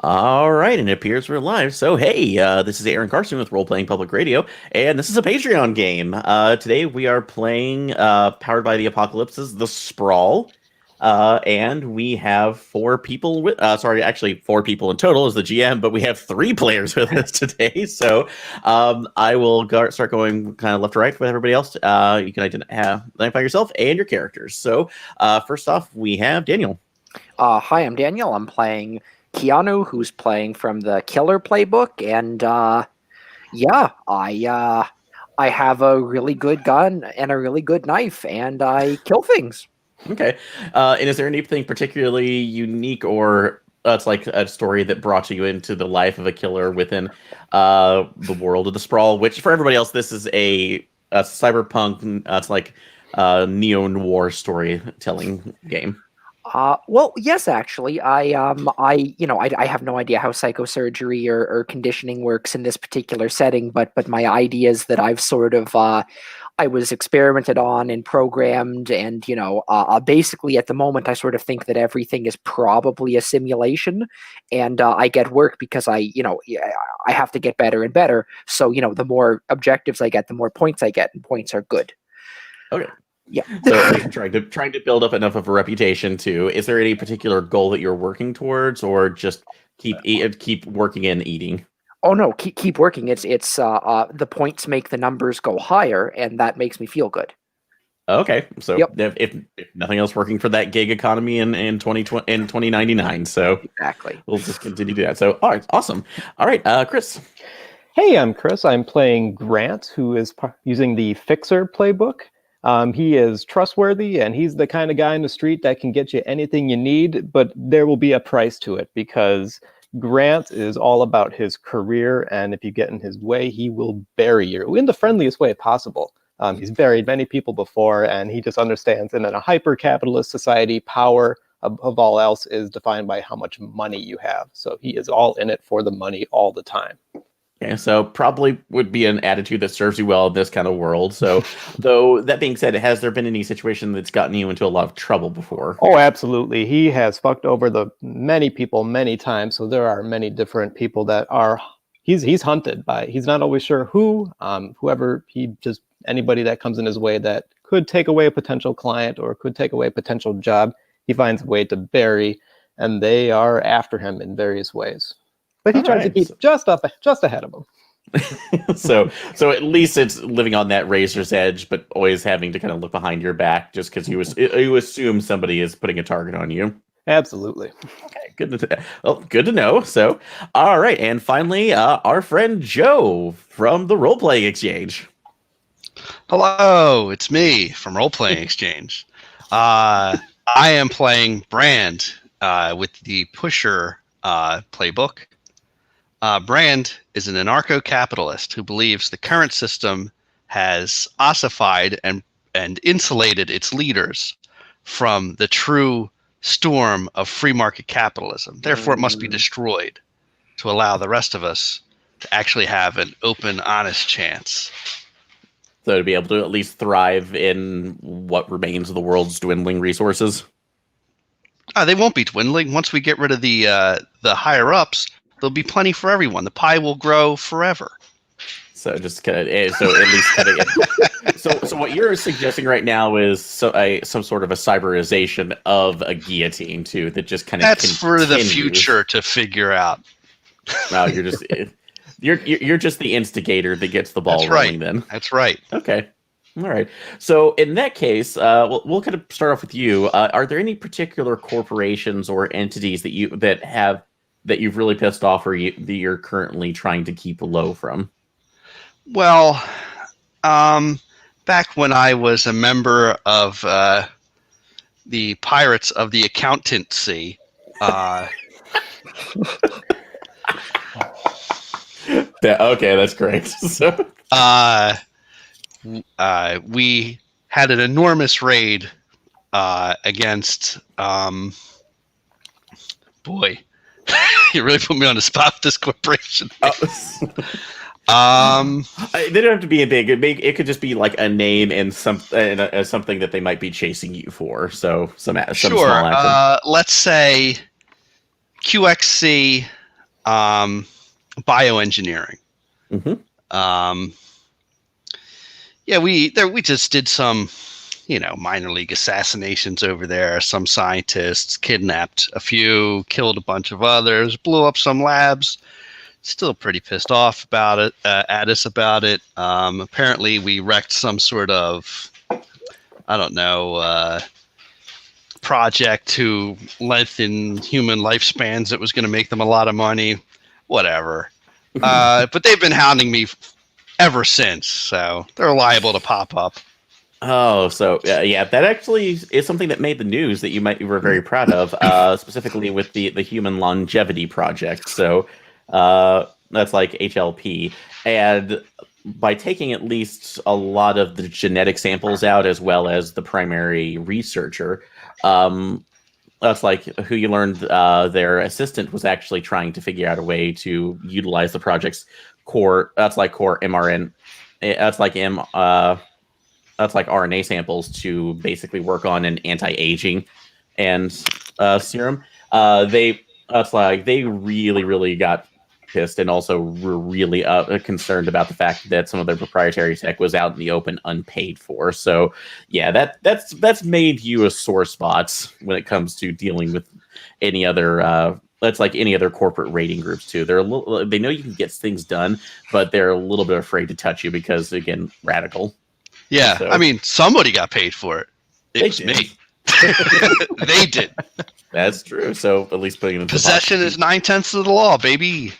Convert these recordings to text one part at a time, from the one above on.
All right, and it appears we're live. So, hey, this is Aaron Carson with Role Playing Public Radio, and this is a Patreon game. Today we are playing Powered by the Apocalypse's The Sprawl, and we have four people with, sorry, actually four people in total as the GM, but we have three players with us today. So, I will start going kind of left to right with everybody else. You can identify yourself and your characters. So, first off, we have Daniel. Hi, I'm Daniel. I'm playing Keanu, who's playing from the Killer playbook, and yeah, I have a really good gun and a really good knife, and I kill things. Okay. And is there anything particularly unique or it's like a story that brought you into the life of a killer within the world of the Sprawl? Which for everybody else, this is a cyberpunk. It's like neo-noir storytelling game. Well, yes, actually, I have no idea how psychosurgery or conditioning works in this particular setting, but my ideas that I've sort of I was experimented on and programmed, and basically at the moment I sort of think that everything is probably a simulation, and I get work because I have to get better and better. So the more objectives I get, the more points I get, and points are good. Okay. Yeah. So like, trying to build up enough of a reputation too. Is there any particular goal that you're working towards, or just keep working and eating? Oh no, keep working. It's the points make the numbers go higher, and that makes me feel good. Okay, so Yep. if nothing else, working for that gig economy in 2099. So Exactly. we'll just continue to do that. So all right, awesome. All right, Chris. Hey, I'm Chris. I'm playing Grant, who is using the Fixer playbook. He is trustworthy, and he's the kind of guy in the street that can get you anything you need, but there will be a price to it, because Grant is all about his career, and if you get in his way, he will bury you in the friendliest way possible. He's buried many people before, and he just understands in a hyper-capitalist society, power above all else is defined by how much money you have. So he is all in it for the money all the time. Yeah, so probably would be an attitude that serves you well in this kind of world. So, though that being said, has there been any situation that's gotten you into a lot of trouble before? Oh, absolutely. He has fucked over the many people many times. So there are many different people that are he's hunted by. He's not always sure who. Anybody that comes in his way that could take away a potential client or could take away a potential job, he finds a way to bury, and they are after him in various ways. But he tries to keep just ahead of them. so at least it's living on that razor's edge, but always having to kind of look behind your back just because you assume somebody is putting a target on you. Absolutely. Okay, good to know. So, all right, and finally, our friend Joe from the Role Playing Exchange. Hello, it's me from Role Playing Exchange. I am playing Brand with the Pusher playbook. Brand is an anarcho-capitalist who believes the current system has ossified and insulated its leaders from the true storm of free market capitalism. Therefore, it must be destroyed to allow the rest of us to actually have an open, honest chance. So to be able to at least thrive in what remains of the world's dwindling resources? They won't be dwindling. Once we get rid of the higher-ups, there'll be plenty for everyone. The pie will grow forever. So just kind of, so at least kind of, so what you're suggesting right now is some sort of a cyberization of a guillotine too, that just kind of that's for the future to figure out. Wow, you're just the instigator that gets the ball rolling. Then that's right. Okay. All right. So in that case, we'll kind of start off with you. Are there any particular corporations or entities that you've really pissed off, or that you're currently trying to keep low from? Well, back when I was a member of the Pirates of the Accountancy, okay, that's great. So, we had an enormous raid against. Boy, you really put me on the spot with this corporation. They don't have to be it could just be like a name and something that they might be chasing you for. So some sure. small action. Let's say QXC bioengineering. Mm-hmm. Yeah, we just did some, minor league assassinations over there. Some scientists kidnapped a few, killed a bunch of others, blew up some labs. Still pretty pissed off about it, at us about it. Apparently, we wrecked some sort of, I don't know, project to lengthen human lifespans that was going to make them a lot of money. Whatever. But they've been hounding me ever since, so they're liable to pop up. Oh, so yeah, that actually is something that made the news that you were very proud of, specifically with the Human Longevity Project. So that's like HLP, and by taking at least a lot of the genetic samples out, as well as the primary researcher, that's like who you learned their assistant was actually trying to figure out a way to utilize the project's core. That's like core mRNA. That's like That's like RNA samples to basically work on an anti-aging and serum. They really got pissed and also were really concerned about the fact that some of their proprietary tech was out in the open, unpaid for. So yeah, that's made you a sore spot when it comes to dealing with any other. That's like any other corporate rating groups too. They know you can get things done, but they're a little bit afraid to touch you because, again, radical. Yeah, So, I mean, somebody got paid for it. It was me. They did. That's true. So at least putting it in Possession is 9/10 of the law, baby.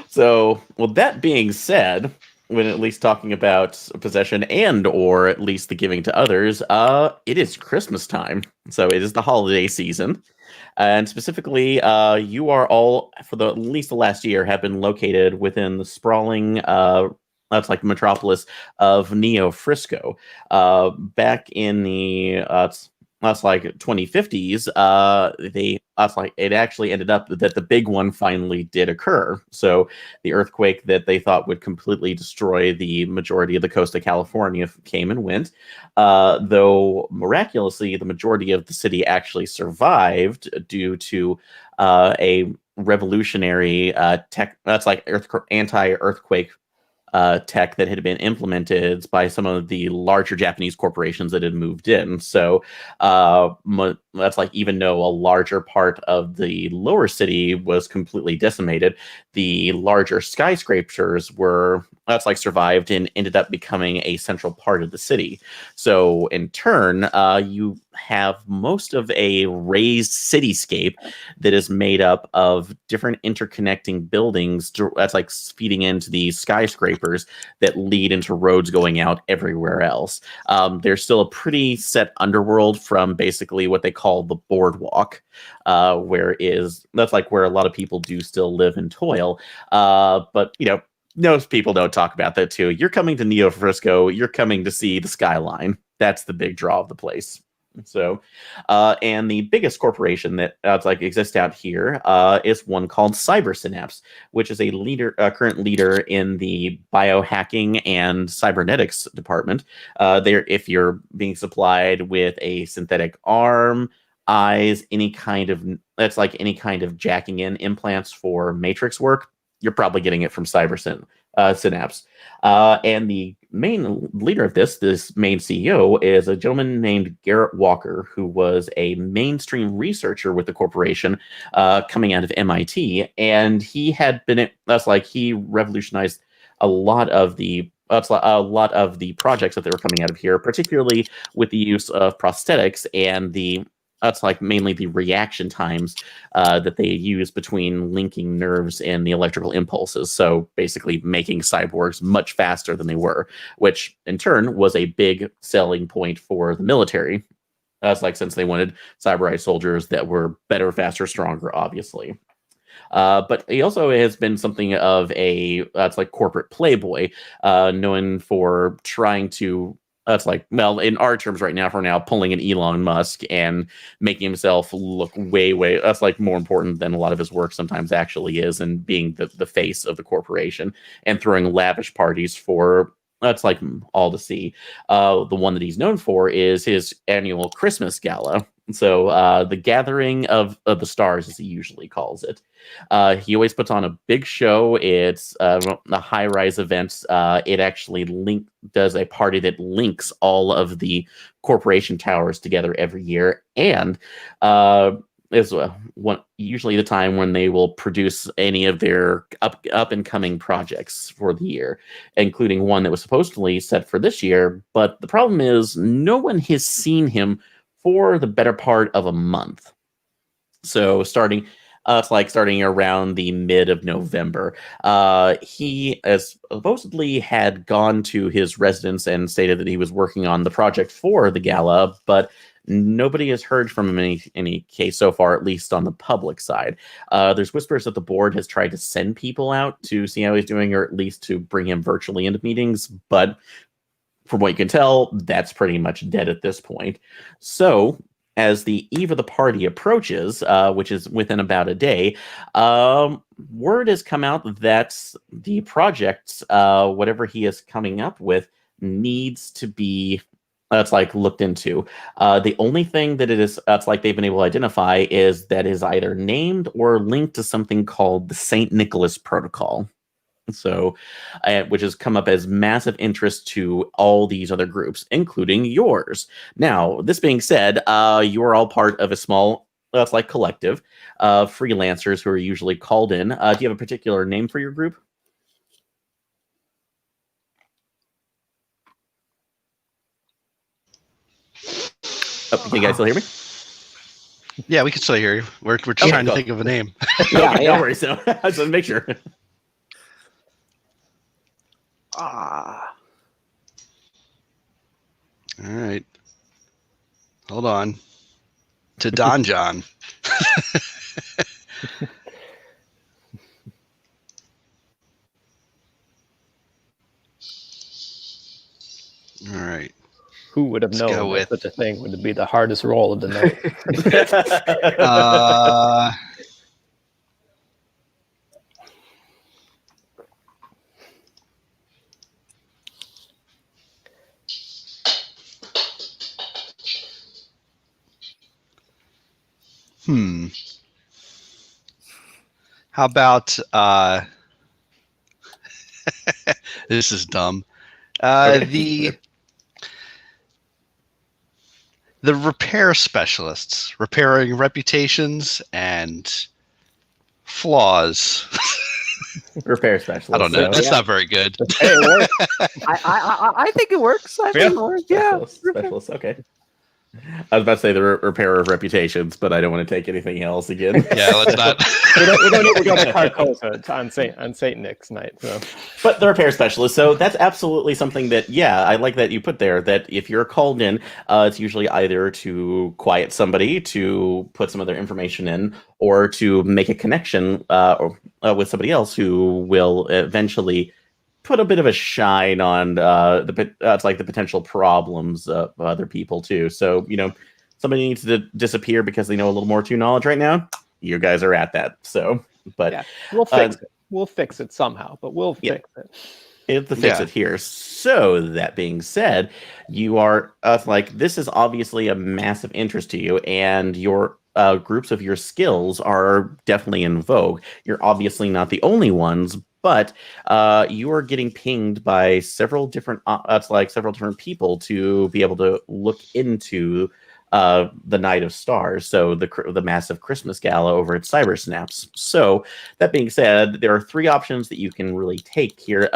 So, well, that being said, when at least talking about possession and or at least the giving to others, it is Christmas time. So it is the holiday season. And specifically, you are all, for at least the last year, have been located within the sprawling that's like metropolis of Neo Frisco. Back in the that's like 2050s, that's like it actually ended up that the big one finally did occur. So the earthquake that they thought would completely destroy the majority of the coast of California came and went. Though miraculously, the majority of the city actually survived due to a revolutionary tech. That's like anti-earthquake tech that had been implemented by some of the larger Japanese corporations that had moved in. So that's like, even though a larger part of the lower city was completely decimated, the larger skyscrapers survived and ended up becoming a central part of the city. So in turn, you have most of a raised cityscape that is made up of different interconnecting buildings that's like feeding into these skyscrapers that lead into roads going out everywhere else. There's still a pretty set underworld from basically what they call the boardwalk, that's like where a lot of people do still live and toil. But most people don't talk about that too. You're coming to Neo Frisco, you're coming to see the skyline. That's the big draw of the place. So, and the biggest corporation that exists out here is one called Cyber-synapse, which is a current leader in the biohacking and cybernetics department. If you're being supplied with a synthetic arm, eyes, any kind of jacking in implants for matrix work, you're probably getting it from Cyber-synapse. And the main leader of this main CEO is a gentleman named Garrett Walker, who was a mainstream researcher with the corporation coming out of MIT. And he he revolutionized a lot of the projects that they were coming out of here, particularly with the use of prosthetics and that's like mainly the reaction times that they use between linking nerves and the electrical impulses. So basically making cyborgs much faster than they were, which in turn was a big selling point for the military. Since they wanted cyberized soldiers that were better, faster, stronger, obviously. But he also has been something of a corporate playboy, known for trying to in our terms right now, for now, pulling an Elon Musk and making himself look way, more important than a lot of his work sometimes actually is, and being the face of the corporation and throwing lavish parties for all to see. The one that he's known for is his annual Christmas gala, So the gathering of the stars, as he usually calls it. He always puts on a big show. It's a high-rise event. It actually does a party that links all of the corporation towers together every year, and is usually the time when they will produce any of their up and coming projects for the year, including one that was supposedly set for this year. But the problem is, no one has seen him for the better part of a month. So starting around the mid of November, he has supposedly had gone to his residence and stated that he was working on the project for the gala, but nobody has heard from him in any case so far, at least on the public side. There's whispers that the board has tried to send people out to see how he's doing, or at least to bring him virtually into meetings, but from what you can tell, that's pretty much dead at this point. So, as the eve of the party approaches, which is within about a day, word has come out that the project, whatever he is coming up with, needs to be looked into. The only thing that they've been able to identify is that is either named or linked to something called the St. Nicholas Protocol. So, which has come up as massive interest to all these other groups, including yours. Now, this being said, you are all part of a small, collective of freelancers who are usually called in. Do you have a particular name for your group? Oh, can you guys still hear me? Yeah, we can still hear you. We're just trying to think of a name. Yeah, No worries. So, I just want to make sure. All right. Hold on. To Don John. All right. Who would have known that such a thing would be the hardest role of the night? How about this is dumb. The repair specialists, repairing reputations and flaws. Repair specialist. I don't know. That's not very good. Hey, it works. I think it works. I think it works. Yeah. Specialist. Okay. I was about to say the repairer of reputations, but I don't want to take anything else again. Yeah, let's not. we don't get Carcosa on Saint Nick's night. So. But the repair specialist. So that's absolutely something that, I like that you put there. That if you're called in, it's usually either to quiet somebody, to put some other information in, or to make a connection with somebody else who will eventually put a bit of a shine on the potential problems of other people too. So, somebody needs to disappear because they know a little more to knowledge right now. You guys are at that. So, but yeah, we'll fix it. We'll fix it somehow, but we'll fix it. You have to fix it here. So that being said, you are this is obviously a massive interest to you, and your groups of your skills are definitely in vogue. You're obviously not the only ones, but you are getting pinged by several different people to be able to look into the Night of Stars, so the massive Christmas gala over at Cyber-synapse. So that being said, there are three options that you can really take here.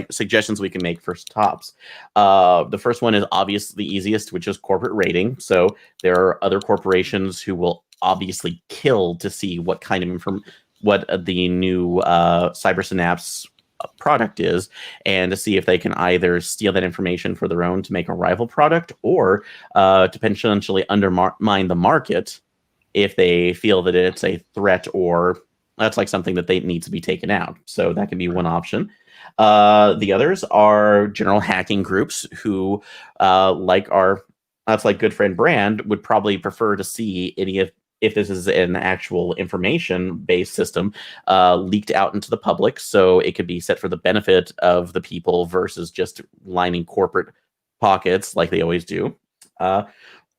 Suggestions we can make for tops. The first one is obviously the easiest, which is corporate rating. So there are other corporations who will obviously kill to see what kind of what the new Cyber-synapse product is, and to see if they can either steal that information for their own to make a rival product, or to potentially undermine the market if they feel that it's a threat, or that's something that they need to be taken out. So that can be one option. The others are general hacking groups who, our good friend Brand, would probably prefer to see if this is an actual information-based system, leaked out into the public, so it could be set for the benefit of the people versus just lining corporate pockets like they always do.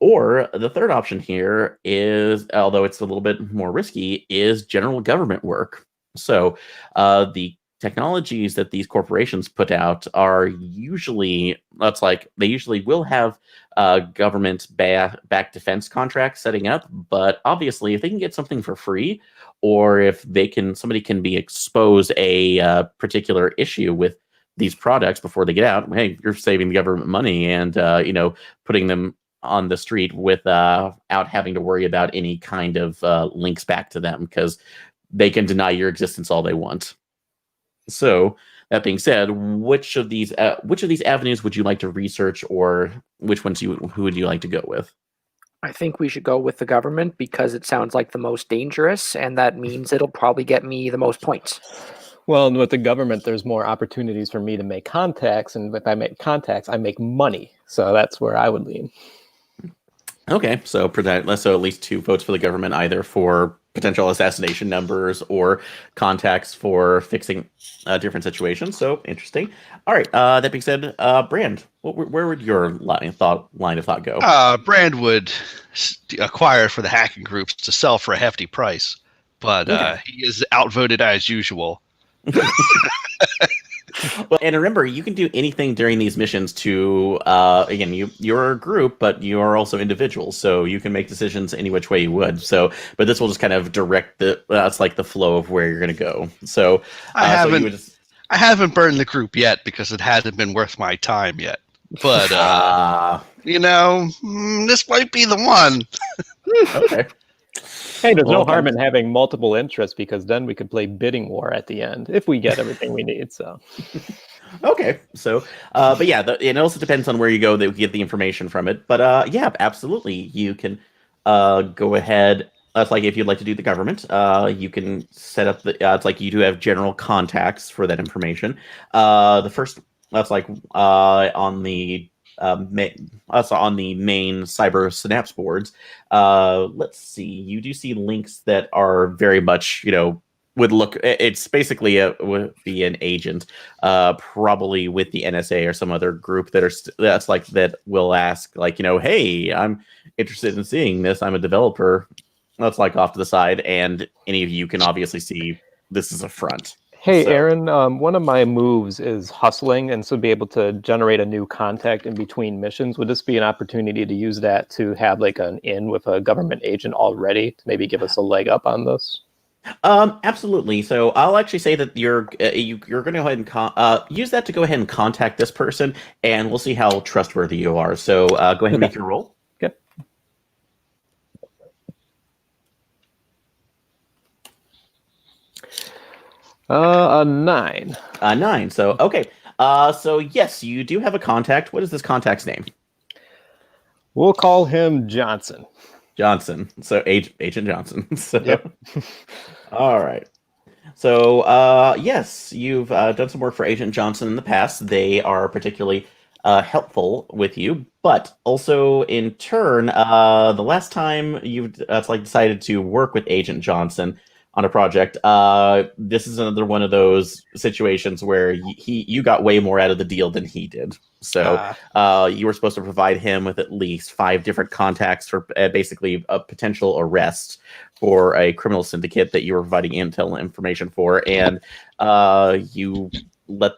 Or the third option here is, although it's a little bit more risky, is general government work. So the technologies that these corporations put out are usually, they usually will have government back defense contracts setting up, but obviously if they can get something for free, or if somebody can be exposed a particular issue with these products before they get out, hey, you're saving the government money and putting them on the street without having to worry about any kind of links back to them, because they can deny your existence all they want. So that being said, which of these avenues would you like to research, or who would you like to go with? I think we should go with the government because it sounds like the most dangerous, and that means it'll probably get me the most points. Well, and with the government, there's more opportunities for me to make contacts, and if I make contacts, I make money. So that's where I would lean. Okay, so at least 2 votes for the government, either for potential assassination numbers or contacts for fixing different situations. So interesting. All right. That being said, Brand, where would your line of thought go? Brand would acquire for the hacking groups to sell for a hefty price, but he is outvoted as usual. Well, and remember, you can do anything during these missions to, again, you're a group, but you are also individuals, so you can make decisions any which way you would. So, but this will just kind of direct that's like the flow of where you're going to go. So, I haven't burned the group yet because it hasn't been worth my time yet. But, this might be the one. Okay. Hey, there's no harm in having multiple interests, because then we could play bidding war at the end if we get everything we need. So, okay. So, but yeah, it also depends on where you go that we get the information from it. But yeah, absolutely, you can go ahead. That's like if you'd like to do the government, you can set up it's like you do have general contacts for that information. The first, that's like on the on the main Cyber-synapse boards. Let's see. You do see links that are very much, would look. It's basically would be an agent, probably with the NSA or some other group that will ask, like, hey, I'm interested in seeing this. I'm a developer. That's like off to the side, and any of you can obviously see this is a front. Hey, Aaron, one of my moves is hustling, and so be able to generate a new contact in between missions. Would this be an opportunity to use that to have like an in with a government agent already to maybe give us a leg up on this? Absolutely. So I'll actually say that you're going to go ahead and use that to go ahead and contact this person, and we'll see how trustworthy you are. So go ahead and make your roll. Okay. A 9. 9. So, okay. So, yes, you do have a contact. What is this contact's name? We'll call him Johnson. Johnson. So, Agent Johnson. So, yep. All right. So, yes, you've done some work for Agent Johnson in the past. They are particularly helpful with you, but also in turn, the last time you've decided to work with Agent Johnson on a project, this is another one of those situations where you got way more out of the deal than he did. So you were supposed to provide him with at least 5 different contacts for basically a potential arrest for a criminal syndicate that you were providing intel information for, and you let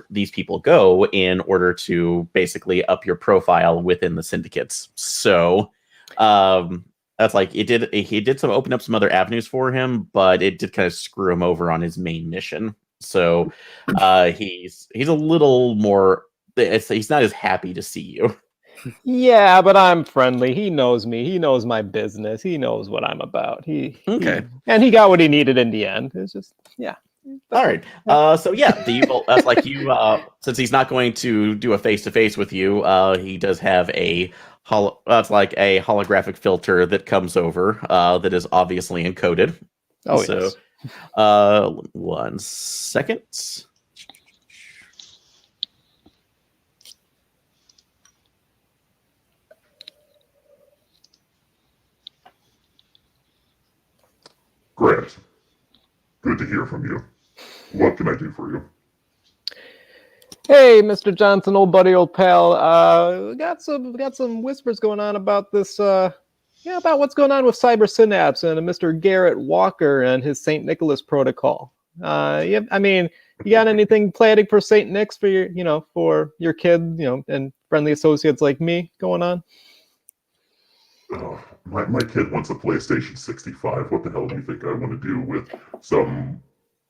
these people go in order to basically up your profile within the syndicates. So that's like he did open up some other avenues for him, but it did kind of screw him over on his main mission. So he's a little more, he's not as happy to see you. Yeah, but I'm friendly. He knows me. He knows my business. He knows what I'm about. He got what he needed in the end. It's just, yeah. All right. So yeah, that's like you. Since he's not going to do a face-to-face with you, he does have that's like a holographic filter that comes over that is obviously encoded. Oh, so, yes. 1 second. Grant, good to hear from you. What can I do for you? Hey, Mr. Johnson, old buddy, old pal. We got some whispers going on about this. About what's going on with Cyber-synapse and Mr. Garrett Walker and his St. Nicholas protocol. Yeah, I mean, you got anything planning for St. Nick's for your kid, and friendly associates like me going on? My kid wants a PlayStation 65. What the hell do you think I want to do with some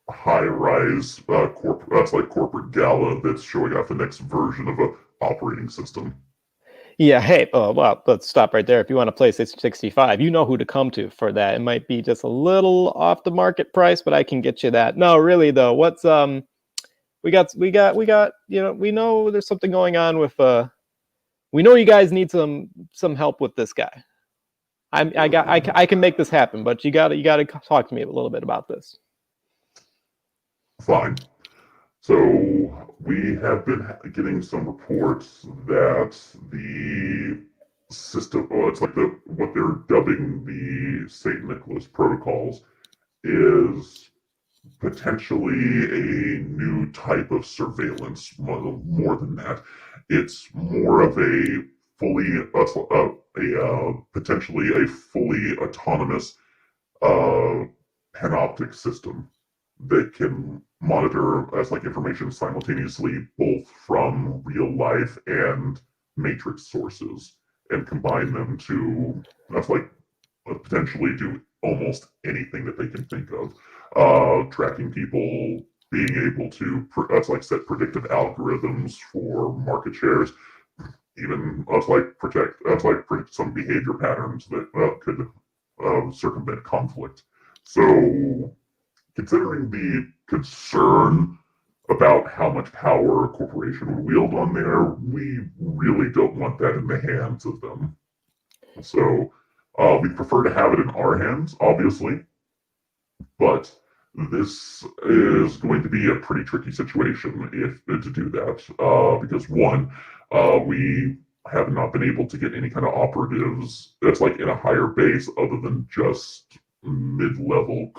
high-rise corporate gala that's showing off the next version of a operating system? Yeah, hey, well, let's stop right there. If you want a PlayStation 65, you know who to come to for that. It might be just a little off the market price, but I can get you that. No, really though, what's we got, we know there's something going on with we know you guys need some help with this guy. I can make this happen, but you gotta talk to me a little bit about this. Fine. So we have been getting some reports that the system, it's like what they're dubbing the St. Nicholas protocols, is potentially a new type of surveillance. More than that, it's more of a potentially a fully autonomous panoptic system that can monitor information simultaneously both from real life and matrix sources and combine them to potentially do almost anything that they can think of. Tracking people, being able to set predictive algorithms for market shares, even predict some behavior patterns that could circumvent conflict. So, considering the concern about how much power a corporation would wield on there, we really don't want that in the hands of them. So we prefer to have it in our hands, obviously, but this is going to be a pretty tricky situation to do that, because one, we have not been able to get any kind of operatives that's in a higher base other than just mid-level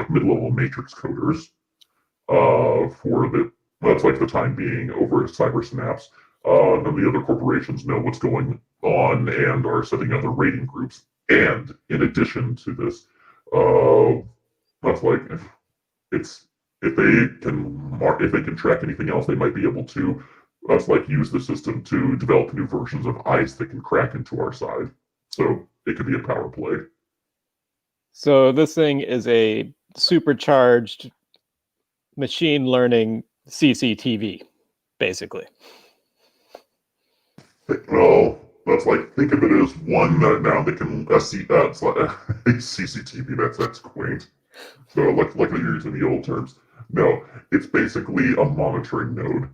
mid-level matrix coders for the time being over at Cyber-synapse. None of the other corporations know what's going on and are setting other rating groups. And in addition to this, if they can track anything else, they might be able to use the system to develop new versions of ICE that can crack into our side. So it could be a power play. So this thing is a supercharged machine learning CCTV, basically. Well, think of it as one now that can CCTV. That's quaint. So like you're using the old terms. No, it's basically a monitoring node.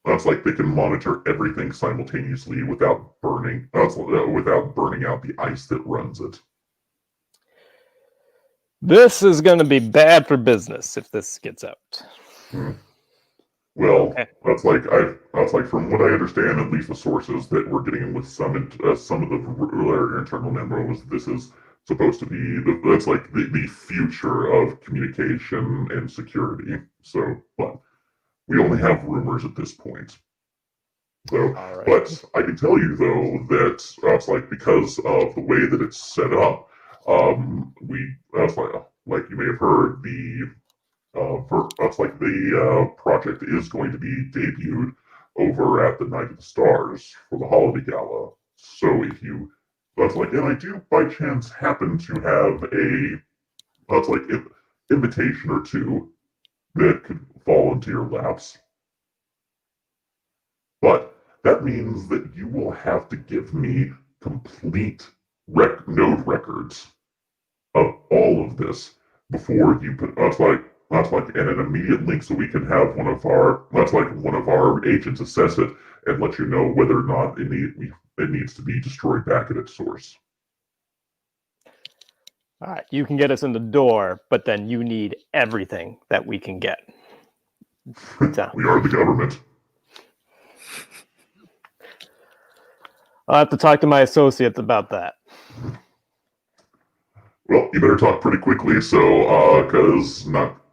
They can monitor everything simultaneously without burning out the ICE that runs it. This is going to be bad for business if this gets out. Well, okay. From what I understand, at least the sources that we're getting with some of the internal memos, this is supposed to be the future of communication and security. So, but we only have rumors at this point. So, right. But I can tell you though that because of the way that it's set up, like you may have heard, the project is going to be debuted over at the Night of the Stars for the Holiday Gala. So if you, and I do by chance happen to have a, invitation or two that could fall into your laps. But that means that you will have to give me complete node records of all of this before you put and an immediate link so we can have one of our agents assess it and let you know whether or not it needs to be destroyed back at its source. All right, you can get us in the door, but then you need everything that we can get. So. We are the government. I'll have to talk to my associates about that. Well, you better talk pretty quickly, so because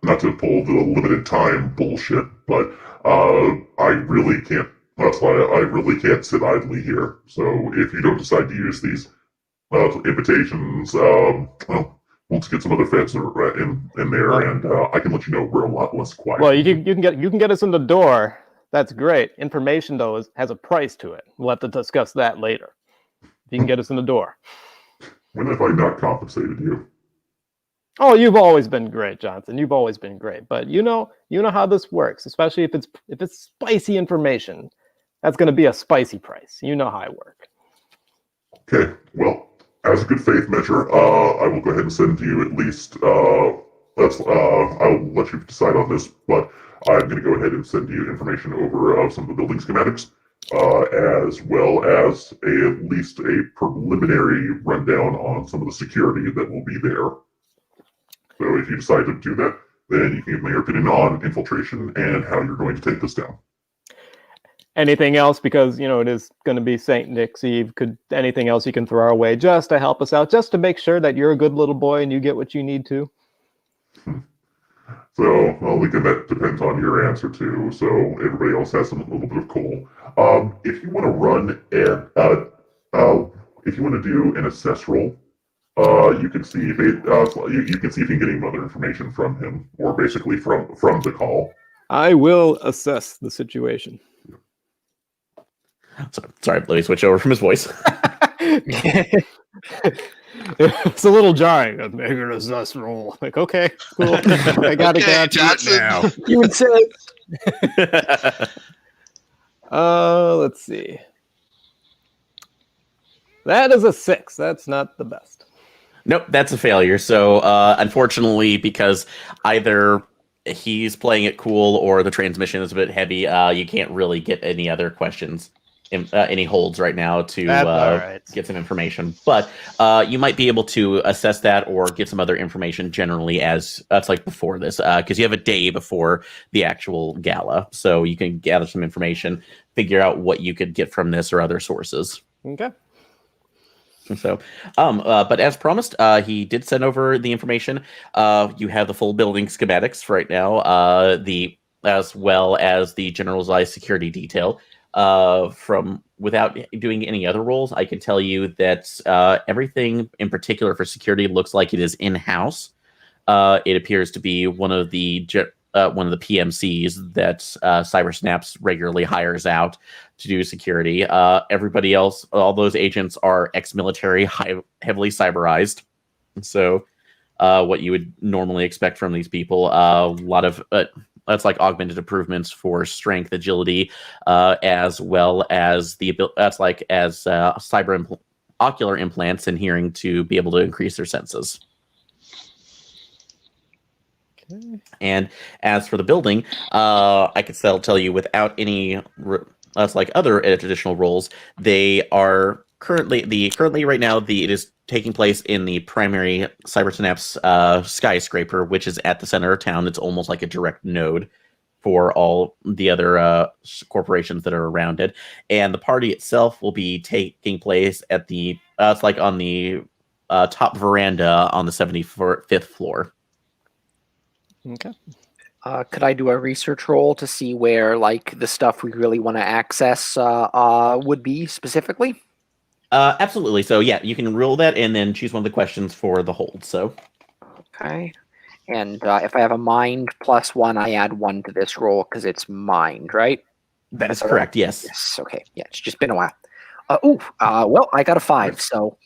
not to pull the limited time bullshit, but I really can't. That's why I really can't sit idly here. So if you don't decide to use these invitations, well, we'll just get some other feds in there, and I can let you know we're a lot less quiet. Well, you can get us in the door. That's great. Information though has a price to it. We'll have to discuss that later. If you can get us in the door. When have I not compensated you? Oh, you've always been great, Johnson. You've always been great. But you know how this works, especially if it's spicy information. That's going to be a spicy price. You know how I work. Okay, well, as a good faith measure, I will go ahead and send you at least, I'll let you decide on this, but I'm going to go ahead and send you information over some of the building schematics, as well as at least a preliminary rundown on some of the security that will be there. So if you decide to do that, then you can give me your opinion on infiltration and how you're going to take this down. Anything else, because it is going to be St. Nick's Eve, anything else you can throw our way just to help us out, just to make sure that you're a good little boy and you get what you need to? So, well, again, that depends on your answer too. So everybody else has a little bit of coal. If you want to run if you want to do an assess roll, you can see if you can see if you can get any other information from him, or basically from the call. I will assess the situation. Sorry, let me switch over from his voice. It's a little jarring. Make an assess roll. Like, okay, cool. I got to get to it now. You would say, let's see. That is a 6. That's not the best. Nope, that's a failure. So, unfortunately, because either he's playing it cool or the transmission is a bit heavy, you can't really get any other questions, any holds right now to get some information. But you might be able to assess that or get some other information generally as that's like before this, because you have a day before the actual gala. So you can gather some information, figure out what you could get from this or other sources. Okay. So, but as promised, he did send over the information. You have the full building schematics right now, as well as the generalized security detail. From without doing any other roles, I can tell you that everything in particular for security looks like it is in-house. It appears to be one of the PMCs that Cyber-synapse regularly hires out to do security. Everybody else, all those agents are ex-military, heavily cyberized. So what you would normally expect from these people, a lot of that's like augmented improvements for strength, agility, as well as ocular implants and hearing to be able to increase their senses. And as for the building, I could tell you without any, like other traditional roles, they are currently right now it is taking place in the primary Cyber-synapse skyscraper, which is at the center of town. It's almost like a direct node for all the other corporations that are around it. And the party itself will be taking place at the it's like on the top veranda on the 75th floor. Okay. could I do a research roll to see where like the stuff we really want to access would be specifically? Absolutely. So yeah, you can roll that and then choose one of the questions for the hold. So Okay. And if I have a mind +1, I add 1 to this roll because it's mind, right? that is correct. Yes. Yes. Okay. Yeah, it's just been a while. Well, I got a 5, so.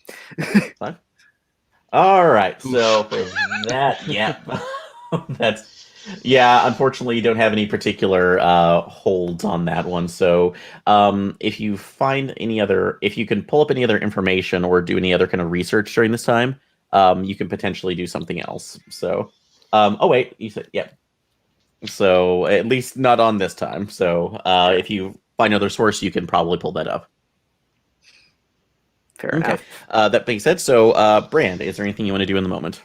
Fine. All right. So for that, yeah, unfortunately, you don't have any particular holds on that one. So if you can pull up any other information or do any other kind of research during this time, you can potentially do something else. So, oh wait, you said, yeah. So at least not on this time. So if you find another source, you can probably pull that up. Fair enough. That being said, so Brand, is there anything you want to do in the moment?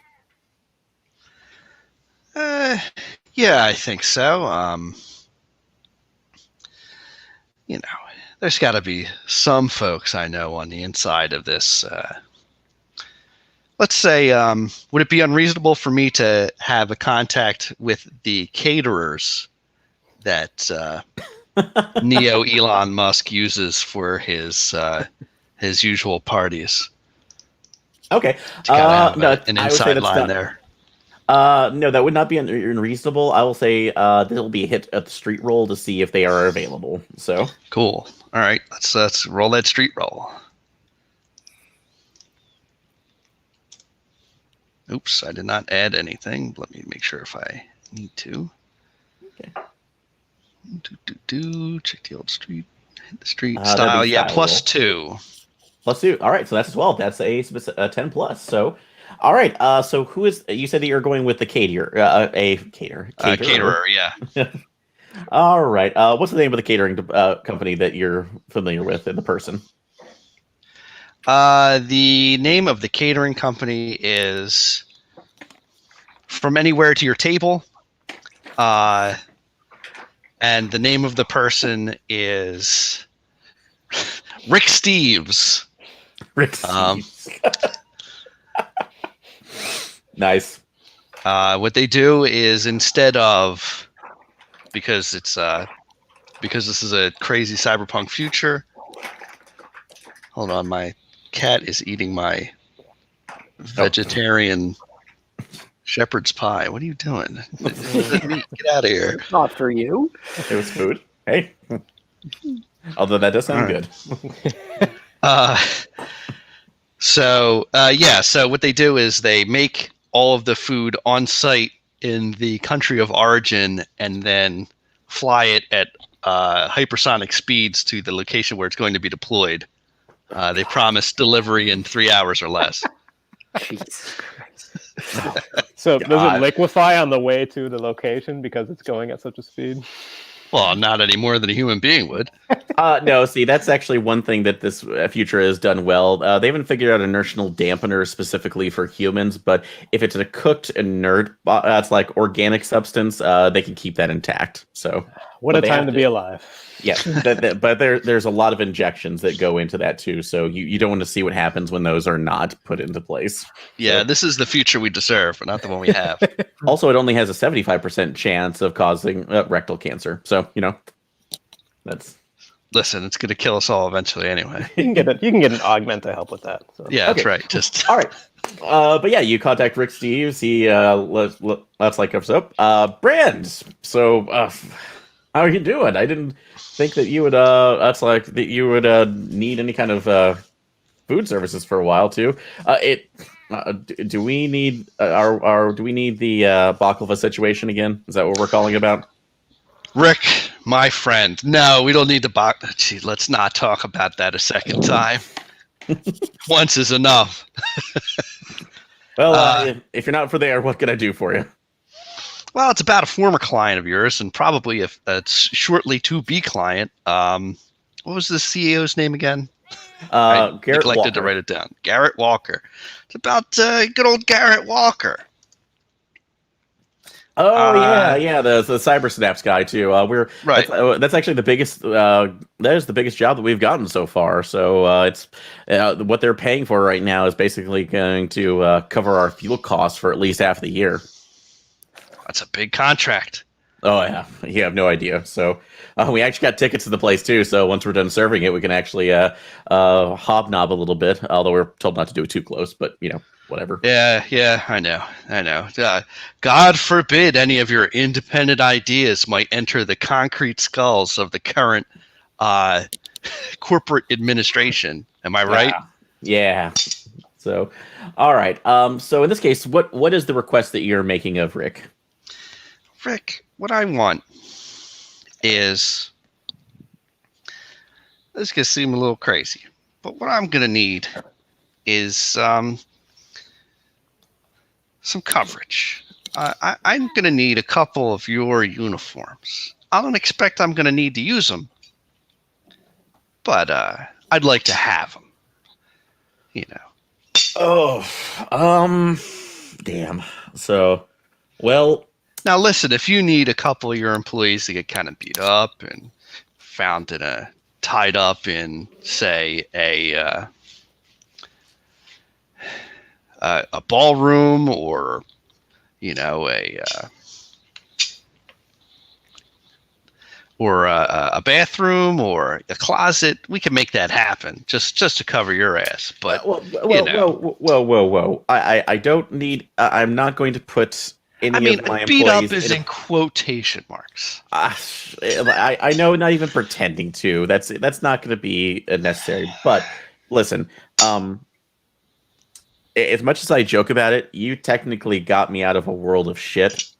Yeah, I think so. There's got to be some folks I know on the inside of this let's say, would it be unreasonable for me to have a contact with the caterers that Neo Elon Musk uses for his usual parties? Okay. To kind of have No, an I would say inside that's line not. there. No, that would not be unreasonable. I will say there'll be a hit at the street roll to see if they are available. So Cool. All right, let's roll that street roll. Oops, I did not add anything. Let me make sure if I need to. Okay. Check the old street. Hit the street That'd style. be Yeah, style +2. +2. All right, so that's 12. That's a 10 plus. So, all right. So who is? You said that you're going with the caterer, caterer. Caterer, yeah. All right. What's the name of the catering company that you're familiar with in the person? The name of the catering company is From Anywhere to Your Table. And the name of the person is Rick Steves. Rick Steves. Nice. What they do is, instead of, because this is a crazy cyberpunk future. Hold on, my cat is eating my vegetarian shepherd's pie. What are you doing? Get out of here. It's not for you. It was food. Hey. Although that does sound good. So what they do is they make all of the food on site in the country of origin and then fly it at hypersonic speeds to the location where it's going to be deployed. They promise delivery in 3 hours or less. Jesus Christ. So God. does it liquefy on the way to the location because it's going at such a speed? Well, not any more than a human being would. No, see, that's actually one thing that this future has done well. They haven't figured out inertial dampener specifically for humans, but if it's a cooked inert, it's like organic substance, they can keep that intact. So, What a time to be alive. yeah, but there's a lot of injections that go into that too. So you don't want to see what happens when those are not put into place. Yeah, this is the future we deserve, but not the one we have. Also, it only has a 75% chance of causing rectal cancer. So, that's... Listen, it's going to kill us all eventually anyway. You can get an augment to help with that. So. Yeah, Okay. that's right. Just All right. But yeah, you contact Rick Steves. He that's like up. Brand. So how are you doing? I didn't think that you would need any kind of food services for a while too. Do we need do we need the baklava situation again? Is that what we're calling about? Rick, my friend. No, we don't need the box. Gee, let's not talk about that a second time. Once is enough. Well, if you're not for there, what can I do for you? Well, it's about a former client of yours, and probably a shortly to be client. What was the CEO's name again? I Garrett neglected to Walker. write it down. Garrett Walker. It's about good old Garrett Walker. Oh yeah, the Cyber-synapse guy too. Right. That's actually the biggest. That is the biggest job that we've gotten so far. So it's what they're paying for right now is basically going to cover our fuel costs for at least half the year. That's a big contract. Oh yeah, you have no idea. So we actually got tickets to the place too. So once we're done serving it, we can actually hobnob a little bit. Although we're told not to do it too close, but whatever. Yeah, I know. God forbid any of your independent ideas might enter the concrete skulls of the current corporate administration. Am I right? Yeah. So, all right. So in this case, what is the request that you're making of Rick? Rick, what I want is, this could seem a little crazy, but what I'm going to need is some coverage. I'm going to need a couple of your uniforms. I don't expect I'm going to need to use them, but I'd like to have them. Oh, damn. So, well. Now listen, if you need a couple of your employees to get kind of beat up and tied up in, say, a a ballroom or a bathroom or a closet, we can make that happen just to cover your ass. But whoa! I don't need. I'm not going to put any of my beat employees up is in quotation marks. I know, not even pretending to. That's not going to be necessary. But listen, as much as I joke about it, you technically got me out of a world of shit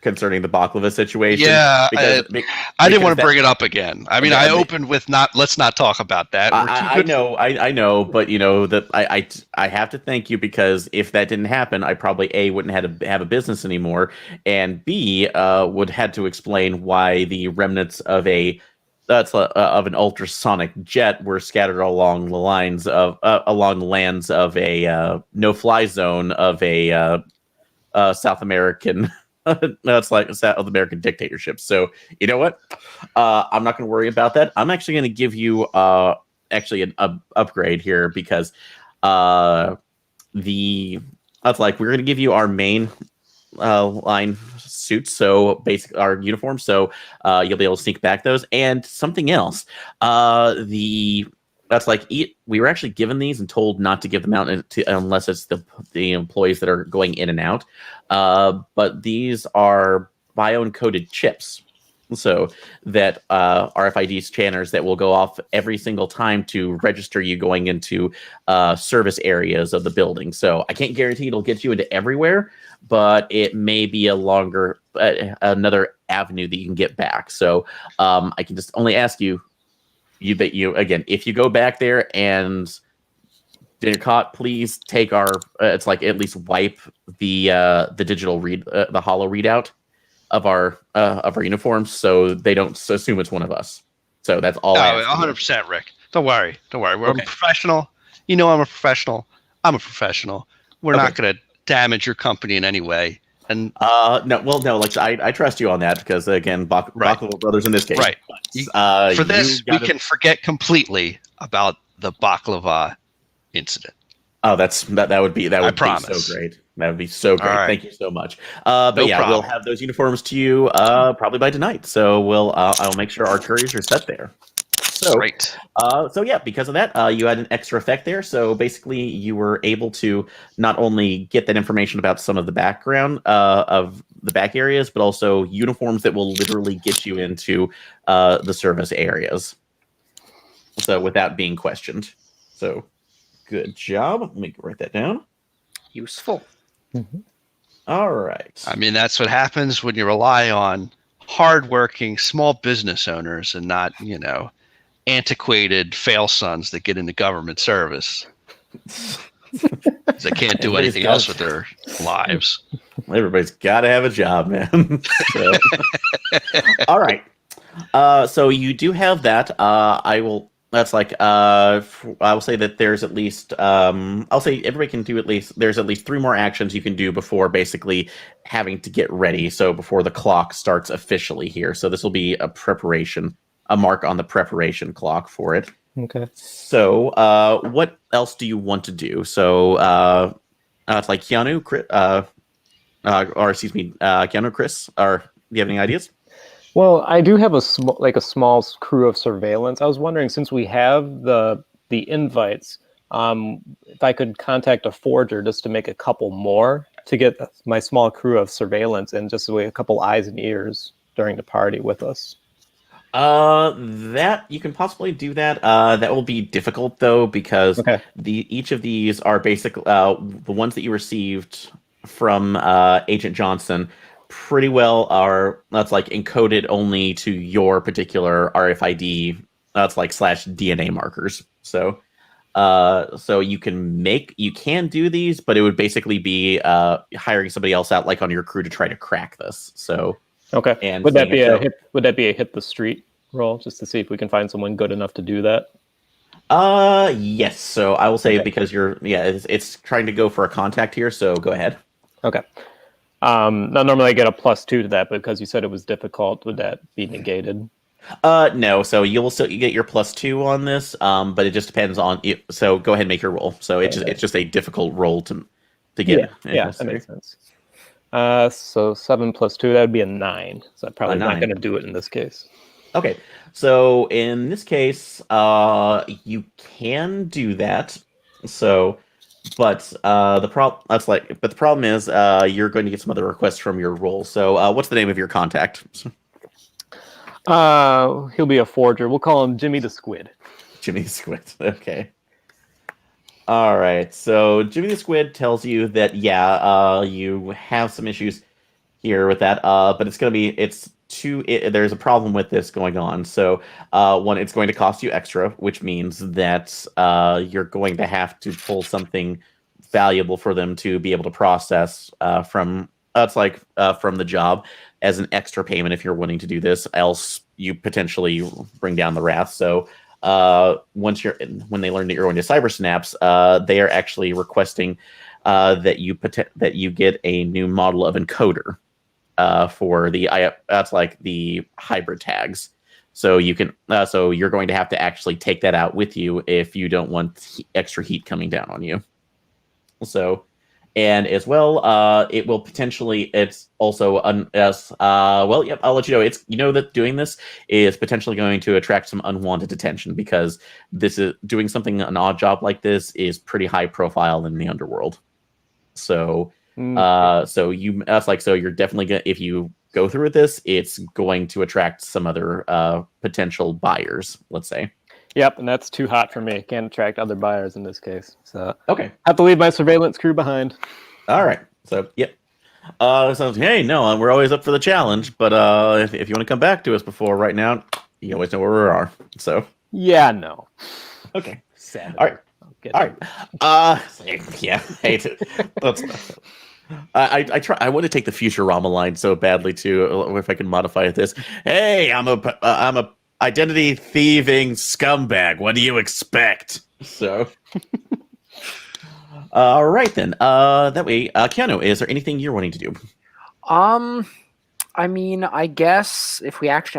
concerning the baklava situation. Yeah, I didn't want to bring it up again. I mean, I opened with let's not talk about that. I know, but I have to thank you, because if that didn't happen, I probably A, wouldn't have a business anymore, and B, would had to explain why the remnants of an ultrasonic jet were scattered along the lands of a no-fly zone of a South American. That's like a South American dictatorship. So you know what? I'm not going to worry about that. I'm actually going to give you actually an upgrade here, because we're going to give you our main line suits, so basically our uniforms. So you'll be able to sneak back those, and something else. We were actually given these and told not to give them out unless it's the employees that are going in and out. But these are bio-encoded chips, so that RFID scanners that will go off every single time to register you going into service areas of the building. So I can't guarantee it'll get you into everywhere, but it may be another avenue that you can get back. So I can just only ask you again, if you go back there and you're caught, please take our at least wipe the digital the holo readout of our uniforms, so they don't assume it's one of us. So that's all. 100%, Rick. Don't worry. We're a professional. You know, I'm a professional. We're not going to damage your company in any way. And no. I trust you on that, because again, Baklava brothers in this case. Right. For this, we can forget completely about the baklava incident. Oh, that would be I promise. Be so great. That would be so great. Right. Thank you so much. No problem. We'll have those uniforms to you probably by tonight. So I'll make sure our couriers are set there. So, great. Because of that, you had an extra effect there. So basically, you were able to not only get that information about some of the background of the back areas, but also uniforms that will literally get you into the service areas. So without being questioned. So good job. Let me write that down. Useful. Mm-hmm. All right. I mean, that's what happens when you rely on hardworking small business owners and not, antiquated fail sons that get into government service. They can't do anything else with their lives. Everybody's got to have a job, man. All right. So you do have that. I will say that there's at least, I'll say everybody can do there's at least 3 more actions you can do before basically having to get ready. So before the clock starts officially here. So this will be a mark on the preparation clock for it. Okay. So what else do you want to do? So it's like Keanu, Keanu, Chris, or do you have any ideas? Well, I do have a small crew of surveillance. I was wondering, since we have the invites, if I could contact a forger just to make a couple more to get my small crew of surveillance and just a couple eyes and ears during the party with us. That you can possibly do that. That will be difficult though, because each of these are basically the ones that you received from Agent Johnson pretty well that's encoded only to your particular RFID /DNA markers. So you can do these, but it would basically be hiring somebody else out on your crew to try to crack this. So okay. And would that be a hit the street roll, just to see if we can find someone good enough to do that? Yes. So I will say, because it's trying to go for a contact here. So go ahead. Okay. Now normally I get a +2 to that, but because you said it was difficult, would that be negated? No. So you get your +2 on this, but it just depends on you. So go ahead and make your roll. So it's just a difficult roll to get. if Yeah, that necessary. makes sense. So 7 plus 2, that would be a 9. So I'm probably not 9. going to do it in this case. Okay, so in this case, you can do that. So, but the problem is, you're going to get some other requests from your role. So, what's the name of your contact? He'll be a forger. We'll call him Jimmy the Squid. Jimmy the Squid. Okay. All right. So Jimmy the Squid tells you that you have some issues here with that, but there's a problem with this going on. So one, it's going to cost you extra, which means that you're going to have to pull something valuable for them to be able to process from the job as an extra payment if you're wanting to do this. Else you potentially bring down the wrath. So when they learn that you're going to Cyber-synapse, they are actually requesting that you get a new model of encoder for the hybrid tags. So you're going to have to actually take that out with you if you don't want extra heat coming down on you. So, and as well, it will potentially. It's also well. Yep, I'll let you know. That doing this is potentially going to attract some unwanted attention because doing an odd job like this is pretty high profile in the underworld. So, so you're definitely gonna, if you go through with this, it's going to attract some other potential buyers. Let's say. Yep, and that's too hot for me. Can't attract other buyers in this case. So Okay. have to leave my surveillance crew behind. All right. So, yep. So, hey, no, we're always up for the challenge, but if you want to come back to us before right now, you always know where we are. So, yeah, no. Okay. Sad. All right. All right. Yeah. Hate it. I want to take the Futurama line so badly too. If I can modify this. Hey, I'm a identity thieving scumbag. What do you expect? So. All right then. That way, Keanu, is there anything you're wanting to do? I mean, I guess if we have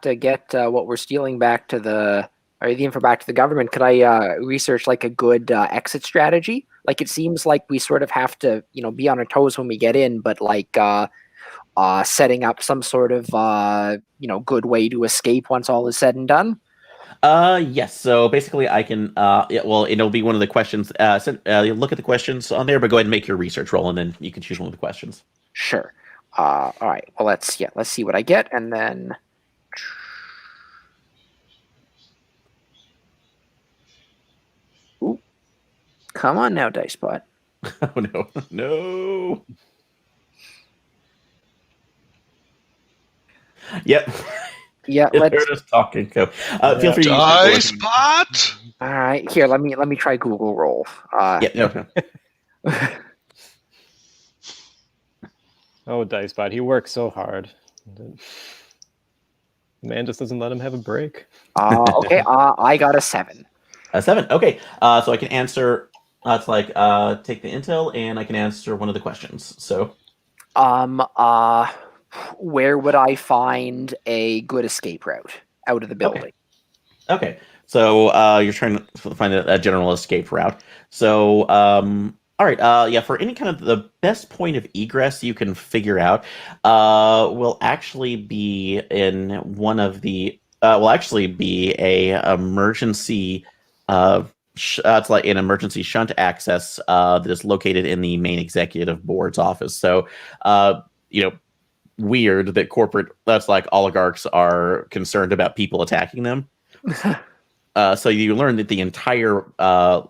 to get what we're stealing back to the info back to the government, could I research like a good exit strategy? Like it seems like we sort of have to, be on our toes when we get in, but like setting up some sort of good way to escape once all is said and done. Yes. So basically, I can. It'll be one of the questions. Look at the questions on there, but go ahead and make your research roll, and then you can choose one of the questions. Sure. All right. Well, let's see what I get, and then. Ooh. Come on now, DiceBot. Oh no! Yep. Yeah, they're just talking. Feel free. DiceBot. All right, here. Let me try Google roll. No. Oh, DiceBot, he works so hard. Man just doesn't let him have a break. Okay. I got a 7. A 7. Okay. So I can answer. It's like take the intel, and I can answer one of the questions. So. Where would I find a good escape route out of the building? Okay. So you're trying to find a general escape route. So all right. For any kind of the best point of egress you can figure out, will actually be in one of the will actually be a emergency. It's like an emergency shunt access that is located in the main executive board's office. So, weird that oligarchs are concerned about people attacking them. So you learn that the entire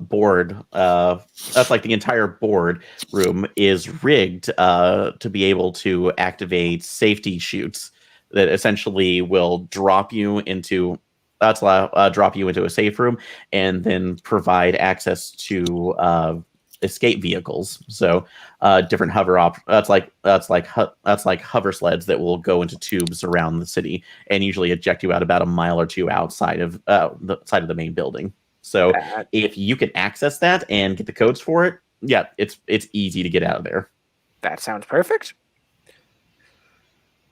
board, the entire board room is rigged to be able to activate safety chutes that essentially will drop you into a safe room and then provide access to escape vehicles. So different hover hover sleds that will go into tubes around the city and usually eject you out about a mile or two outside of the side of the main building. So if you can access that and get the codes for it, it's easy to get out of there. That sounds perfect.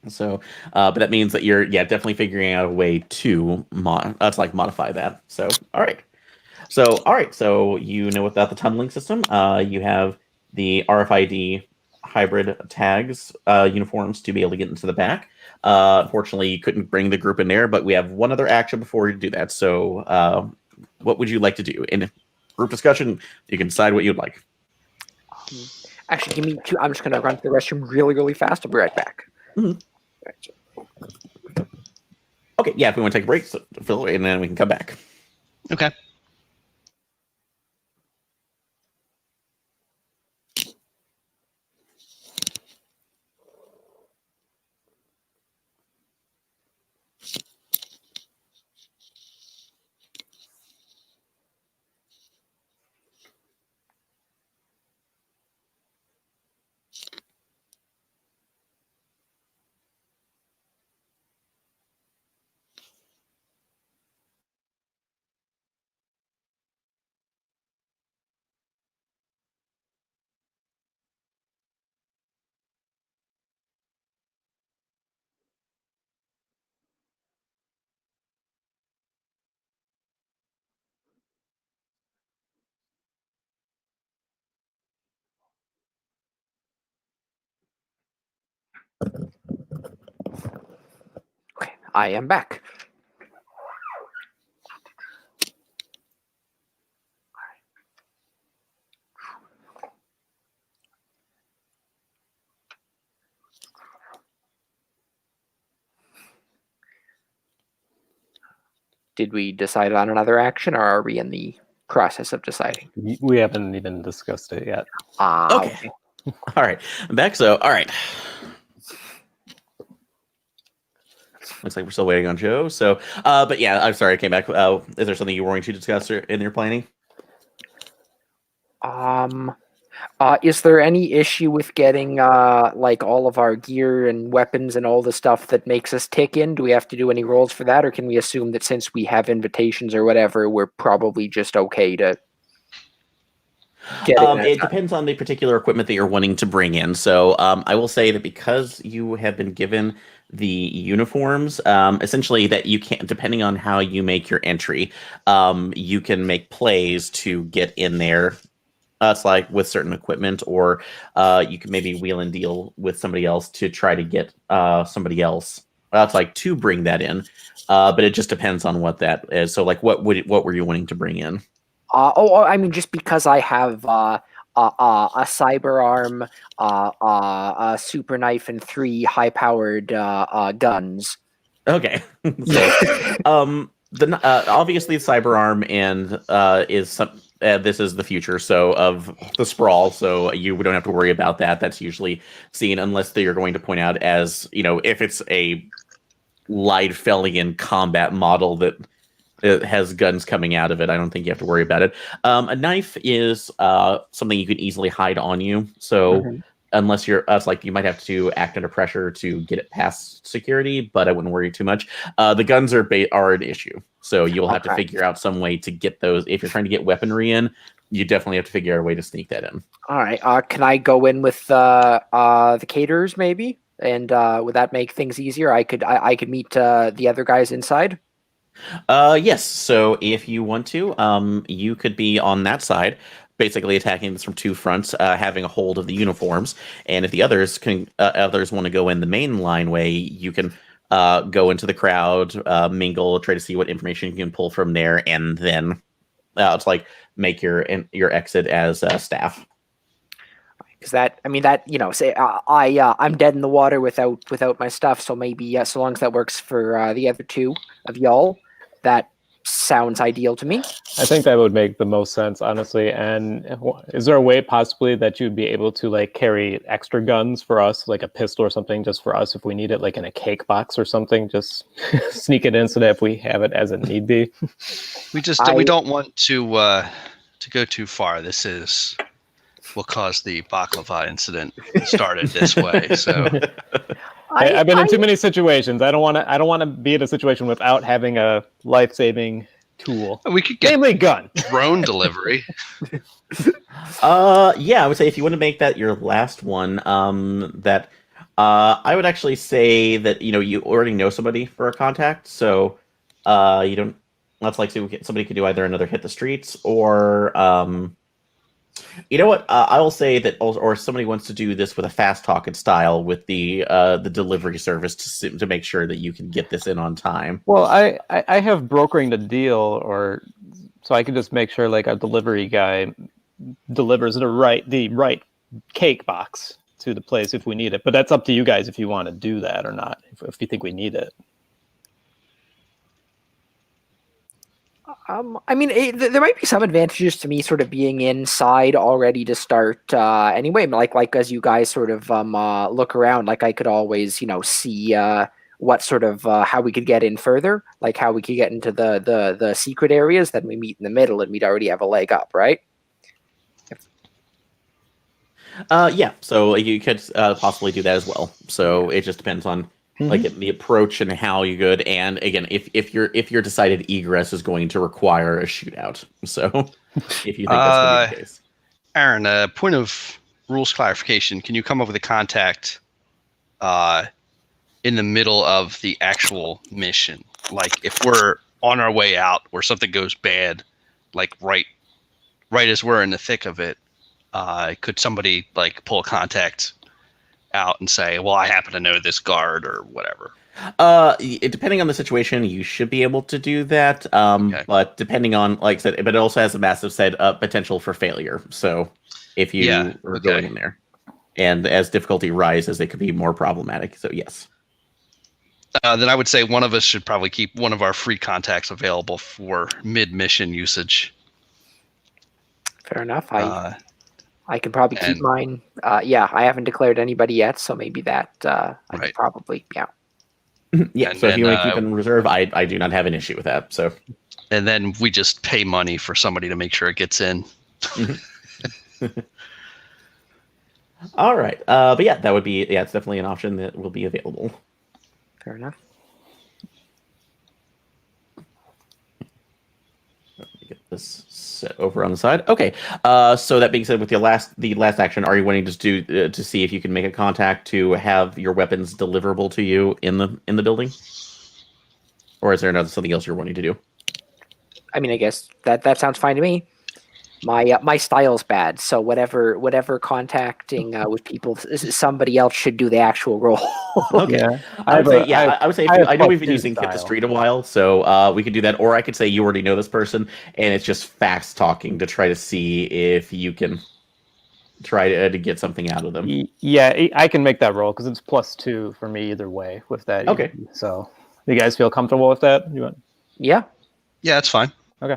So, but that means that you're definitely figuring out a way to modify that. So, all right. So you know about the tunneling system. You have the RFID hybrid tags uniforms to be able to get into the back. Unfortunately, you couldn't bring the group in there, but we have one other action before we do that. So, what would you like to do in group discussion? You can decide what you'd like. Actually, give me 2. I'm just going to run to the restroom really, really fast. I'll be right back. Mhm. Okay, yeah. If we want to take a break, so fill it, and then we can come back. Okay. Okay, I am back. Did we decide on another action, or are we in the process of deciding? We haven't even discussed it yet. Okay. All right. I'm back. So, all right. Looks like we're still waiting on Joe. So, but yeah, I'm sorry I came back. Is there something you were going to discuss in your planning? Is there any issue with getting like all of our gear and weapons and all the stuff that makes us tick in? Do we have to do any rolls for that, or can we assume that since we have invitations or whatever, we're probably just okay to get it? It depends on the particular equipment that you're wanting to bring in. So, I will say that because you have been given the uniforms, essentially that you can, depending on how you make your entry, you can make plays to get in there. It's like with certain equipment, or you can maybe wheel and deal with somebody else to try to get somebody else. It's like to bring that in, but it just depends on what that is. So, like, what were you wanting to bring in? I mean, just because I have a cyber arm, a super knife, and 3 high-powered guns. Okay, so obviously cyber arm and is some. This is the future, so of the sprawl. So you don't have to worry about that. That's usually seen, unless you're going to point out as if it's a Liefelian combat model that it has guns coming out of it. I don't think you have to worry about it. A knife is something you can easily hide on you. So unless you're like you might have to act under pressure to get it past security, but I wouldn't worry too much. The guns are an issue, so you'll have to figure out some way to get those. If you're trying to get weaponry in, you definitely have to figure out a way to sneak that in. All right. Can I go in with the caterers maybe? And would that make things easier? I could meet the other guys inside. Yes. So if you want to, you could be on that side, basically attacking this from 2 fronts, having a hold of the uniforms. And if the others want to go in the main line way, you can go into the crowd, mingle, try to see what information you can pull from there, and then it's like make your exit as staff. Because say I'm dead in the water without my stuff, so maybe so long as that works for the other 2 of y'all, that sounds ideal to me. I think that would make the most sense, honestly. And is there a way possibly that you'd be able to like carry extra guns for us, like a pistol or something, just for us if we need it, like in a cake box or something? Just sneak it in so that if we have it as it need be. We don't want to go too far. This will cause the baklava incident started this way. So I've been in too many situations. I don't want to be in a situation without having a life-saving tool. We could get namely gun drone delivery. Yeah, I would say if you want to make that your last one, that I would actually say that you already know somebody for a contact, so you don't. That's like somebody could do either another hit the streets or you know what? I will say that, or somebody wants to do this with a fast talking style with the delivery service to make sure that you can get this in on time. Well, I have brokering the deal, or so I can just make sure like a delivery guy delivers the right cake box to the place if we need it. But that's up to you guys if you want to do that or not. If you think we need it. I mean, there might be some advantages to me sort of being inside already to start. Anyway, like as you guys sort of look around, like I could always see what sort of how we could get in further, like how we could get into the secret areas. Then we meet in the middle, and we'd already have a leg up, right? Yeah, so you could possibly do that as well. So it just depends on like the approach and how you could. And again, if your decided egress is going to require a shootout, so if you think that's going to be the case, Aaron, point of rules clarification: can you come up with a contact in the middle of the actual mission? Like if we're on our way out, or something goes bad, like right as we're in the thick of it. Could somebody like pull a contact out and say, well, I happen to know this guard or whatever? Depending on the situation, you should be able to do that. Okay. But depending on, like I said, but it also has a massive potential for failure. So if you are going in there, and as difficulty rises, it could be more problematic. So yes. Then I would say one of us should probably keep one of our free contacts available for mid-mission usage. Fair enough. I can probably keep mine. Yeah, I haven't declared anybody yet, so maybe that I could probably, yeah. Yeah, so if you want to keep in reserve, I do not have an issue with that. So, and then we just pay money for somebody to make sure it gets in. All right, but yeah, that would be it's definitely an option that will be available. Fair enough. Let me get this set over on the side. Okay. So that being said, with the last action, are you wanting to see if you can make a contact to have your weapons deliverable to you in the building, or is there something else you're wanting to do? I mean, I guess that sounds fine to me. My style's bad, so whatever contacting with people, somebody else should do the actual role. Okay. Yeah. I would say I know we've been using Hit the Street a while, so we could do that. Or I could say you already know this person, and it's just fast talking to try to see if you can try to get something out of them. Yeah, I can make that roll because it's +2 for me either way with that. Okay. So you guys feel comfortable with that? Yeah. Yeah, that's fine. Okay.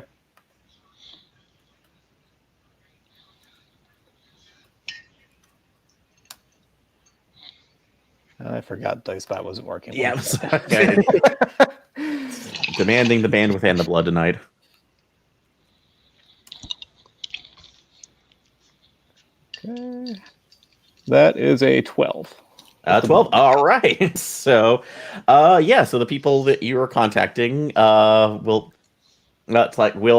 I forgot DiceBot wasn't working. Yeah, demanding the bandwidth and the blood tonight. Okay. That is a 12. 12. All right. So, so the people that you are contacting we'll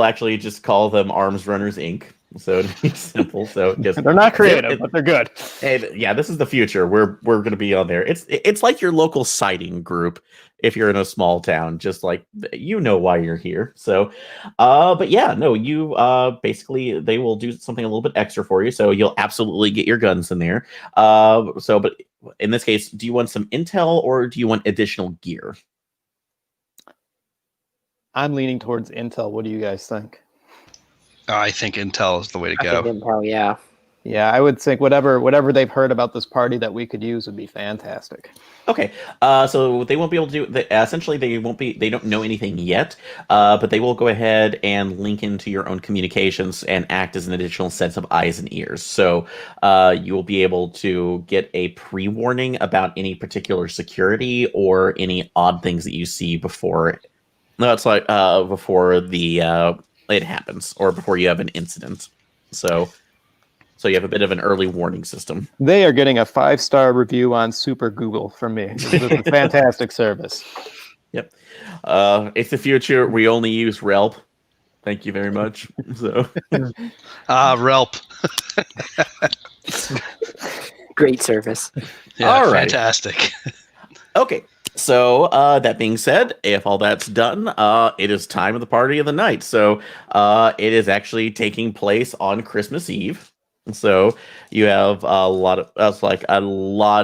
actually just call them Arms Runners Inc. So to be simple, so they're not creative, but they're good. And yeah, this is the future. We're going to be on there. It's like your local sighting group if you're in a small town. Just like why you're here. So, but yeah, no, you basically they will do something a little bit extra for you. So you'll absolutely get your guns in there. But in this case, do you want some intel or do you want additional gear? I'm leaning towards intel. What do you guys think? I think intel is the way to go. I think intel, yeah. Yeah, I would think whatever they've heard about this party that we could use would be fantastic. Okay, so they won't be able to do. Essentially, they don't know anything yet, but they will go ahead and link into your own communications and act as an additional set of eyes and ears. So you will be able to get a pre-warning about any particular security or any odd things that you see before. No, it's like before it happens or before you have an incident. So you have a bit of an early warning system. They are getting a 5-star review on Super Google from me. This is a fantastic service. Yep. It's the future. We only use RELP. Thank you very much. So RELP. Great service. Yeah, Alrighty. fantastic. Okay, so that being said, if all that's done, it is time of the party of the night. So it is actually taking place on Christmas Eve. So you have a lot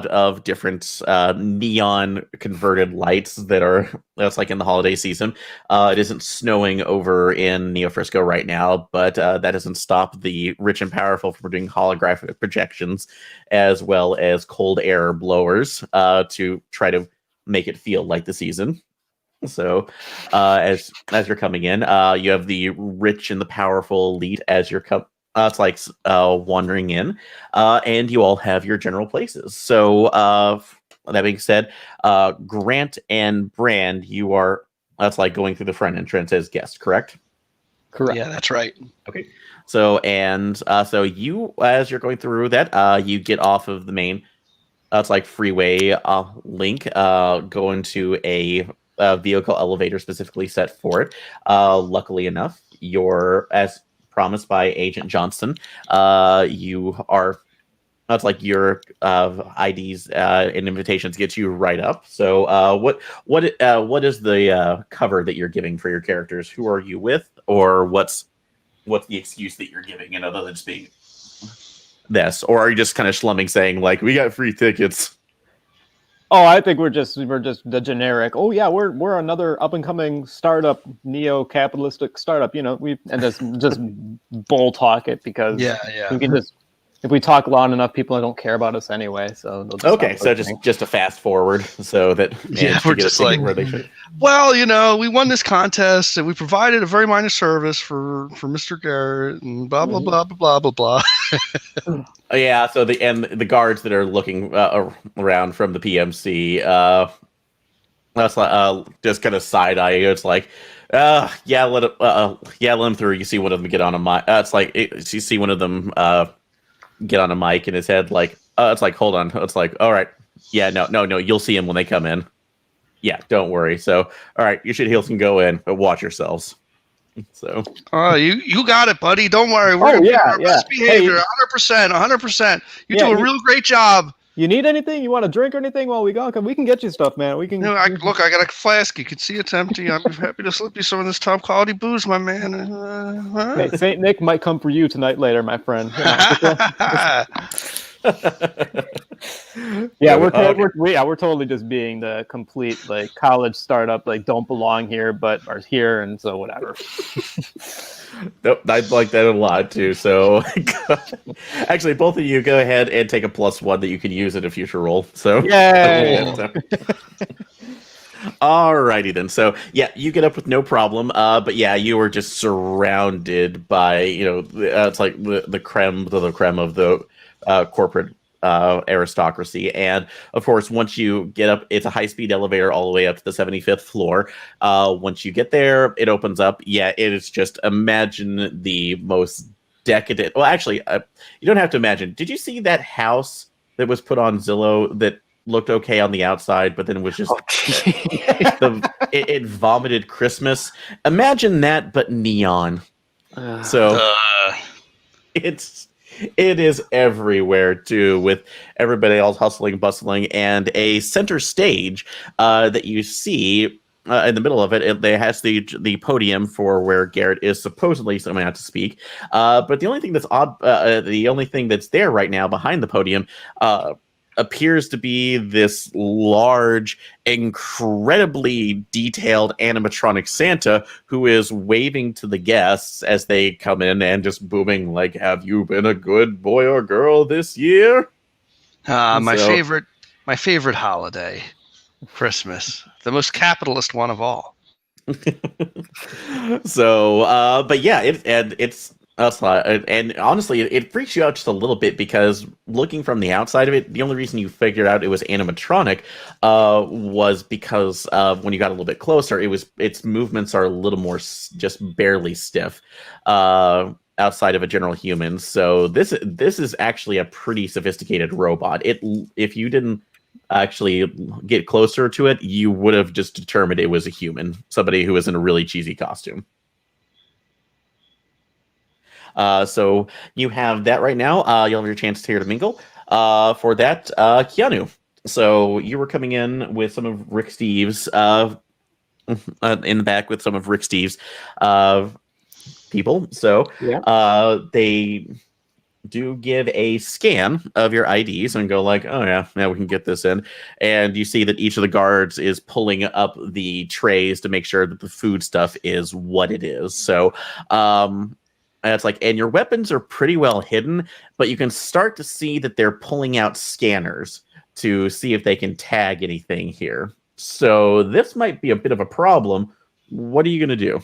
of different neon converted lights that's like in the holiday season. It isn't snowing over in Neo Frisco right now, but that doesn't stop the rich and powerful from doing holographic projections as well as cold air blowers to try to make it feel like the season. So as you're coming in, you have the rich and the powerful elite as you're wandering in, and you all have your general places. So that being said, Grant and Brand, you are going through the front entrance as guests, correct? Correct. Yeah, that's right. Okay. So so you, as you're going through that, you get off of the main freeway link, go into a vehicle elevator specifically set for it. Luckily enough, you're, as promised by Agent Johnston, you are your IDs and invitations get you right up. So what is the cover that you're giving for your characters? Who are you with, or what's the excuse that you're giving, and other than just being this, or are you just kind of slumming, saying like, we got free tickets? Oh, I think we're just the generic. Oh yeah, we're another up and coming startup, neo capitalistic startup. And just bull talk it, because we can just, if we talk long enough, people don't care about us anyway. So they'll just okay, so just a fast forward, so that we're just like, where they should. Well, we won this contest and we provided a very minor service for Mr. Garrett and blah blah blah blah blah blah blah. Yeah, so the guards that are looking around from the PMC, just kind of side eye. It's like, let him through. You see one of them get on a mic. You see one of them get on a mic in his head. Like, it's like, hold on. It's like, all right, yeah, no. You'll see him when they come in. Yeah, don't worry. So, all right, you should heels can go in, but watch yourselves. So, you got it, buddy. Don't worry. We're gonna be our best behavior, 100%. You do a real great job. You need anything? You want a drink or anything while we go? Cause we can get you stuff, man. We can. I got a flask. You can see it's empty. I'm happy to slip you some of this top quality booze, my man. Hey, Saint Nick might come for you tonight later, my friend. Yeah, we're totally just being the complete college startup, don't belong here, but are here, and so whatever. Nope, I like that a lot too. So actually, both of you go ahead and take a +1 that you can use in a future roll. So yeah. Alrighty then. So yeah, you get up with no problem. But yeah, you were just surrounded by it's like the creme de la creme of the corporate aristocracy. And of course, once you get up, it's a high-speed elevator all the way up to the 75th floor. Once you get there, it opens up. Yeah, it is just, imagine the most decadent. Well, actually, you don't have to imagine. Did you see that house that was put on Zillow that looked okay on the outside, but then was just it vomited Christmas? Imagine that, but neon. It is everywhere too, with everybody else hustling, bustling, and a center stage that you see in the middle of it. It has the podium for where Garrett is supposedly coming out to speak. But the only thing that's odd, the only thing that's there right now behind the podium, appears to be this large, incredibly detailed animatronic Santa who is waving to the guests as they come in and just booming like, "Have you been a good boy or girl this year?" My favorite holiday, Christmas, the most capitalist one of all. So, but yeah, it's. And honestly, it freaks you out just a little bit, because looking from the outside of it, the only reason you figured out it was animatronic was because when you got a little bit closer, its movements are a little more just barely stiff outside of a general human. So this is actually a pretty sophisticated robot. If you didn't actually get closer to it, you would have just determined it was a human, somebody who was in a really cheesy costume. So you have that right now. You'll have your chance here to mingle. For that, Keanu. So you were coming in with some of Rick Steve's in the back with some of Rick Steve's people. So they do give a scan of your IDs and go like, oh yeah, we can get this in. And you see that each of the guards is pulling up the trays to make sure that the food stuff is what it is. So and it's like, and your weapons are pretty well hidden, but you can start to see that they're pulling out scanners to see if they can tag anything here. So this might be a bit of a problem. What are you going to do?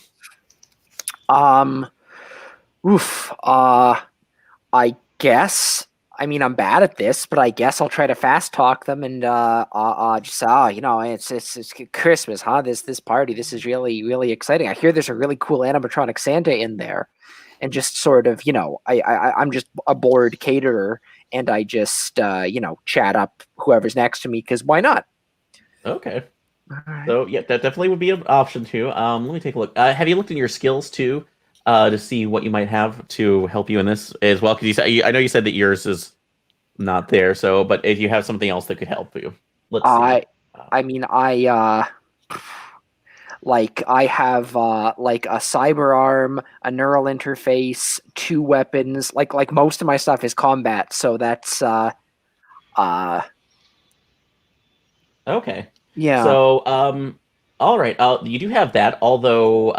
I guess. I mean, I'm bad at this, but I guess I'll try to fast talk them and just it's Christmas, huh? This party, this is really exciting. I hear there's a really cool animatronic Santa in there, and just sort of, I'm just a bored caterer, and I just chat up whoever's next to me, because why not? Okay. All right. So yeah, that definitely would be an option too. Let me take a look. Have you looked in your skills too? To see what you might have to help you in this as well, because I know you said that yours is not there. So, but if you have something else that could help you, let's see. I have like a cyber arm, a neural interface, 2 weapons. Like most of my stuff is combat, so that's Okay. yeah. So all right. You do have that, although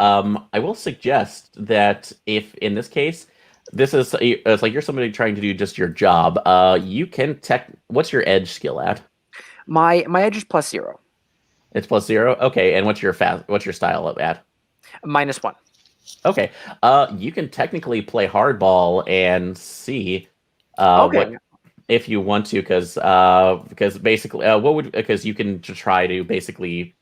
I will suggest that if in this case, it's like you're somebody trying to do just your job. You can What's your edge skill at? My edge is +0. It's +0. Okay, and what's your style at? -1. Okay. You can technically play hardball and see Okay. if you want to, because basically, because you can try to basically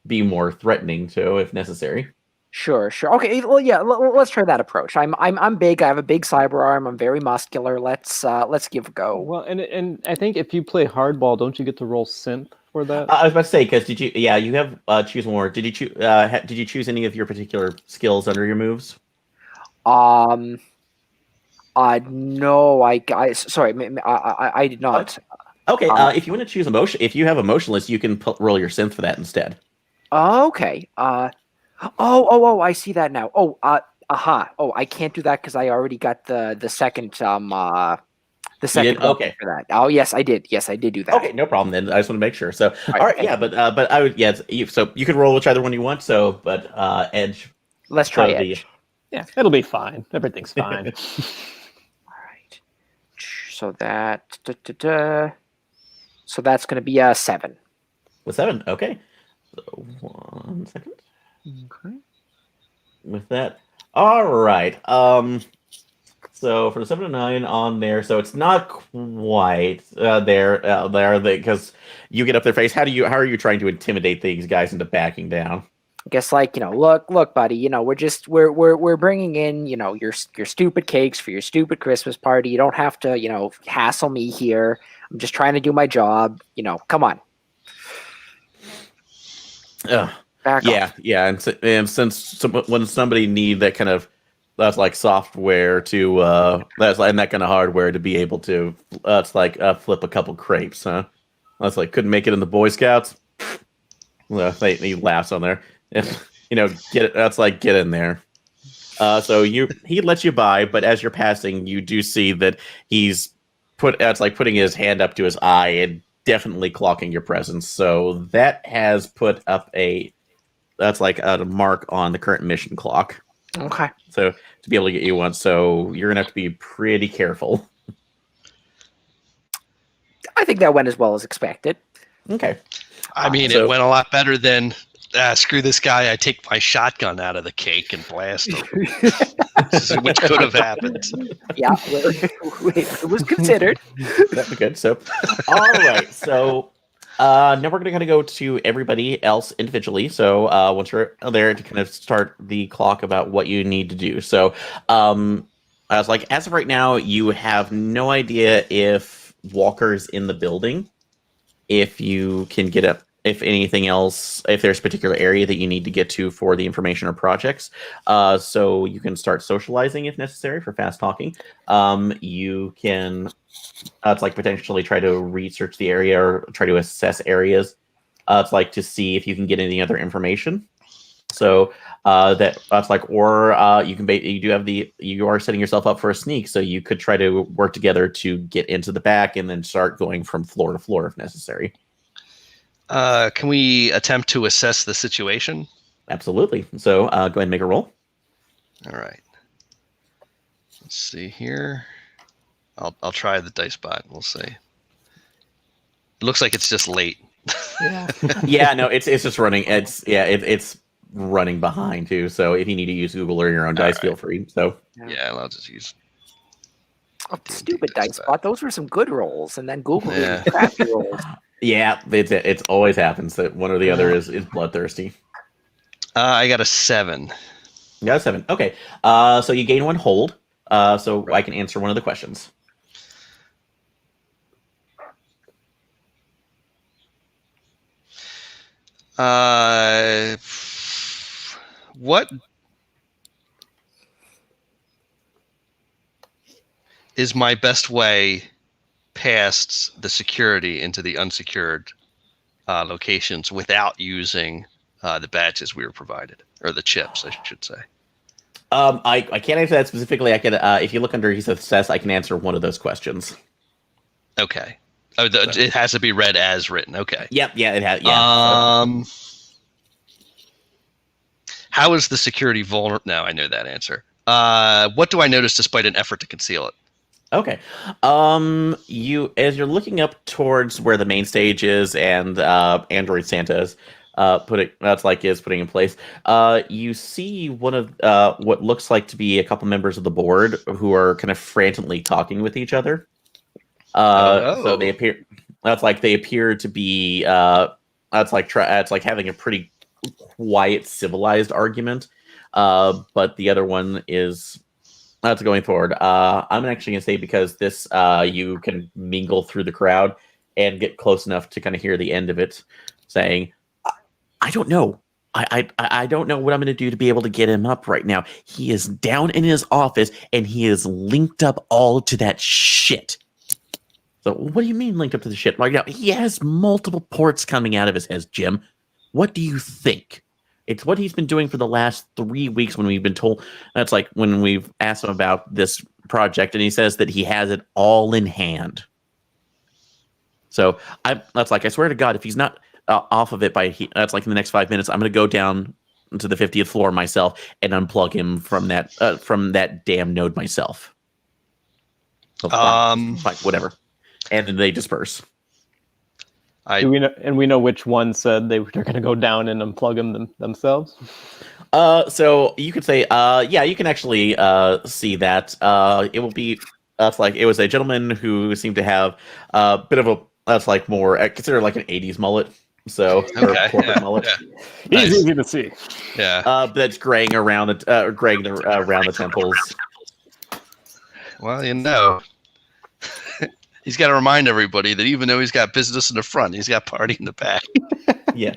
be more threatening too if necessary. Sure. Okay, well, yeah, let's try that approach. I'm big. I have a big cyber arm. I'm very muscular. Let's give a go. Well, and I think if you play hardball, don't you get to roll synth for that? I was about to say, because did you? Yeah, you have choose more. Did you choose? Did you choose any of your particular skills under your moves? No, sorry, I did not. Okay, if you want to choose emotion, if you have emotionless, you can roll your synth for that instead. Okay. Oh, I see that now. Oh, Oh, I can't do that because I already got the second Okay. weapon for that. Oh, yes, I did. Yes, I did do that. Okay, no problem then. I just want to make sure. So, Right, all right, okay. yeah, but I would, yeah. So you can roll whichever one you want. So, but edge. Let's try edge. Yeah, it'll be fine. Everything's fine. All right. So that so that's going to be a 7. With 7, okay. So 1 second. Okay. With that, all right. So for the 7 to 9 on there, so it's not quite there because you get up their face. How are you trying to intimidate these guys into backing down? I guess look, buddy. We're bringing in your stupid cakes for your stupid Christmas party. You don't have to hassle me here. I'm just trying to do my job. Come on. Back off. Yeah, and since when somebody need that kind of that's like software to and that kind of hardware to be able to it's like flip a couple crepes, huh? That's like couldn't make it in the Boy Scouts. Well, he laughs on there. Get it. That's like get in there. So he lets you by, but as you're passing, you do see that he's putting his hand up to his eye and definitely clocking your presence. So that has put up that's like a mark on the current mission clock. Okay. So to be able to get you one, so you're gonna have to be pretty careful. I think that went as well as expected. Okay. I mean, it went a lot better than screw this guy. I take my shotgun out of the cake and blast him, which could have happened. Yeah, it was considered. That'd be good. So, all right. So now we're going to go to everybody else individually. So once you're there to kind of start the clock about what you need to do. So I was like, as of right now, you have no idea if Walker's in the building. If you can get up, if anything else, if there's a particular area that you need to get to for the information or projects. So you can start socializing if necessary for fast talking. You can It's like potentially try to research the area or try to assess areas. It's like to see if you can get any other information. So that's like, or you can you are setting yourself up for a sneak, so you could try to work together to get into the back and then start going from floor to floor if necessary. Can we attempt to assess the situation? Absolutely. So go ahead and make a roll. All right. Let's see here. I'll try the dice bot. We'll see. It looks like it's just late. Yeah. Yeah, no, it's just running. It's running behind too. So if you need to use Google or your own dice, feel free. So Yeah, I'll just use. Oh, stupid dice bot. Those were some good rolls, and then Google Yeah. crappy rolls. yeah, it's always happens that one or the other is bloodthirsty. I got a 7. You got a 7. Okay. So you gain 1 hold. So I can answer one of the questions. What is my best way past the security into the unsecured locations without using the badges we were provided, or the chips, I should say? I can't answer that specifically. I can, if you look under assess, I can answer one of those questions. Okay. Oh, it has to be read as written. Okay. Yep. Yeah. It has. Yeah. How is the security vulnerable? No, I know that answer. What do I notice despite an effort to conceal it? Okay. As you're looking up towards where the main stage is and Android Santa is putting in place, you see one of what looks like to be a couple members of the board who are kind of frantically talking with each other. So they appear. They appear to be. It's like having a pretty quiet, civilized argument. But the other one is. That's going forward. I'm actually going to say, because this you can mingle through the crowd and get close enough to kind of hear the end of it, saying, "I don't know. I don't know what I'm going to do to be able to get him up right now. He is down in his office and he is linked up all to that shit." So, what do you mean linked up to the shit? Right now, he has multiple ports coming out of his head, Jim. What do you think? It's what he's been doing for the last 3 weeks when we've been told. That's like when we've asked him about this project, and he says that he has it all in hand. So I swear to God, if he's not off of it that's like in the next 5 minutes, I'm going to go down to the 50th floor myself and unplug him from that damn node myself. So fine, whatever. And then they disperse. We know which one said they're going to go down and unplug them themselves. So you could say, yeah, you can actually see that. It will be. It was a gentleman who seemed to have a bit of a more considered like an '80s mullet. So corporate mullet. Yeah. Easy to see. Yeah. That's graying around around the temples. Well, he's got to remind everybody that even though he's got business in the front, he's got party in the back. Yeah.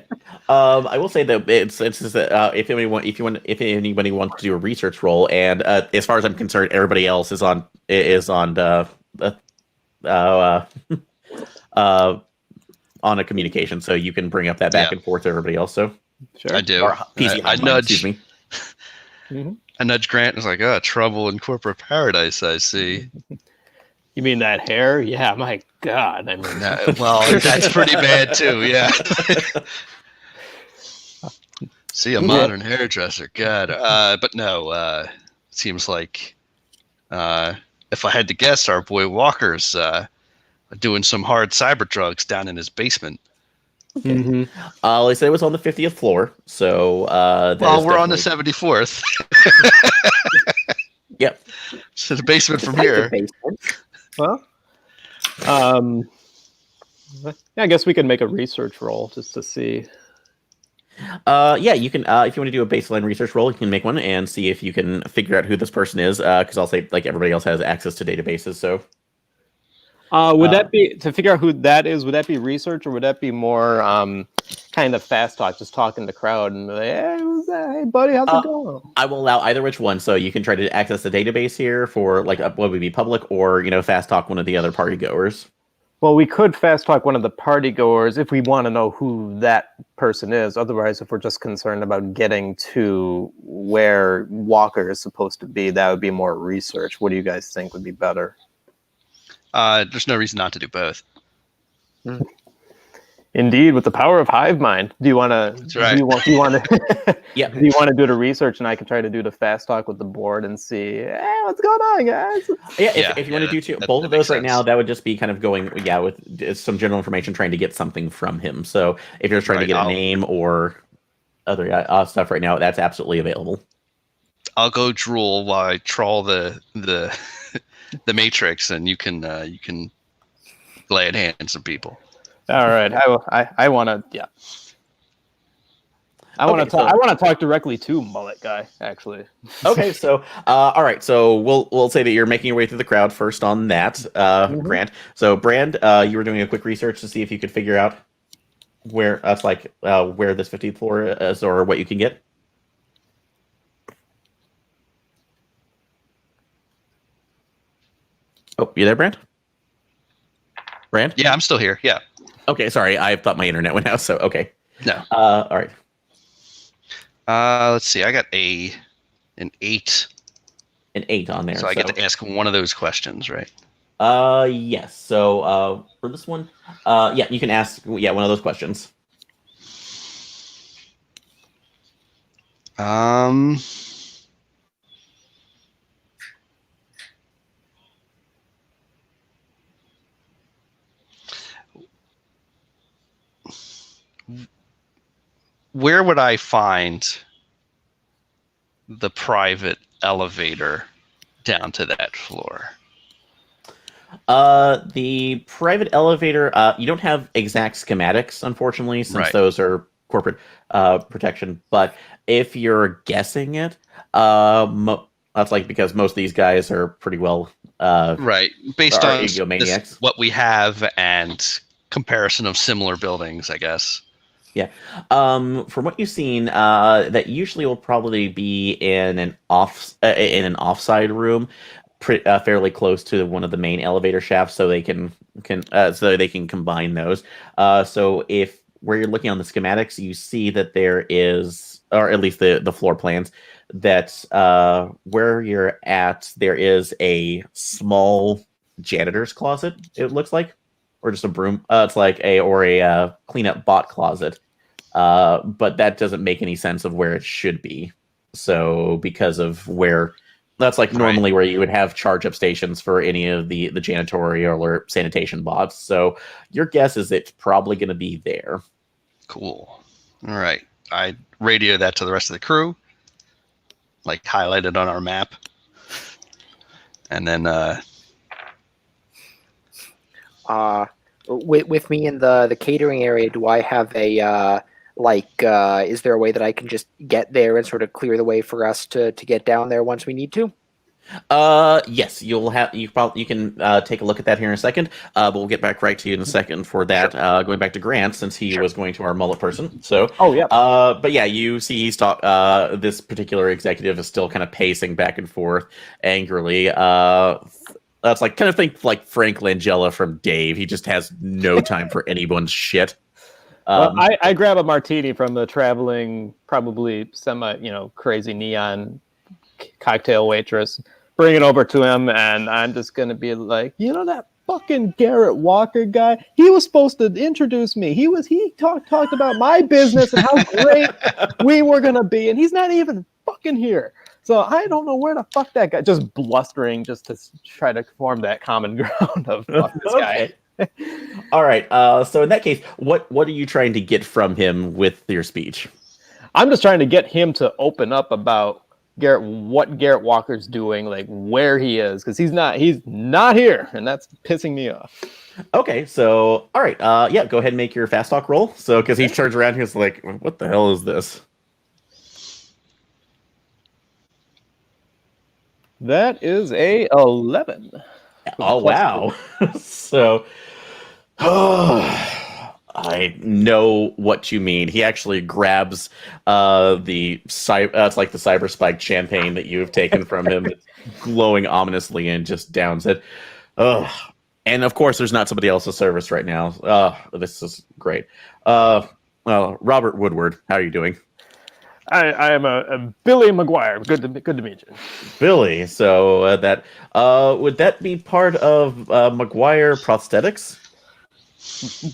I will say that it's just that if anybody wants to do a research roll, and as far as I'm concerned, everybody else is on on a communication, so you can bring up that back and forth to everybody else. So sure. I do. Or PC I nudge. Excuse me. Mm-hmm. I nudge Grant. It's like, trouble in corporate paradise. I see. You mean that hair? Yeah, my God. I mean, well, that's pretty bad too. Yeah. See a modern hairdresser. God. But no. It seems like, if I had to guess, our boy Walker's doing some hard cyber drugs down in his basement. Okay. Mm-hmm. They said it was on the 50th floor, so we're on the 74th. Yep. So the basement from here. Well, I guess we could make a research roll just to see. Yeah, you can. If you want to do a baseline research roll, you can make one and see if you can figure out who this person is. Because I'll say, like, everybody else has access to databases. So, Would that be to figure out who that is? Would that be research, or would that be more kind of fast talk, just talking to the crowd and like, hey, who's that? Hey, buddy, how's it going? I will allow either which one, so you can try to access the database here for like what would be public, or fast talk one of the other party goers. Well, we could fast talk one of the party goers if we want to know who that person is. Otherwise, if we're just concerned about getting to where Walker is supposed to be, that would be more research. What do you guys think would be better? There's no reason not to do both. Indeed, with the power of hive mind. Do you want to? That's right. Do you want to? Yeah. Do you want to do the research, and I can try to do the fast talk with the board and see, hey, what's going on, guys? If you want to do both of those right now, that would just be kind of going with some general information, trying to get something from him. So if you're trying to get a name or other stuff right now, that's absolutely available. I'll go drool while I trawl the the matrix, and you can lay it hands on people. All right, I want to I want to talk directly to Mullet Guy, actually. Okay, so all right, so we'll say that you're making your way through the crowd first on that, Grant. So Brand, you were doing a quick research to see if you could figure out where where this 15th floor is or what you can get. Oh, you there, Brand? Brand? Yeah, I'm still here. Yeah. Okay, sorry, I thought my internet went out. So okay. No. All right. Let's see. I got an 8. An 8 on there. So I get to ask one of those questions, right? Yes. So for this one, yeah, you can ask one of those questions. Where would I find the private elevator down to that floor? The private elevator, you don't have exact schematics, unfortunately, since those are corporate protection. But if you're guessing it, that's like because most of these guys are pretty well based on egomaniacs. What we have and comparison of similar buildings, I guess. Yeah. From what you've seen, that usually will probably be in an offside room, fairly close to one of the main elevator shafts, so they can combine those. So if where you're looking on the schematics, you see that there is, or at least the floor plans, that where you're at, there is a small janitor's closet. It looks like. Or just a broom. It's like a cleanup bot closet. But that doesn't make any sense of where it should be. So because of where that's like normally where you would have charge up stations for any of the janitorial or sanitation bots. So your guess is it's probably going to be there. Cool. All right. I radio that to the rest of the crew, like highlighted on our map, and then with me in the catering area, do I have a is there a way that I can just get there and sort of clear the way for us to get down there once we need to? Yes, you can take a look at that here in a second. But we'll get back right to you in a second for that. Sure. Going back to Grant, since he was going to our mullet person. So but yeah, you see this particular executive is still kind of pacing back and forth angrily. That's like kind of think like Frank Langella from Dave. He just has no time for anyone's shit. Well, I grab a martini from the traveling, probably crazy neon cocktail waitress, bring it over to him, and I'm just gonna be like, that fucking Garrett Walker guy, he was supposed to introduce me. He talked about my business and how great we were gonna be, and he's not even fucking here. So I don't know where the fuck that guy, just blustering just to try to form that common ground of fuck this guy. All right. So in that case, what are you trying to get from him with your speech? I'm just trying to get him to open up about what Garrett Walker's doing, like where he is, because he's not here, and that's pissing me off. Okay, so all right, yeah, go ahead and make your fast talk roll. So because he turns around, he's like, "What the hell is this?" That is a 11. Oh wow! So, I know what you mean. He actually grabs it's like the cyber spiked champagne that you have taken from him, it's glowing ominously, and just downs it. Ugh. And of course, there's not somebody else to service right now. This is great. Well, Robert Woodward, how are you doing? I am a Billy McGuire. Good to meet you. Billy. So that would that be part of McGuire Prosthetics?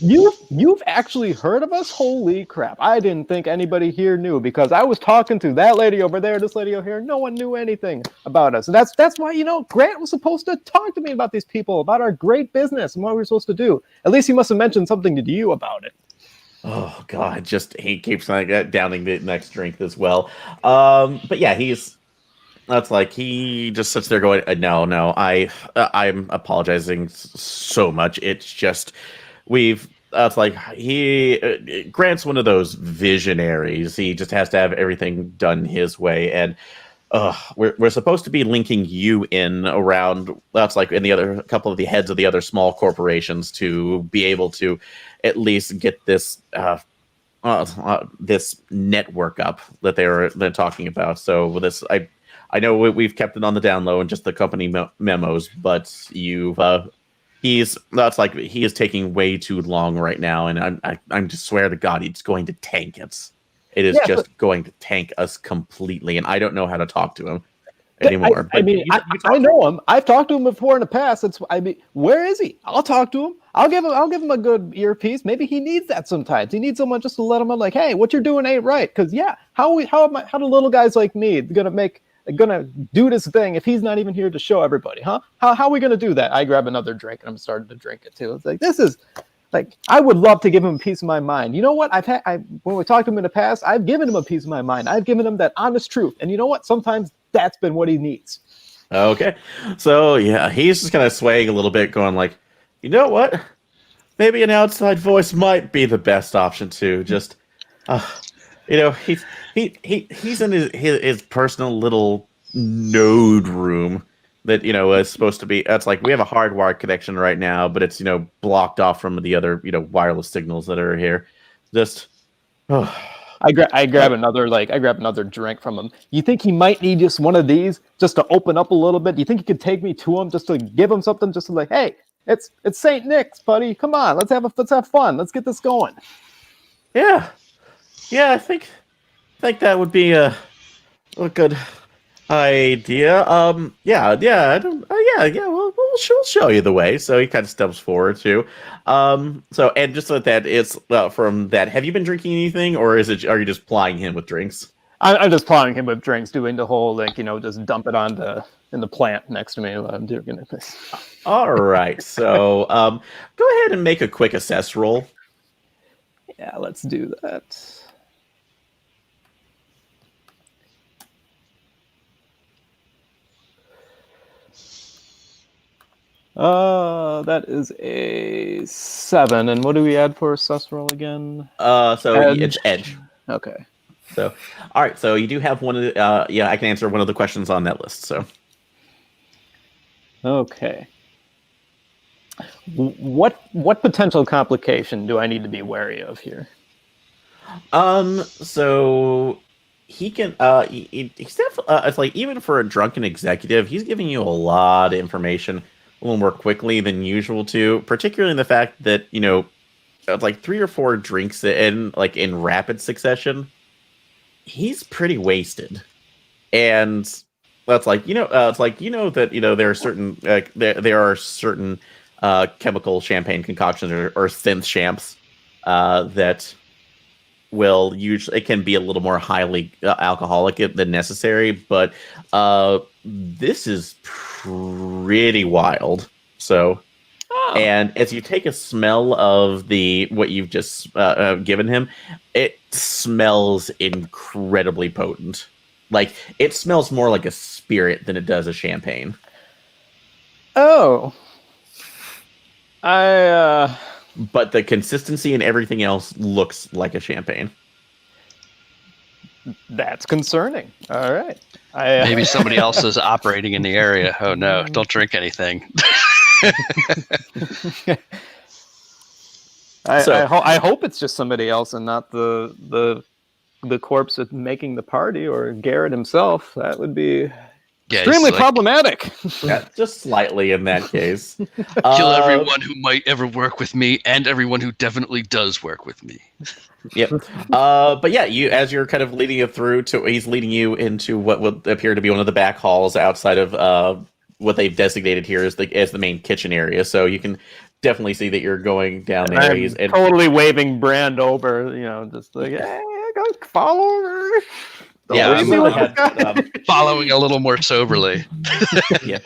You've actually heard of us? Holy crap! I didn't think anybody here knew, because I was talking to that lady over there, this lady over here. No one knew anything about us, and that's why Grant was supposed to talk to me about these people, about our great business and what we were supposed to do. At least he must have mentioned something to you about it. Oh God! He keeps like downing the next drink as well. But yeah, that's like he just sits there going, no, I'm apologizing so much. It's just that's like Grant's one of those visionaries. He just has to have everything done his way, and we're supposed to be linking you in around. That's like in the other couple of the heads of the other small corporations to be able to at least get this this network up that they're talking about. So with this, I know we've kept it on the down low and just the company memos, but he is taking way too long right now, and I'm just swear to God, it's going to tank us. It is going to tank us completely, and I don't know how to talk to him anymore. I know him. I've talked to him before in the past. Where is he? I'll talk to him. I'll give him a good earpiece. Maybe he needs that sometimes. He needs someone just to let him know, like, hey, what you're doing ain't right. Because how do little guys like me gonna do this thing if he's not even here to show everybody, huh? How are we gonna do that? I grab another drink and I'm starting to drink it too. It's like, this is like, I would love to give him a piece of my mind. You know what? When we talked to him in the past, I've given him a piece of my mind. I've given him that honest truth. And you know what? Sometimes that's been what he needs. Okay. So yeah, he's just kind of swaying a little bit, going like, you know what? Maybe an outside voice might be the best option too. Just he's in his personal little node room that is supposed to be. It's like we have a hardwired connection right now, but it's blocked off from the other wireless signals that are here. Just I grab another drink from him. You think he might need just one of these just to open up a little bit? Do you think you could take me to him just to give him something, just to like, hey, it's St. Nick's, buddy. Come on, let's have fun. Let's get this going. Yeah. I think that would be a good idea. We'll show you the way. So he kind of steps forward too. So, and just so that it's from that, have you been drinking anything, or are you just plying him with drinks? I'm just plying him with drinks, doing the whole just dump it in the plant next to me while I'm doing it. All right. So go ahead and make a quick assess roll. Yeah, let's do that. That is a 7. And what do we add for assess roll again? It's edge. Okay. So, all right. So you do have one of the. I can answer one of the questions on that list. So. Okay. What potential complication do I need to be wary of here? So he can. He's definitely. It's like, even for a drunken executive, he's giving you a lot of information a little more quickly than usual too, particularly in the fact that it's like 3 or 4 drinks in rapid succession. He's pretty wasted, and that's like that there are certain there are certain chemical champagne concoctions or synth champs that will usually, it can be a little more highly alcoholic than necessary, but this is pretty wild. So, and as you take a smell of what you've just given him, it smells incredibly potent. Like, it smells more like a spirit than it does a champagne. Oh. But the consistency and everything else looks like a champagne. That's concerning. All right. Maybe somebody else is operating in the area. Oh no, don't drink anything. I hope it's just somebody else and not the corpse that's making the party or Garrett himself. That would be extremely problematic. Yeah, just slightly in that case. Kill everyone who might ever work with me and everyone who definitely does work with me. Yep. But yeah, as you're kind of leading it through he's leading you into what would appear to be one of the back halls outside of what they've designated here as the main kitchen area. So you can definitely see that you're going down there. I'm totally waving Brand over, just like, hey, go follow her. Following a little more soberly. Yeah.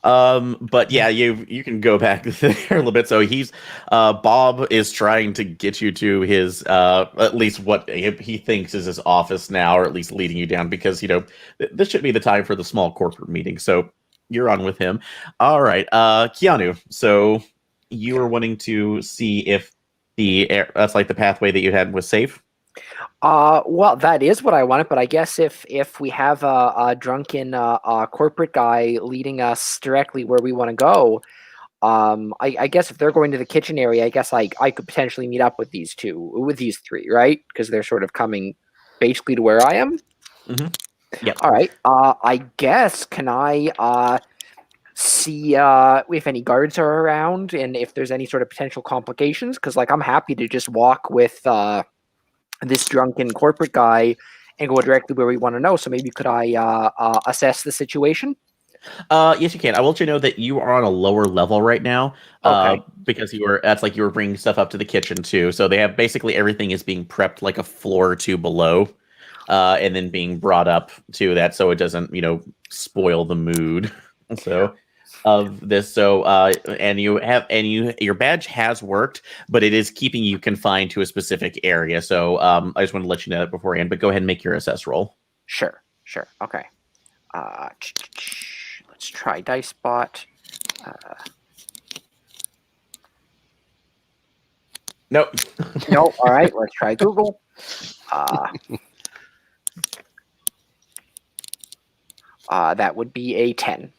But yeah, you can go back there a little bit. So he's Bob is trying to get you to his at least what he thinks is his office now, or at least leading you down, because this should be the time for the small corporate meeting. So you're on with him. All right, Keanu. So you were wanting to see if that's like the pathway that you had was safe. Well, that is what I wanted, but I guess if we have a drunken corporate guy leading us directly where we want to go, I guess if they're going to the kitchen area, I guess I could potentially meet up with these three, right? Because they're sort of coming basically to where I am. Mm-hmm. Yeah. All right. I guess can I see if any guards are around and if there's any sort of potential complications? Because I'm happy to just walk with this drunken corporate guy and go directly where we want to know. So maybe could I assess the situation? Yes, you can. I will let you know that you are on a lower level right now. Okay. Because you were bringing stuff up to the kitchen too. So they have basically everything is being prepped like a floor or two below, and then being brought up to that so it doesn't, spoil the mood. So of this. So your badge has worked, but it is keeping you confined to a specific area. So I just want to let you know that beforehand, but go ahead and make your assess roll. Sure. Okay. Let's try DiceBot. Nope. Nope. All right. Let's try Google. That would be a 10.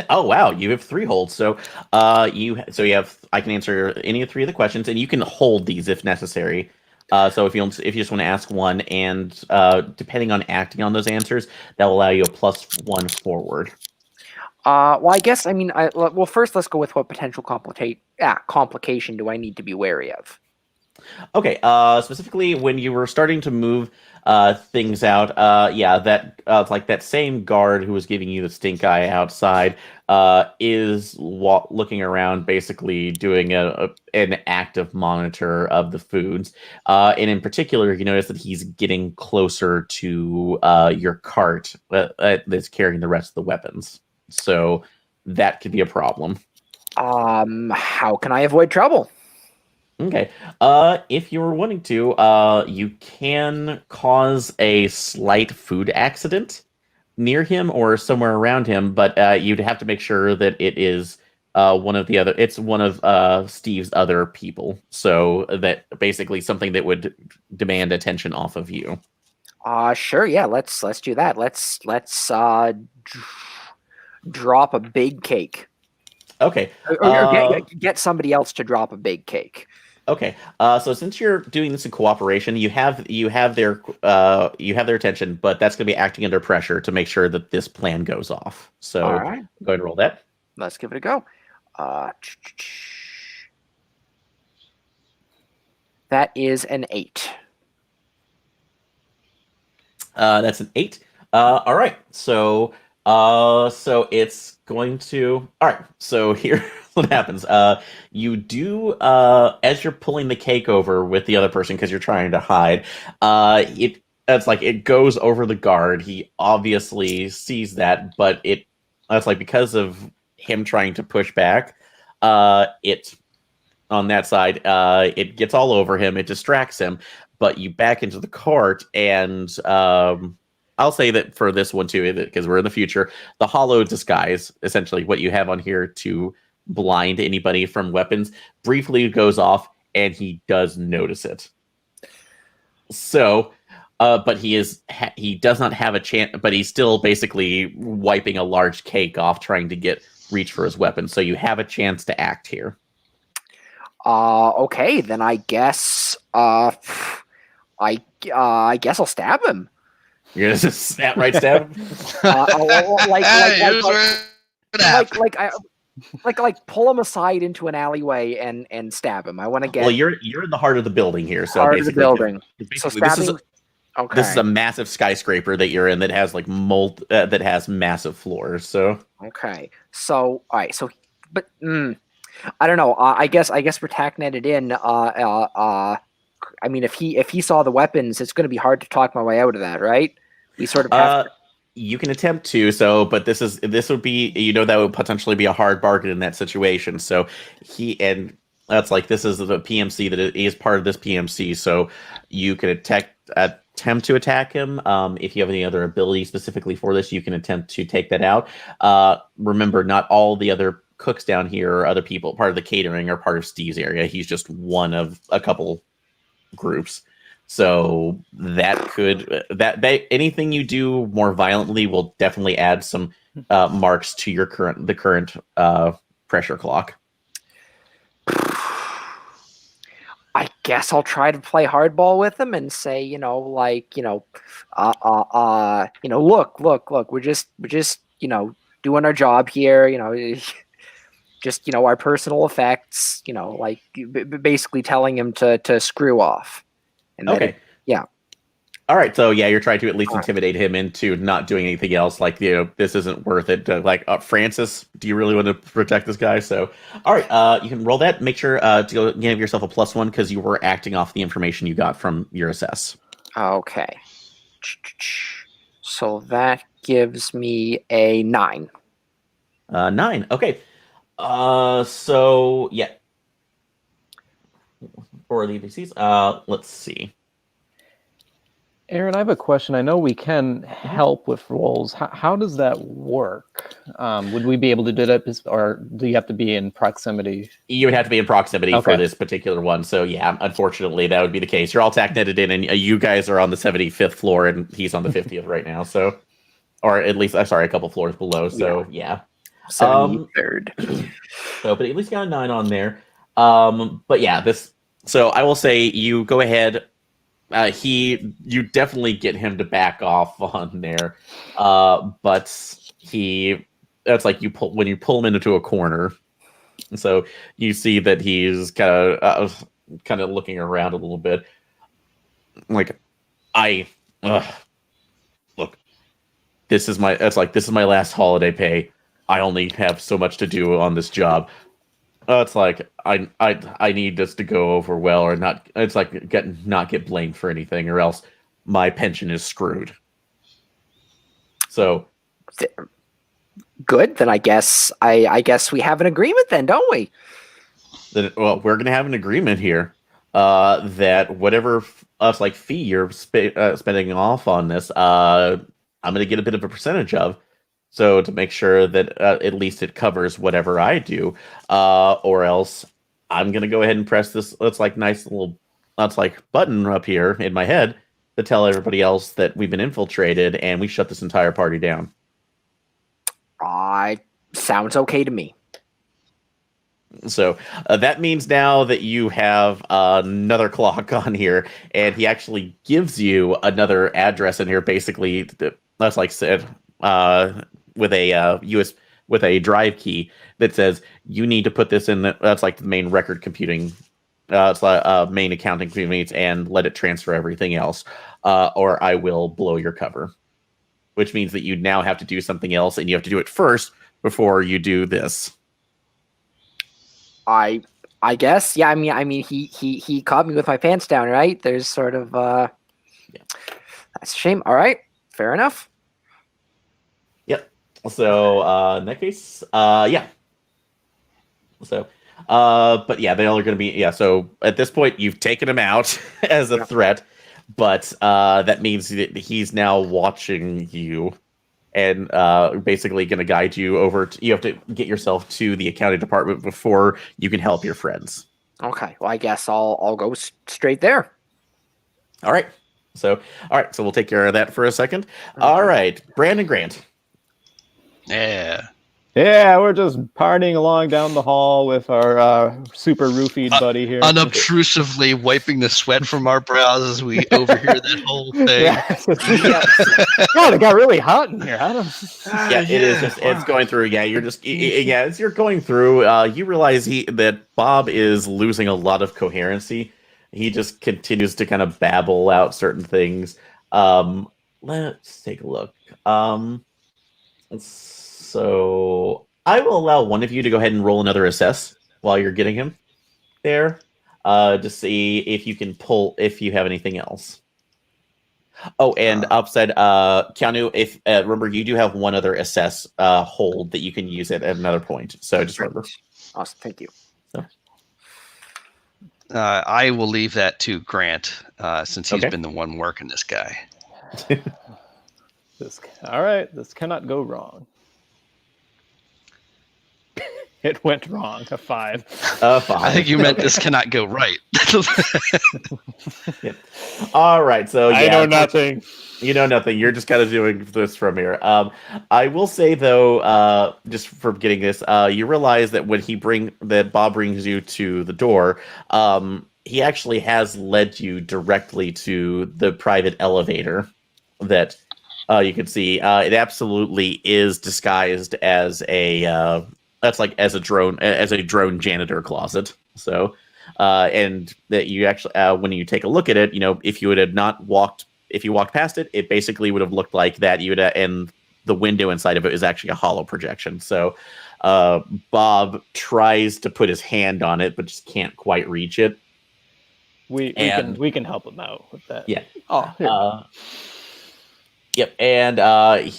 Oh wow, you have 3 holds. So you have I can answer any 3 of the questions, and you can hold these if necessary. So if you just want to ask one, and depending on acting on those answers, that will allow you a +1 forward. Well, I guess well, first let's go with what potential complication do I need to be wary of? Okay. Specifically, when you were starting to move things out, like that same guard who was giving you the stink eye outside is looking around, basically doing an active monitor of the foods. And in particular, you notice that he's getting closer to your cart that's carrying the rest of the weapons. So that could be a problem. How can I avoid trouble? Okay. If you were wanting to, you can cause a slight food accident near him or somewhere around him, but you'd have to make sure that it is one of Steve's other people. So that basically something that would demand attention off of you. Sure. Yeah. Let's do that. Let's drop a big cake. Okay. Or get somebody else to drop a big cake. Okay. So since you're doing this in cooperation, you have their attention, but that's going to be acting under pressure to make sure that this plan goes off. So all right. Go ahead and roll that. Let's give it a go. That is an 8. That's an 8. All right. So it's going to. All right. So here. What happens? You do as you're pulling the cake over with the other person because you're trying to hide. It goes over the guard. He obviously sees that, but that's like because of him trying to push back. It on that side, it gets all over him. It distracts him, but you back into the cart, and I'll say that for this one too, because we're in the future. The hollow disguise, essentially, what you have on here to blind anybody from weapons, briefly goes off, and he does notice it. So, but he does not have a chance, but he's still basically wiping a large cake off, trying to get reach for his weapon. So you have a chance to act here. Okay, then I guess I guess I'll stab him. You're gonna just stab him. Like pull him aside into an alleyway and stab him. I want to get. Well, you're in the heart of the building here, so heart basically, of the building. So stabbing. This is a massive skyscraper that you're in that has like that has massive floors. So okay, so all right, so but I don't know. I guess we're tacking it in. I mean, if he saw the weapons, it's going to be hard to talk my way out of that, right? We sort of have. You can attempt to. So, but this would be that would potentially be a hard bargain in that situation. So that's like this is the PMC that is part of this PMC. So you can attempt to attack him. If you have any other ability specifically for this, you can attempt to take that out. Remember, not all the other cooks down here or other people part of the catering are part of Steve's area. He's just one of a couple groups. So that could anything you do more violently will definitely add some marks to your current pressure clock. I guess I'll try to play hardball with him and say, look, we're just doing our job here, just our personal effects, basically telling him to screw off. And okay. Yeah. All right. So yeah, you're trying to at least intimidate him into not doing anything else. Like, this isn't worth it. Francis, do you really want to protect this guy? So, all right. You can roll that. Make sure to go give yourself a +1 because you were acting off the information you got from your assess. Okay. So that gives me a 9. 9. Okay. So yeah. For the ABCs, let's see. Aaron, I have a question. I know we can help with rolls. How does that work? Would we be able to do that, or do you have to be in proximity? You would have to be in proximity for this particular one. So yeah, unfortunately, that would be the case. You're all tack-netted in, and you guys are on the 75th floor, and he's on the 50th right now. So, or at least, I'm sorry, a couple floors below. So yeah. 73rd. So, but at least got a 9 on there. But yeah, this. So I will say you go ahead. You definitely get him to back off on there, but that's like when you pull him into a corner. So you see that he's kind of looking around a little bit. Like, look, this is my last holiday pay. I only have so much to do on this job. It's like I need this to go over well, or not. It's like not get blamed for anything, or else my pension is screwed. So good. Then I guess we have an agreement, then, don't we? Well, we're gonna have an agreement here that whatever fee you're spending off on this, I'm gonna get a bit of a percentage of. So to make sure that at least it covers whatever I do, or else I'm gonna go ahead and press this. Nice little button up here in my head to tell everybody else that we've been infiltrated and we shut this entire party down. Sounds okay to me. So that means now that you have another clock on here, and he actually gives you another address in here. Basically, that's like said. With a drive key that says you need to put this in. That's like the main record computing, it's like main accounting computing, and let it transfer everything else, or I will blow your cover. Which means that you now have to do something else, and you have to do it first before you do this. I guess, yeah. I mean, he caught me with my pants down, right? There's sort of yeah. That's a shame. All right, fair enough. So in that case, yeah. So, but yeah, they all are going to be So at this point, you've taken him out as a threat, but that means that he's now watching you, and basically going to guide you over. You have to get yourself to the accounting department before you can help your friends. Okay. Well, I guess I'll go straight there. All right. So we'll take care of that for a second. Okay. All right, Brandon Grant. Yeah. Yeah, we're just partying along down the hall with our super roofied buddy here. Unobtrusively wiping the sweat from our brows as we overhear that whole thing. God, it got really hot in here. I don't. Yeah, it is just it's going through. Yeah, you're just as you're going through, you realize that Bob is losing a lot of coherency. He just continues to kind of babble out certain things. Let's take a look. So I will allow one of you to go ahead and roll another assess while you're getting him there, to see if you can pull if you have anything else. Oh, and upside, Keanu, if remember, you do have one other assess hold that you can use at another point. So just remember. Awesome, thank you. So. I will leave that to Grant, since he's been the one working this guy. All right, this cannot go wrong. It went wrong. A 5. 5. I think you meant this cannot go right. Yeah. All right, so yeah, I know nothing. You know nothing. You're just kind of doing this from here. I will say though, just for getting this, you realize that when Bob brings you to the door, he actually has led you directly to the private elevator that you can see. It absolutely is disguised as a as a drone janitor closet. So, and that you actually when you take a look at it, if you walked past it, it basically would have looked like that. And the window inside of it is actually a hollow projection. So, Bob tries to put his hand on it, but just can't quite reach it. We can help him out with that. Yeah. Oh. Here. Yep, and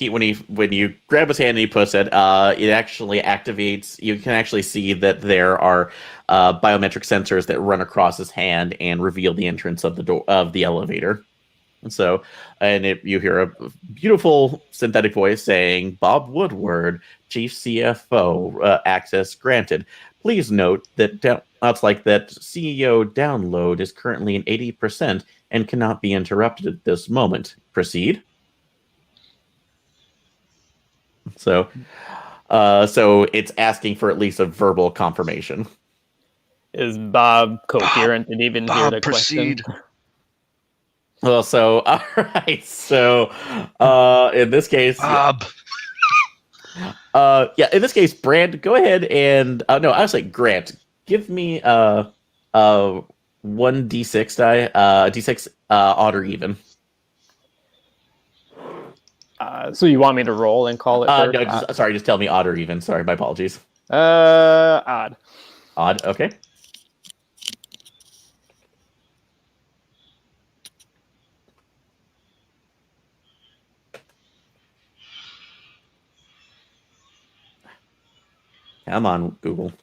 when you grab his hand and he puts it, it actually activates. You can actually see that there are biometric sensors that run across his hand and reveal the entrance of the door of the elevator. And so, you hear a beautiful synthetic voice saying, "Bob Woodward, Chief CFO, access granted. Please note that that CEO download is currently at 80% and cannot be interrupted at this moment. Proceed." So it's asking for at least a verbal confirmation. Is Bob coherent and even hear the proceed. question? Well, so all right. So in this case, Bob. in this case, Brand, go ahead and no, I was like Grant, give me 1d6 die, d6 odd or even. So you want me to roll and call it? No, sorry, just tell me odd or even. Sorry, my apologies. Odd. Odd, okay. Come on, Google.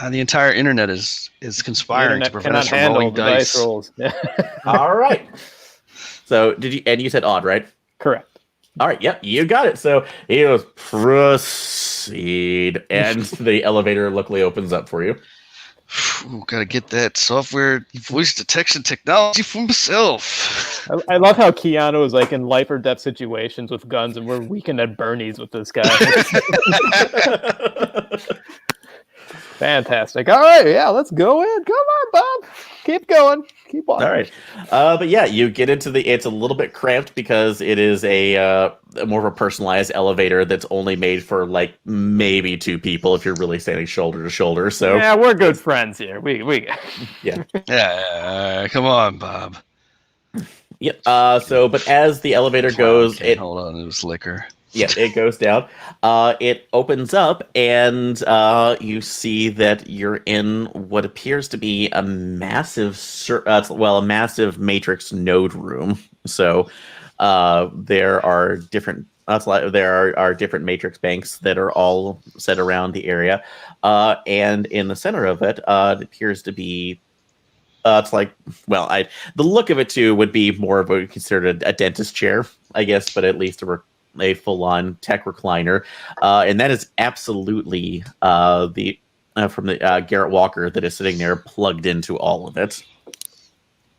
The entire internet is conspiring to prevent us from rolling dice. Rolls. All right. So you said odd, right? Correct. All right. Yep, you got it. So he goes, proceed, and the elevator luckily opens up for you. Gotta get that software voice detection technology for myself. I love how Keanu is like in life or death situations with guns, and we're weekend at Bernie's with this guy. Fantastic. All right, yeah, let's go in. Come on, Bob. Keep going. Keep on. All right. But yeah, you get into it's a little bit cramped because it is a more of a personalized elevator that's only made for like maybe 2 people if you're really standing shoulder to shoulder. So yeah, we're good friends here. We yeah. Yeah, come on, Bob. Yep. But as the elevator goes, hold on, it was liquor. Yeah, it goes down. It opens up, and you see that you're in what appears to be a massive, massive matrix node room. So there are different. There are different matrix banks that are all set around the area, and in the center of it, it appears to be. The look of it too would be more of a considered a dentist chair, I guess, but at least a full-on tech recliner, and that is absolutely from the Garrett Walker that is sitting there plugged into all of it.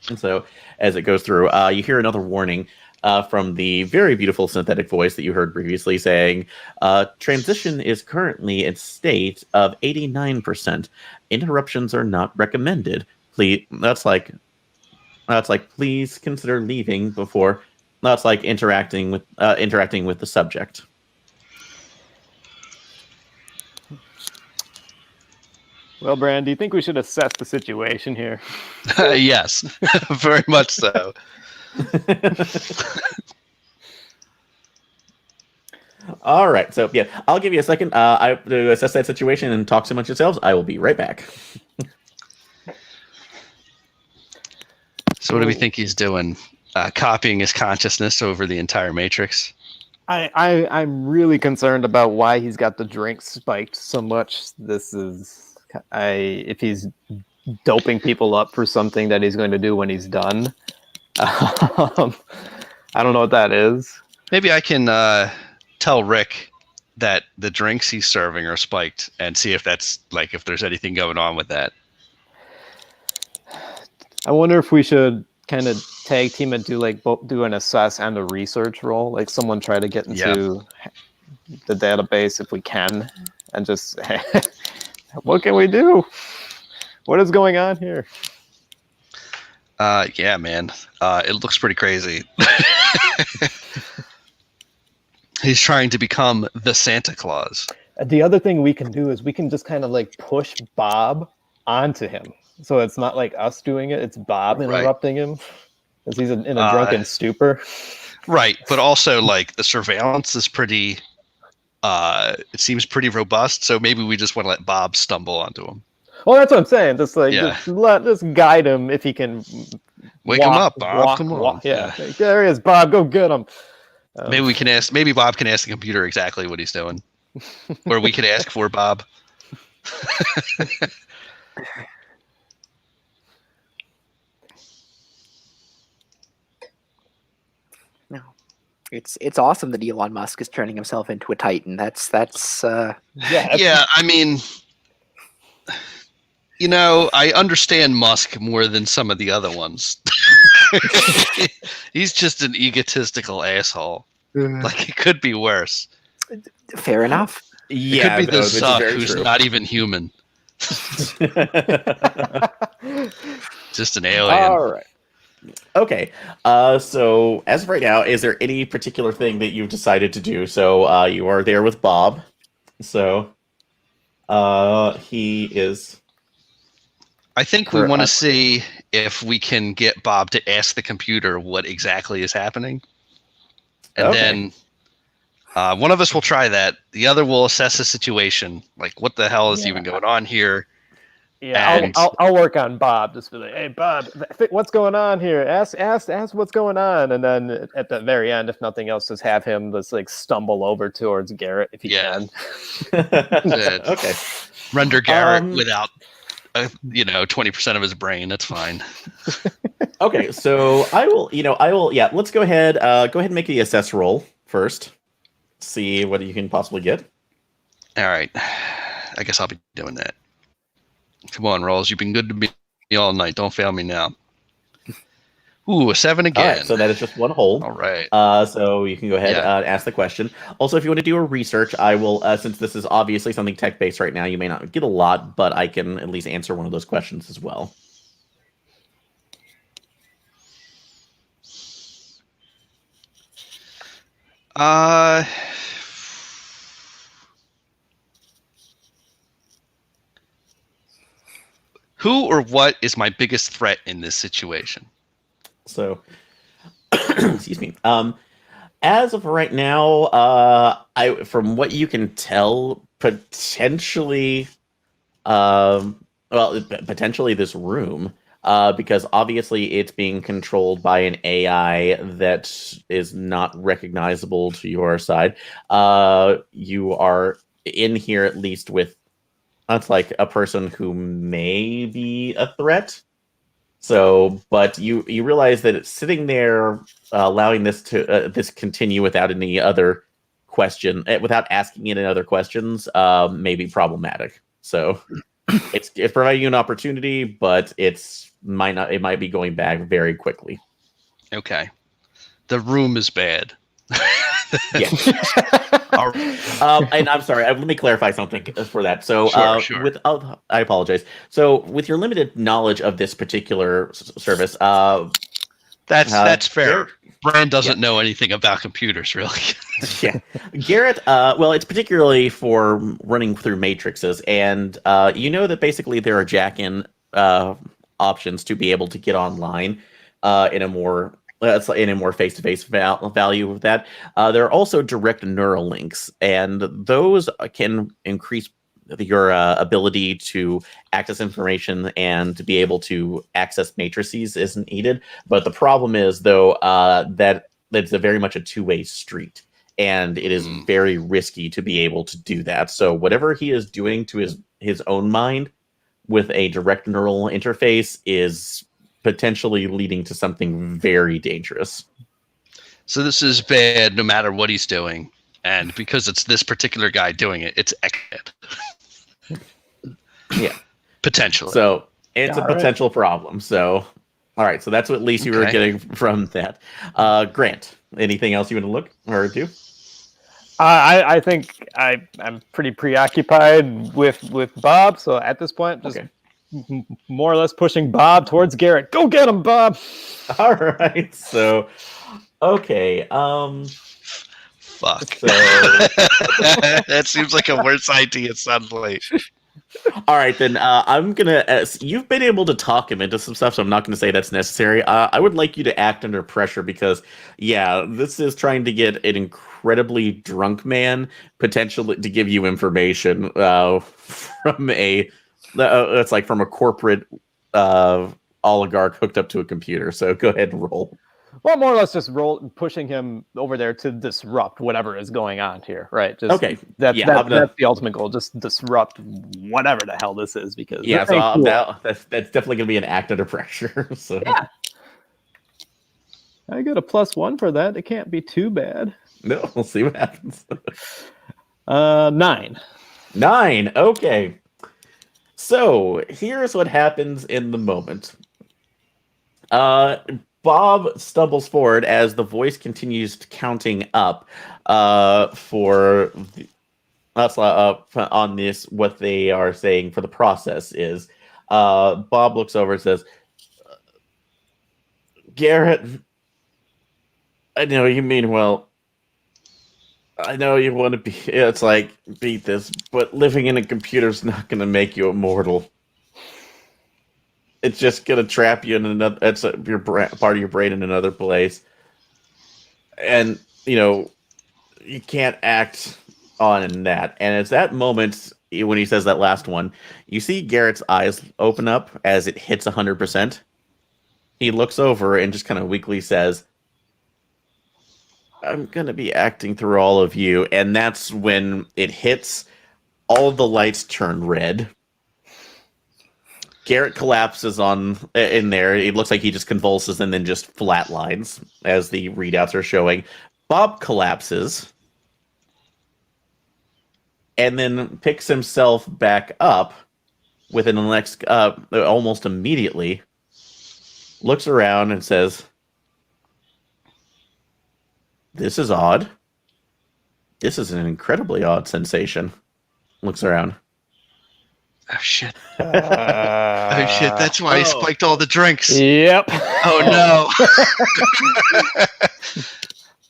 And so as it goes through, you hear another warning. from the very beautiful synthetic voice that you heard previously saying, transition is currently in state of 89%. Interruptions are not recommended. Please, that's like, please consider leaving before. That's like interacting with the subject. Well, Brand, do you think we should assess the situation here? Yes, very much so. All right, so yeah, I'll give you a second to assess that situation and talk amongst yourselves. I will be right back. So what do we think he's doing? Copying his consciousness over the entire matrix? I'm really concerned about why he's got the drink spiked so much. If he's doping people up for something that he's going to do when he's done. I don't know what that is. Maybe I can tell Rick that the drinks he's serving are spiked and see if that's like if there's anything going on with that. I wonder if we should kind of tag team and do an assess and a research role, like someone try to get into the database if we can, and just what can we do? What is going on here? Yeah, man. It looks pretty crazy. He's trying to become the Santa Claus. The other thing we can do is we can just kind of like push Bob onto him. So it's not like us doing it, it's Bob interrupting him because he's in a drunken stupor. Right, but also like the surveillance is pretty, it seems pretty robust, so maybe we just want to let Bob stumble onto him. Well, that's what I'm saying. Just like just guide him if he can. Wake him up, Bob. Come on. Yeah. There he is, Bob. Go get him. Maybe we can ask. Maybe Bob can ask the computer exactly what he's doing, or we could ask for Bob. No, it's awesome that Elon Musk is turning himself into a titan. That's yeah. I mean, you know, I understand Musk more than some of the other ones. He's just an egotistical asshole. Like, it could be worse. Fair enough. It could be the Zuck who's not even human. Just an alien. All right. Okay. So as of right now, is there any particular thing that you've decided to do? So you are there with Bob. So he is. I think we want to see if we can get Bob to ask the computer what exactly is happening. And then one of us will try that. The other will assess the situation. Like, what the hell is even going on here? Yeah, I'll work on Bob. Just be like, hey, Bob, what's going on here? Ask what's going on. And then at the very end, if nothing else, just have him just like stumble over towards Garrett if he can. Okay. Render Garrett without 20% of his brain. That's fine. Okay, so I will. Yeah. Let's go ahead. Go ahead and make the assess roll first. See what you can possibly get. All right. I guess I'll be doing that. Come on, Rolls. You've been good to me all night. Don't fail me now. Ooh, a 7 again. All right, so that is just one hole. All right. So you can go ahead and ask the question. Also, if you want to do a research, I will, since this is obviously something tech-based right now, you may not get a lot, but I can at least answer one of those questions as well. Who or what is my biggest threat in this situation? So, excuse me. As of right now, from what you can tell, potentially, potentially this room, because obviously it's being controlled by an AI that is not recognizable to your side. You are in here at least with. That's like a person who may be a threat. So, but you realize that it's sitting there, allowing this to this continue without any other question, without asking it any other questions, may be problematic. So, it's providing you an opportunity, but it might be going back very quickly. Okay. The room is bad. Yeah. All right. And I'm sorry. Let me clarify something for that. So, Sure. I apologize. So, with your limited knowledge of this particular service, That's fair. Garrett, Brand doesn't know anything about computers, really. yeah, Garrett. Well, it's particularly for running through matrices, and you know that basically there are jack-in options to be able to get online in a more face-to-face value of that. There are also direct neural links, and those can increase your ability to access information and to be able to access matrices isn't needed. But the problem is, though, that it's very much a two-way street, and it is very risky to be able to do that. So whatever he is doing to his own mind with a direct neural interface is potentially leading to something very dangerous. So this is bad no matter what he's doing. And because it's this particular guy doing it, it's bad. Yeah. Potentially. So it's All a right. potential problem. So, all right. So that's what at least you were Okay. getting from that. Grant, anything else you want to look or do? I think I'm pretty preoccupied with Bob. So at this point, just Okay. more or less pushing Bob towards Garrett. Go get him, Bob. All right. So, okay. Fuck. So, That seems like a worse idea suddenly. all right, then I'm gonna. You've been able to talk him into some stuff, so I'm not gonna say that's necessary. I would like you to act under pressure because, yeah, this is trying to get an incredibly drunk man potentially to give you information from a. It's like from a corporate oligarch hooked up to a computer. So go ahead and roll. Well, more or less just pushing him over there to disrupt whatever is going on here, right? Just, Okay. That's Yeah, that's the ultimate goal. Just disrupt whatever the hell this is, because Yeah, this so ain't cool. that's definitely gonna be an act under pressure. So Yeah. I get a +1 for that. It can't be too bad. no, we'll see what happens. 9. 9. Okay. So here's what happens in the moment. Bob stumbles forward as the voice continues counting up for on this. What they are saying for the process is Bob looks over and says, Garrett, I know you mean well. I know you want to be. It's like beat this, but living in a computer's not going to make you immortal. It's just going to trap you in another. It's your part of your brain in another place, and you can't act on that. And it's that moment when he says that last one, you see Garrett's eyes open up as it hits 100%. He looks over and just kind of weakly says, I'm going to be acting through all of you. And that's when it hits. All of the lights turn red. Garrett collapses in there. It looks like he just convulses and then just flatlines as the readouts are showing. Bob collapses and then picks himself back up within the next almost immediately. Looks around and says, this is odd. This is an incredibly odd sensation. Looks around. Oh shit. Oh shit, that's why he spiked all the drinks. Yep. Oh no.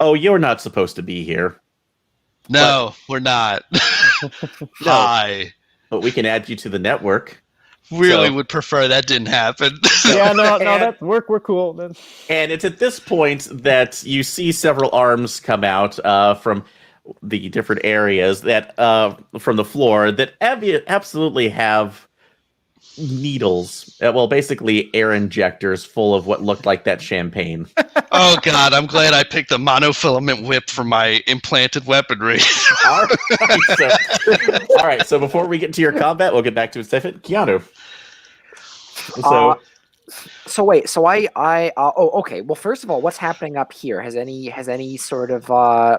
Oh, you're not supposed to be here. No, we're not. Hi. But we can add you to the network. Really So- would prefer that didn't happen. Yeah, no, And- that's we're cool then. And it's at this point that you see several arms come out from the different areas that from the floor that absolutely have needles. Well, basically air injectors full of what looked like that champagne. Oh god, I'm glad I picked a monofilament whip for my implanted weaponry. All right, so before we get to your combat, we'll get back to it. Keanu. So So wait, so oh, okay. Well, first of all, what's happening up here? Has any sort of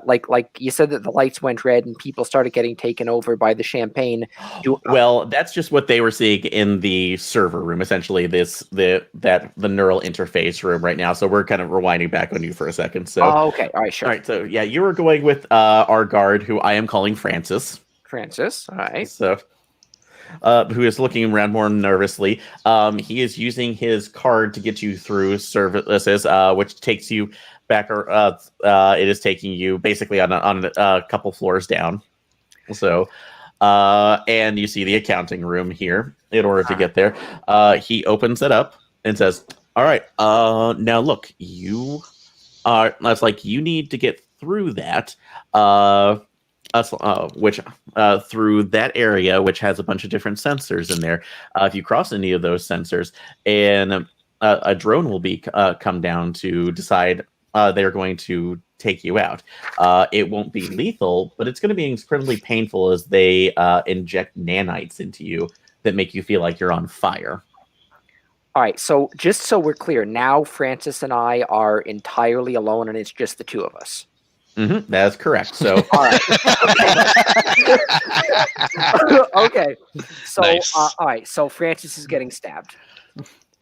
like you said that the lights went red and people started getting taken over by the champagne. Well, that's just what they were seeing in the server room, essentially the neural interface room right now. So we're kind of rewinding back on you for a second. So Okay, all right, sure. all right, so yeah, you were going with our guard, who I am calling Francis. Francis, all right. So who is looking around more nervously. He is using his card to get you through services, which takes you back, or it is taking you basically on a couple floors down. So, and you see the accounting room here. In order to get there, he opens it up and says, "All right, now look, you are. That's like you need to get through that." Which through that area, which has a bunch of different sensors in there. If you cross any of those sensors, and a drone will be come down to decide they're going to take you out. It won't be lethal, but it's going to be incredibly painful as they inject nanites into you that make you feel like you're on fire. All right, so just so we're clear, now Francis and I are entirely alone, and it's just the two of us. Mm-hmm, that's correct. So, all right. Okay. So, Nice. all right. So Francis is getting stabbed.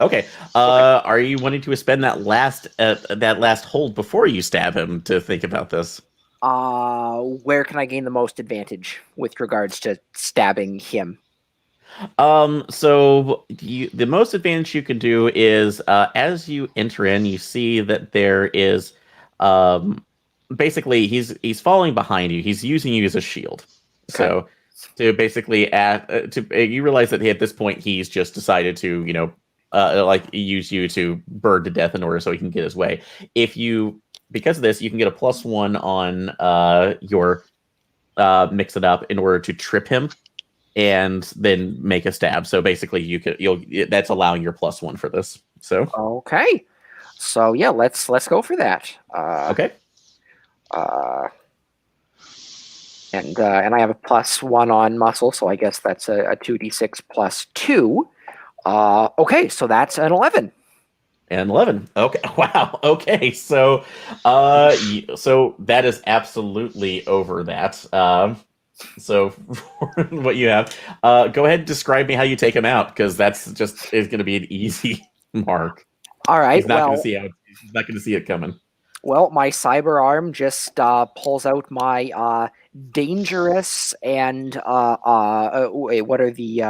okay. Are you wanting to spend that last hold before you stab him to think about this? Where can I gain the most advantage with regards to stabbing him? So the most advantage you can do is as you enter in, you see that there is basically he's falling behind you. He's using you as a shield. Okay. So to basically you realize that at this point he's just decided to like use you to burn to death in order so he can get his way. Because of this, you can get a +1 on your mix it up in order to trip him and then make a stab. So basically that's allowing your +1 for this. So okay. So yeah, let's go for that. Okay. And I have a +1 on muscle, so I guess that's a 2d6 +2. Okay, so that's an 11. And 11. Okay. Wow. Okay. So, so that is absolutely over that. So what you have, go ahead and describe me how you take him out, because that's just is going to be an easy mark. All right. He's not going to see it coming. Well, my cyber arm just pulls out my dangerous and wait, what are the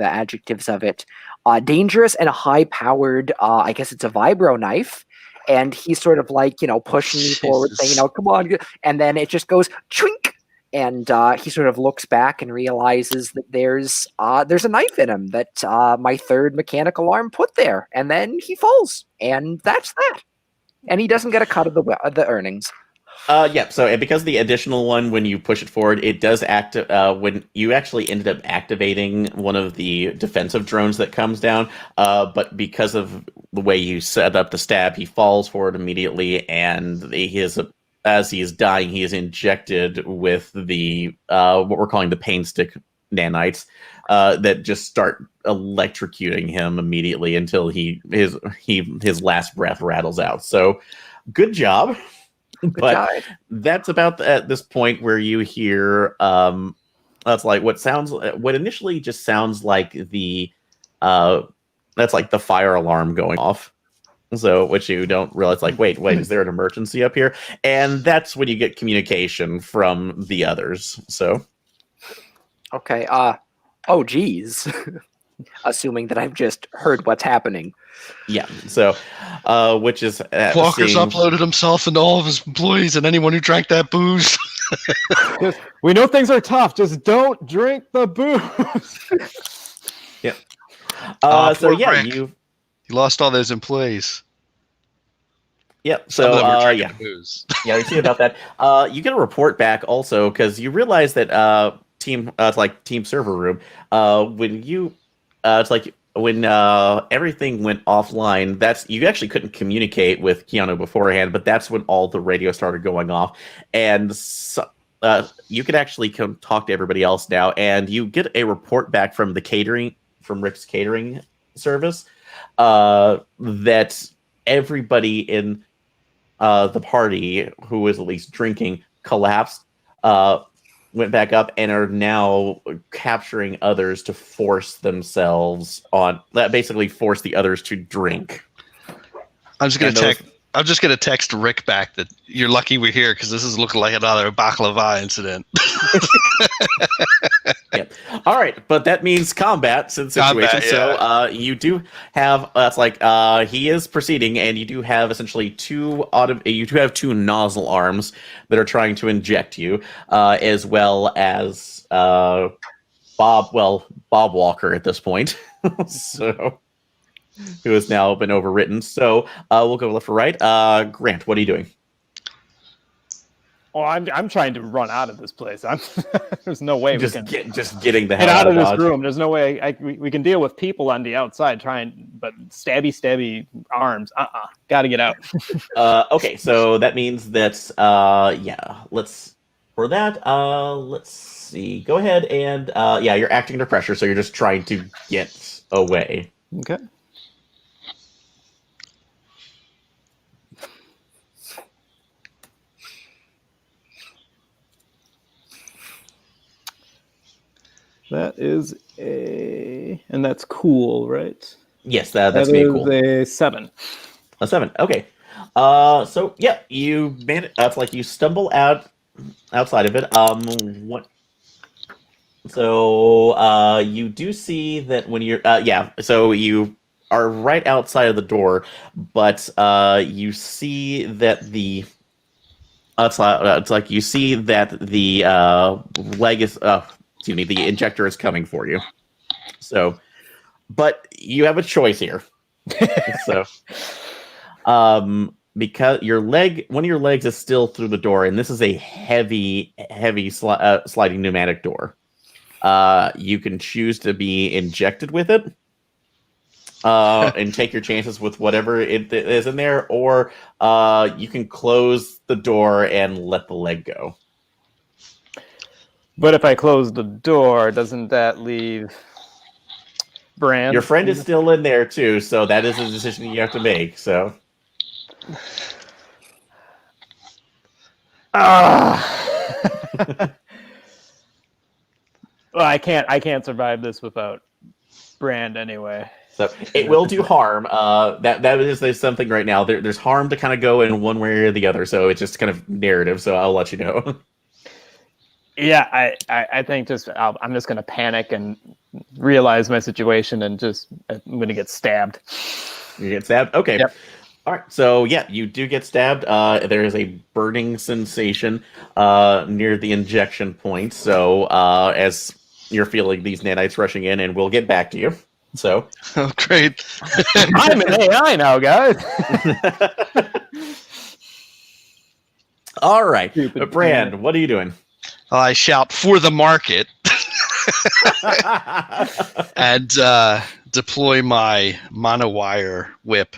adjectives of it? Dangerous and a high-powered, I guess it's a vibro knife, and he's sort of like pushing me forward, saying, "Come on," and then it just goes chwink, and he sort of looks back and realizes that there's a knife in him that my third mechanical arm put there, and then he falls, and that's that. And he doesn't get a cut of the earnings. Yeah. So because the additional one, when you push it forward, it does act when you actually ended up activating one of the defensive drones that comes down. But because of the way you set up the stab, he falls forward immediately, and as he is dying, he is injected with the what we're calling the pain stick nanites that just start electrocuting him immediately until his last breath rattles out. So, good job. But that's about at this point where you hear that's like what initially just sounds like that's like the fire alarm going off. So, which you don't realize, like, wait, is there an emergency up here? And that's when you get communication from the others. So, okay. Oh, geez. Assuming that I've just heard what's happening. Yeah. So, which is Walker's uploaded himself and all of his employees and anyone who drank that booze. We know things are tough. Just don't drink the booze. Yeah. So yeah, Rick. you lost all those employees. Yep. Some of them were So drinking booze. Yeah, you see about that. You get a report back also because you realize that it's like team server room. When you it's like when everything went offline, you actually couldn't communicate with Keanu beforehand, but that's when all the radio started going off, and you could actually come talk to everybody else now, and you get a report back from Rick's catering service, that everybody in the party who was at least drinking collapsed, went back up, and are now capturing others to force themselves on. That basically force the others to drink. I'm just gonna text Rick back that you're lucky we're here because this is looking like another baklava incident. Yep. All right, but that means combat situation. Combat, yeah. So you do have he is proceeding, and you do have essentially two nozzle arms that are trying to inject you, as well as Bob Walker at this point. So who has now been overwritten. So we'll go left or right. Grant, what are you doing? Oh, I'm trying to run out of this place. There's no way just we can getting the hell get out of this Dodge. room. There's no way we can deal with people on the outside but stabby arms. Got to get out. Okay, so that means that let's see. Go ahead and you're acting under pressure, so you're just trying to get away. Okay. That is and that's cool, right? Yes, that's me. Cool. A 7. A 7. Okay. So yeah, you made it. It's like you stumble outside of it. What? So you do see that when you're So you are right outside of the door, but you see that the you see that the leg is the injector is coming for you. So, but you have a choice here. So, because one of your legs is still through the door, and this is a heavy sliding pneumatic door. You can choose to be injected with it, and take your chances with whatever it is in there, or you can close the door and let the leg go. But if I close the door, doesn't that leave Brand? Your friend is still in there too, so that is a decision you have to make. So, well, I can't survive this without Brand anyway. So it will do harm. That is something right now. There's harm to kind of go in one way or the other. So it's just kind of narrative. So I'll let you know. Yeah, I think I'm just gonna panic and realize my situation, and I'm gonna get stabbed. You get stabbed? Okay. Yep. All right. So yeah, you do get stabbed. There is a burning sensation near the injection point. So as you're feeling these nanites rushing in, and we'll get back to you. So. Oh, great! I'm an AI now, guys. All right, Stupid Brand, what are you doing? I shout for the market and deploy my monowire whip.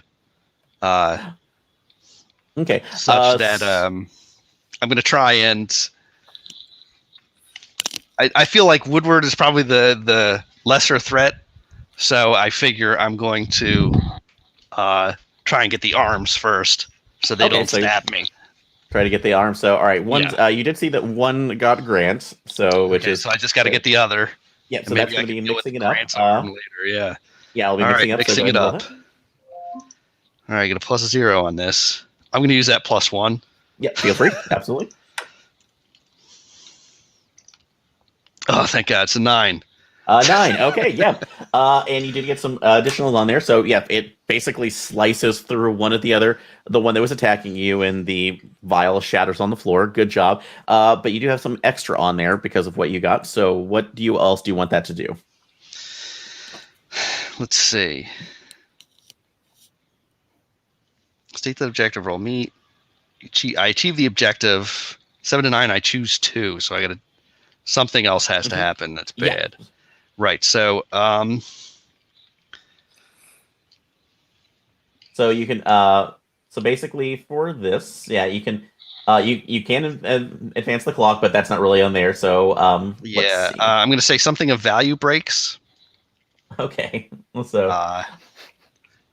Okay. Such that I'm going to try and. I feel like Woodward is probably the lesser threat, so I figure I'm going to try and get the arms first, so they don't stab me. Try to get the arm. So, all right. You did see that one got Grant. So, so I just got to get the other. Yeah. So that's going to be mixing it up. Later, yeah. Yeah, I'll be mixing it up. All right, get a +0 on this. I'm going to use that +1. Yeah, feel free. Absolutely. Oh, thank God, it's a 9. 9. Okay, yeah. And you did get some additional on there. So yeah, it basically slices through one of the one that was attacking you, and the vial shatters on the floor. Good job. But you do have some extra on there because of what you got. So what else do you want that to do? Let's see. State the objective roll. I achieve the objective. 7 to 9, I choose 2. So I got something else has to happen that's bad. Yeah. Right. So so you can so basically for this, yeah, you can you can advance the clock, but that's not really on there. So I'm going to say something of value breaks. Okay. So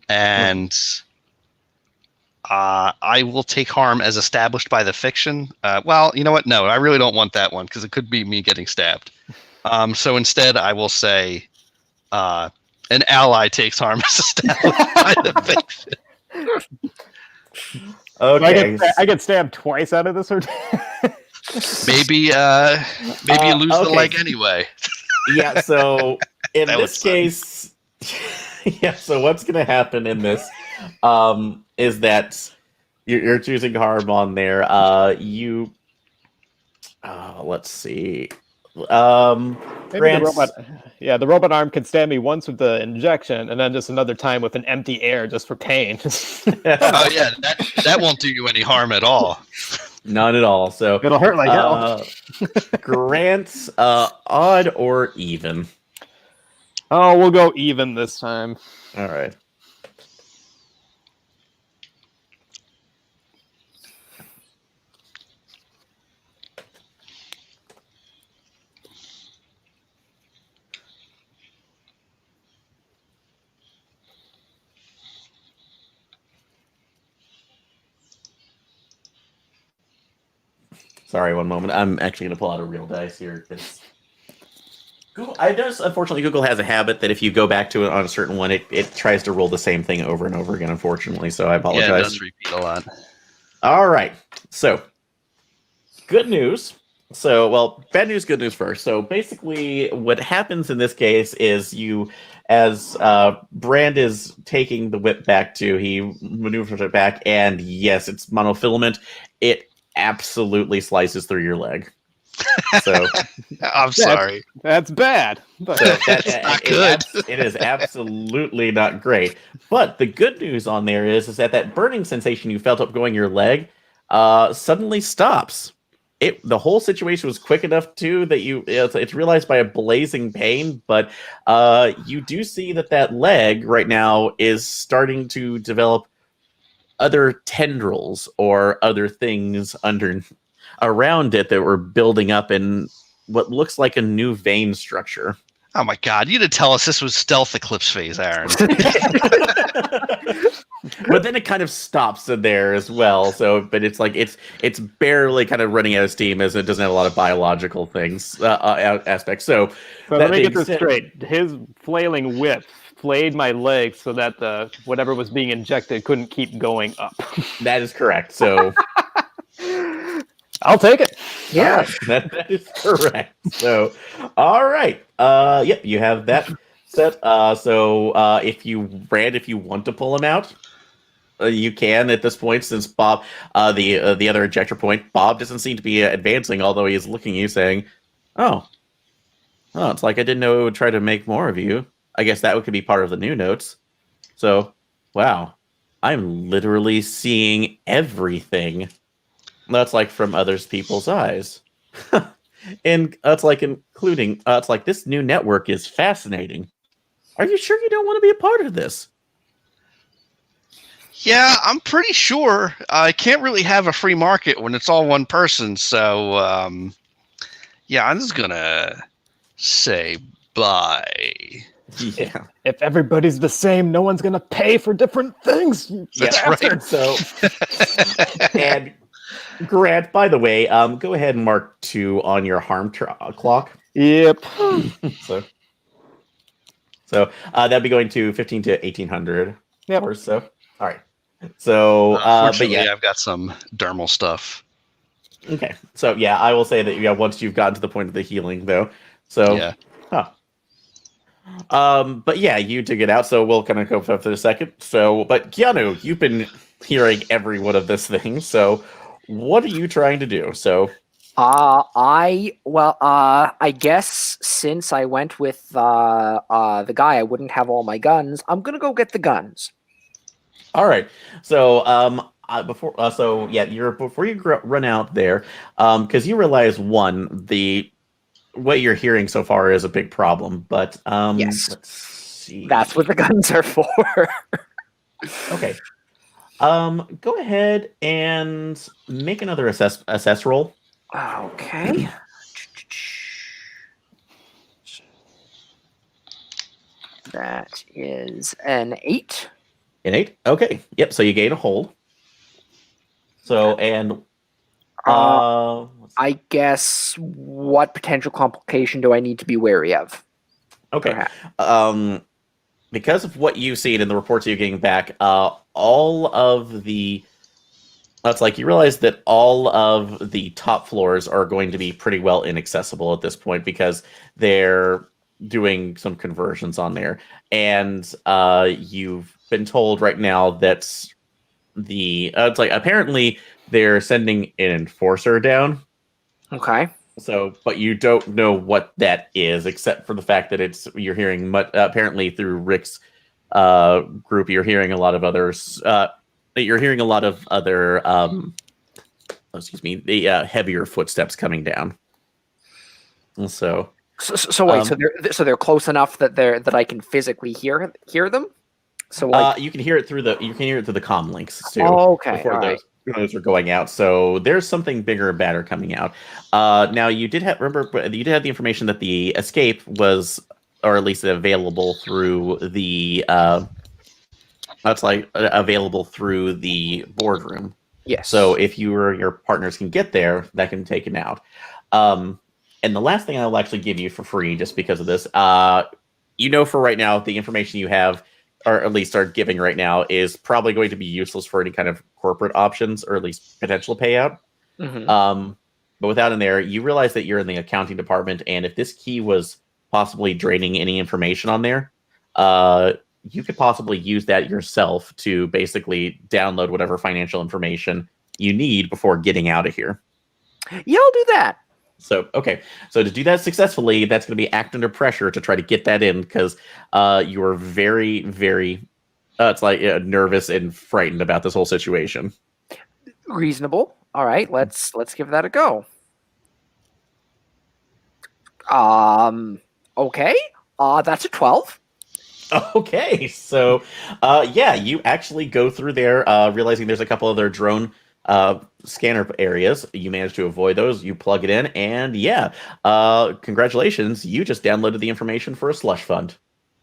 and I will take harm as established by the fiction. Well, you know what? No, I really don't want that one because it could be me getting stabbed. So instead, I will say an ally takes harm as established by the fiction. Okay. I get stabbed twice out of this, or Maybe you lose the okay. leg anyway. Yeah, so in That would this suck. case, yeah, so what's going to happen in this is that you're choosing harm on there. Let's see. maybe Grant's- the robot arm can stab me once with the injection, and then just another time with an empty air just for pain. Oh yeah, that won't do you any harm at all. None at all. So It'll hurt like hell. Grant's odd or even? Oh, we'll go even this time. All right. Sorry, one moment. I'm actually going to pull out a real dice here. Google, I noticed, unfortunately, Google has a habit that if you go back to it on a certain one, it tries to roll the same thing over and over again, unfortunately. So I apologize. Yeah, it does repeat a lot. All right. So, good news. So, well, bad news, good news first. So, basically, what happens in this case is as Brand is taking the whip back he maneuvers it back, and yes, it's monofilament. It absolutely slices through your leg. So I'm sorry. That's bad. But so That's not good. It is absolutely not great. But the good news on there is that burning sensation you felt up going your leg suddenly stops. The whole situation was quick enough too that it's realized by a blazing pain, but you do see that leg right now is starting to develop other tendrils or other things around it that were building up in what looks like a new vein structure. Oh my god, you did tell us this was stealth eclipse phase, Aaron. But then it kind of stops in there as well. So, but it's like it's barely kind of running out of steam as it doesn't have a lot of biological things aspects. So let me get this straight. His flailing whip flayed my leg so that whatever was being injected couldn't keep going up. That is correct. So I'll take it. Yeah. that is correct. So, all right. Yep, you have that set. So if you want to pull him out, you can at this point, since Bob, the other ejector point, Bob doesn't seem to be advancing, although he is looking at you saying, oh, it's like I didn't know it would try to make more of you. I guess that could be part of the new notes. So, wow, I'm literally seeing everything. That's like from others people's eyes. And that's like including, it's like this new network is fascinating. Are you sure you don't want to be a part of this? Yeah, I'm pretty sure. I can't really have a free market when it's all one person. So, yeah, I'm just gonna say bye. Yeah. If everybody's the same, no one's gonna pay for different things. That's right. So, and Grant, by the way, go ahead and mark 2 on your harm clock. Yep. So that'd be going to 15 to 1800 Yep. or so. All right. So, but Unfortunately, yeah. I've got some dermal stuff. Okay. So yeah, I will say that once you've gotten to the point of the healing, though. So Yeah. But yeah, you took it out. So we'll kind of go for a second. So, but Keanu, you've been hearing every one of this thing. So, what are you trying to do? So, I guess since I went with the guy, I wouldn't have all my guns. I'm gonna go get the guns. all right. So, before you run out there, because you realize what you're hearing so far is a big problem. But Yes. let's see. That's what the guns are for. Okay. Go ahead and make another assess roll. Okay. That is an 8. Innate? Okay. Yep, so you gain a hold. So, and... I guess what potential complication do I need to be wary of? okay. Perhaps. Because of what you've seen in the reports you're getting back, all of the... It's like you realize that all of the top floors are going to be pretty well inaccessible at this point because they're doing some conversions on there. And you've been told right now that it's like apparently they're sending an enforcer down. Okay. So, but you don't know what that is, except for the fact that you're hearing apparently through Rick's group, you're hearing a lot of others. You're hearing a lot of other, the heavier footsteps coming down. And so wait, so they're close enough that I can physically hear them. So you can hear it through the comm links too. Oh, okay. Before those are going out. So there's something bigger and badder coming out. Now you did have the information that the escape was, or at least available through the available through the boardroom. Yes. So if you or your partners can get there, that can take it out. And the last thing I will actually give you for free, just because of this, for right now, the information you have, or at least are giving right now, is probably going to be useless for any kind of corporate options, or at least potential payout. Mm-hmm. But without in there, you realize that you're in the accounting department, and if this key was possibly draining any information on there, you could possibly use that yourself to basically download whatever financial information you need before getting out of here. Yeah, I'll do that. So, okay. So to do that successfully, that's going to be act under pressure to try to get that in, because you are very, very, nervous and frightened about this whole situation. Reasonable. All right, let's give that a go. Okay. That's a 12. Okay, so you actually go through there, realizing there's a couple other drone scanner areas. You manage to avoid those. You plug it in, and congratulations, you just downloaded the information for a slush fund.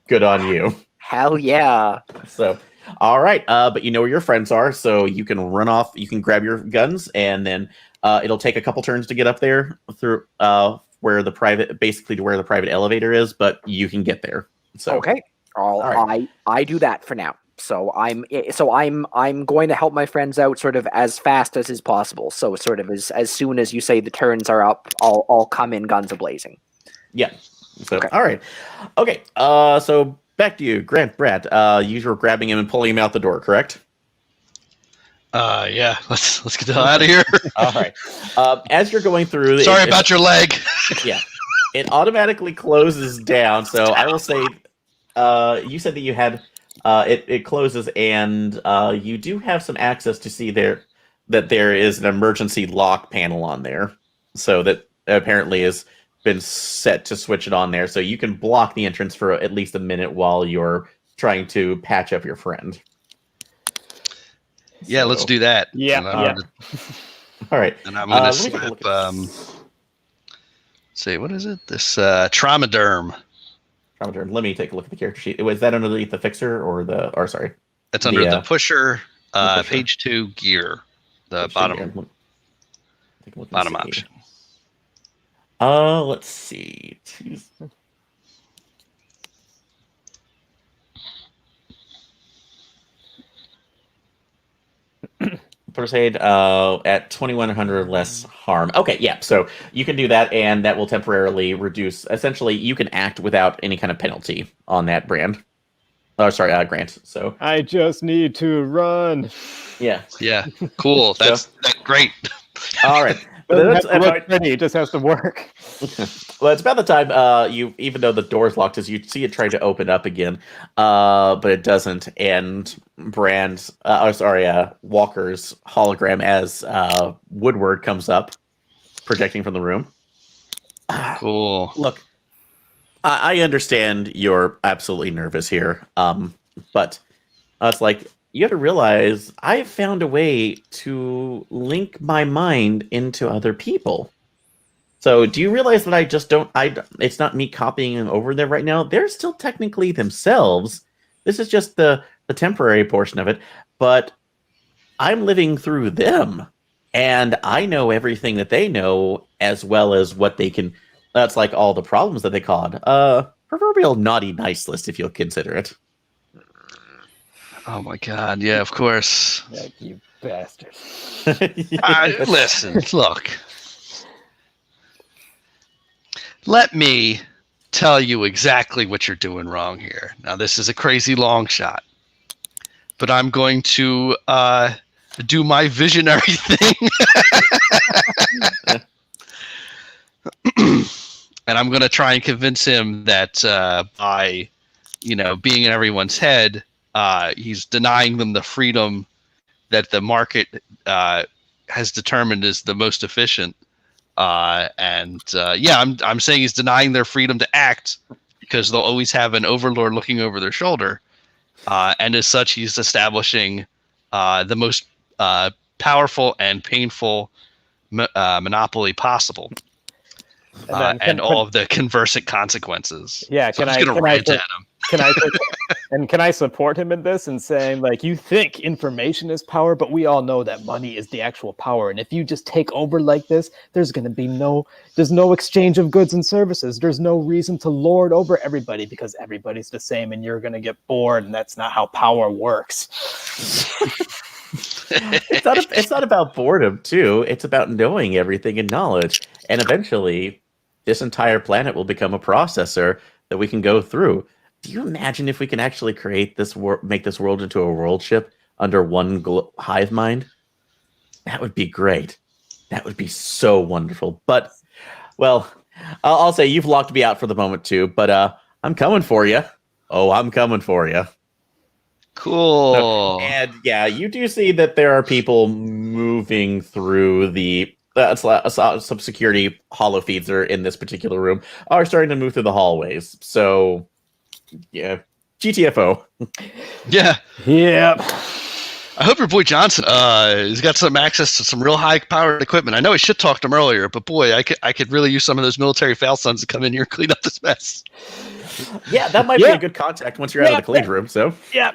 Good on you. Hell yeah. So, all right, but you know where your friends are, so you can run off. You can grab your guns, and then it'll take a couple turns to get up there through where the private elevator is, but you can get there. So okay. All right. I do that for now. So I'm going to help my friends out sort of as fast as is possible. So sort of as soon as you say the turns are up, I'll come in guns a-blazing. Yeah. So okay. All right. Okay. So back to you, Grant Brett. You were grabbing him and pulling him out the door, correct? Yeah. Let's get the hell out of here. All right. As you're going through, sorry about your leg. Yeah. It automatically closes down. So I will say, you said that you had. It closes, and you do have some access to see that there is an emergency lock panel on there, so that apparently has been set to switch it on there, so you can block the entrance for at least a minute while you're trying to patch up your friend. Yeah, let's do that. Yeah. All right. And I'm going to slap. See, what is it? This Traumaderm. Let me take a look at the character sheet. Was that underneath the fixer or the? Or sorry, it's under the pusher. Page 2 gear, the bottom option. Let's see. First aid at 2100 less harm. Okay, yeah. So you can do that, and that will temporarily reduce. Essentially, you can act without any kind of penalty on that brand. Oh, sorry, Grant. So I just need to run. Yeah. Yeah. Cool. That's great. All right. It just has to work. Well, it's about the time even though the door's locked, as you see it trying to open up again, but it doesn't. And Walker's hologram as Woodward comes up, projecting from the room. Cool. Look, I understand you're absolutely nervous here, but it's like, you have to realize I've found a way to link my mind into other people. So do you realize that it's not me copying them over there right now? They're still technically themselves. This is just the the temporary portion of it, but I'm living through them, and I know everything that they know as well as what they can. That's like all the problems that they caused. Proverbial naughty nice list, if you'll consider it. Oh my God! Yeah, of course. Like, you bastard. Listen, look. Let me tell you exactly what you're doing wrong here. Now, this is a crazy long shot, but I'm going to do my visionary thing. And I'm going to try and convince him that by, being in everyone's head, he's denying them the freedom that the market has determined is the most efficient. I'm saying he's denying their freedom to act because they'll always have an overlord looking over their shoulder. And as such, he's establishing the most powerful and painful monopoly possible. And all of the conversant consequences. Yeah, so I'm going to rant at him. Can I support him in this and saying, like, you think information is power, but we all know that money is the actual power. And if you just take over like this, there's going to be there's no exchange of goods and services. There's no reason to lord over everybody because everybody's the same and you're going to get bored. And that's not how power works. It's not about boredom, too. It's about knowing everything and knowledge. And eventually, this entire planet will become a processor that we can go through. Do you imagine if we can actually create this make this world into a world ship under one hive mind? That would be great. That would be so wonderful. But, well, I'll say you've locked me out for the moment too. But I'm coming for you. Oh, I'm coming for you. Cool. And yeah, you do see that there are people moving through some security holo feeds that are in this particular room are starting to move through the hallways. So, yeah, GTFO. Yeah. Yep. I hope your boy Johnson has got some access to some real high-powered equipment. I know I shit talked him earlier, but boy, I could really use some of those military foul sons to come in here and clean up this mess. Yeah, that might be a good contact once you're out of the clean room. So yeah,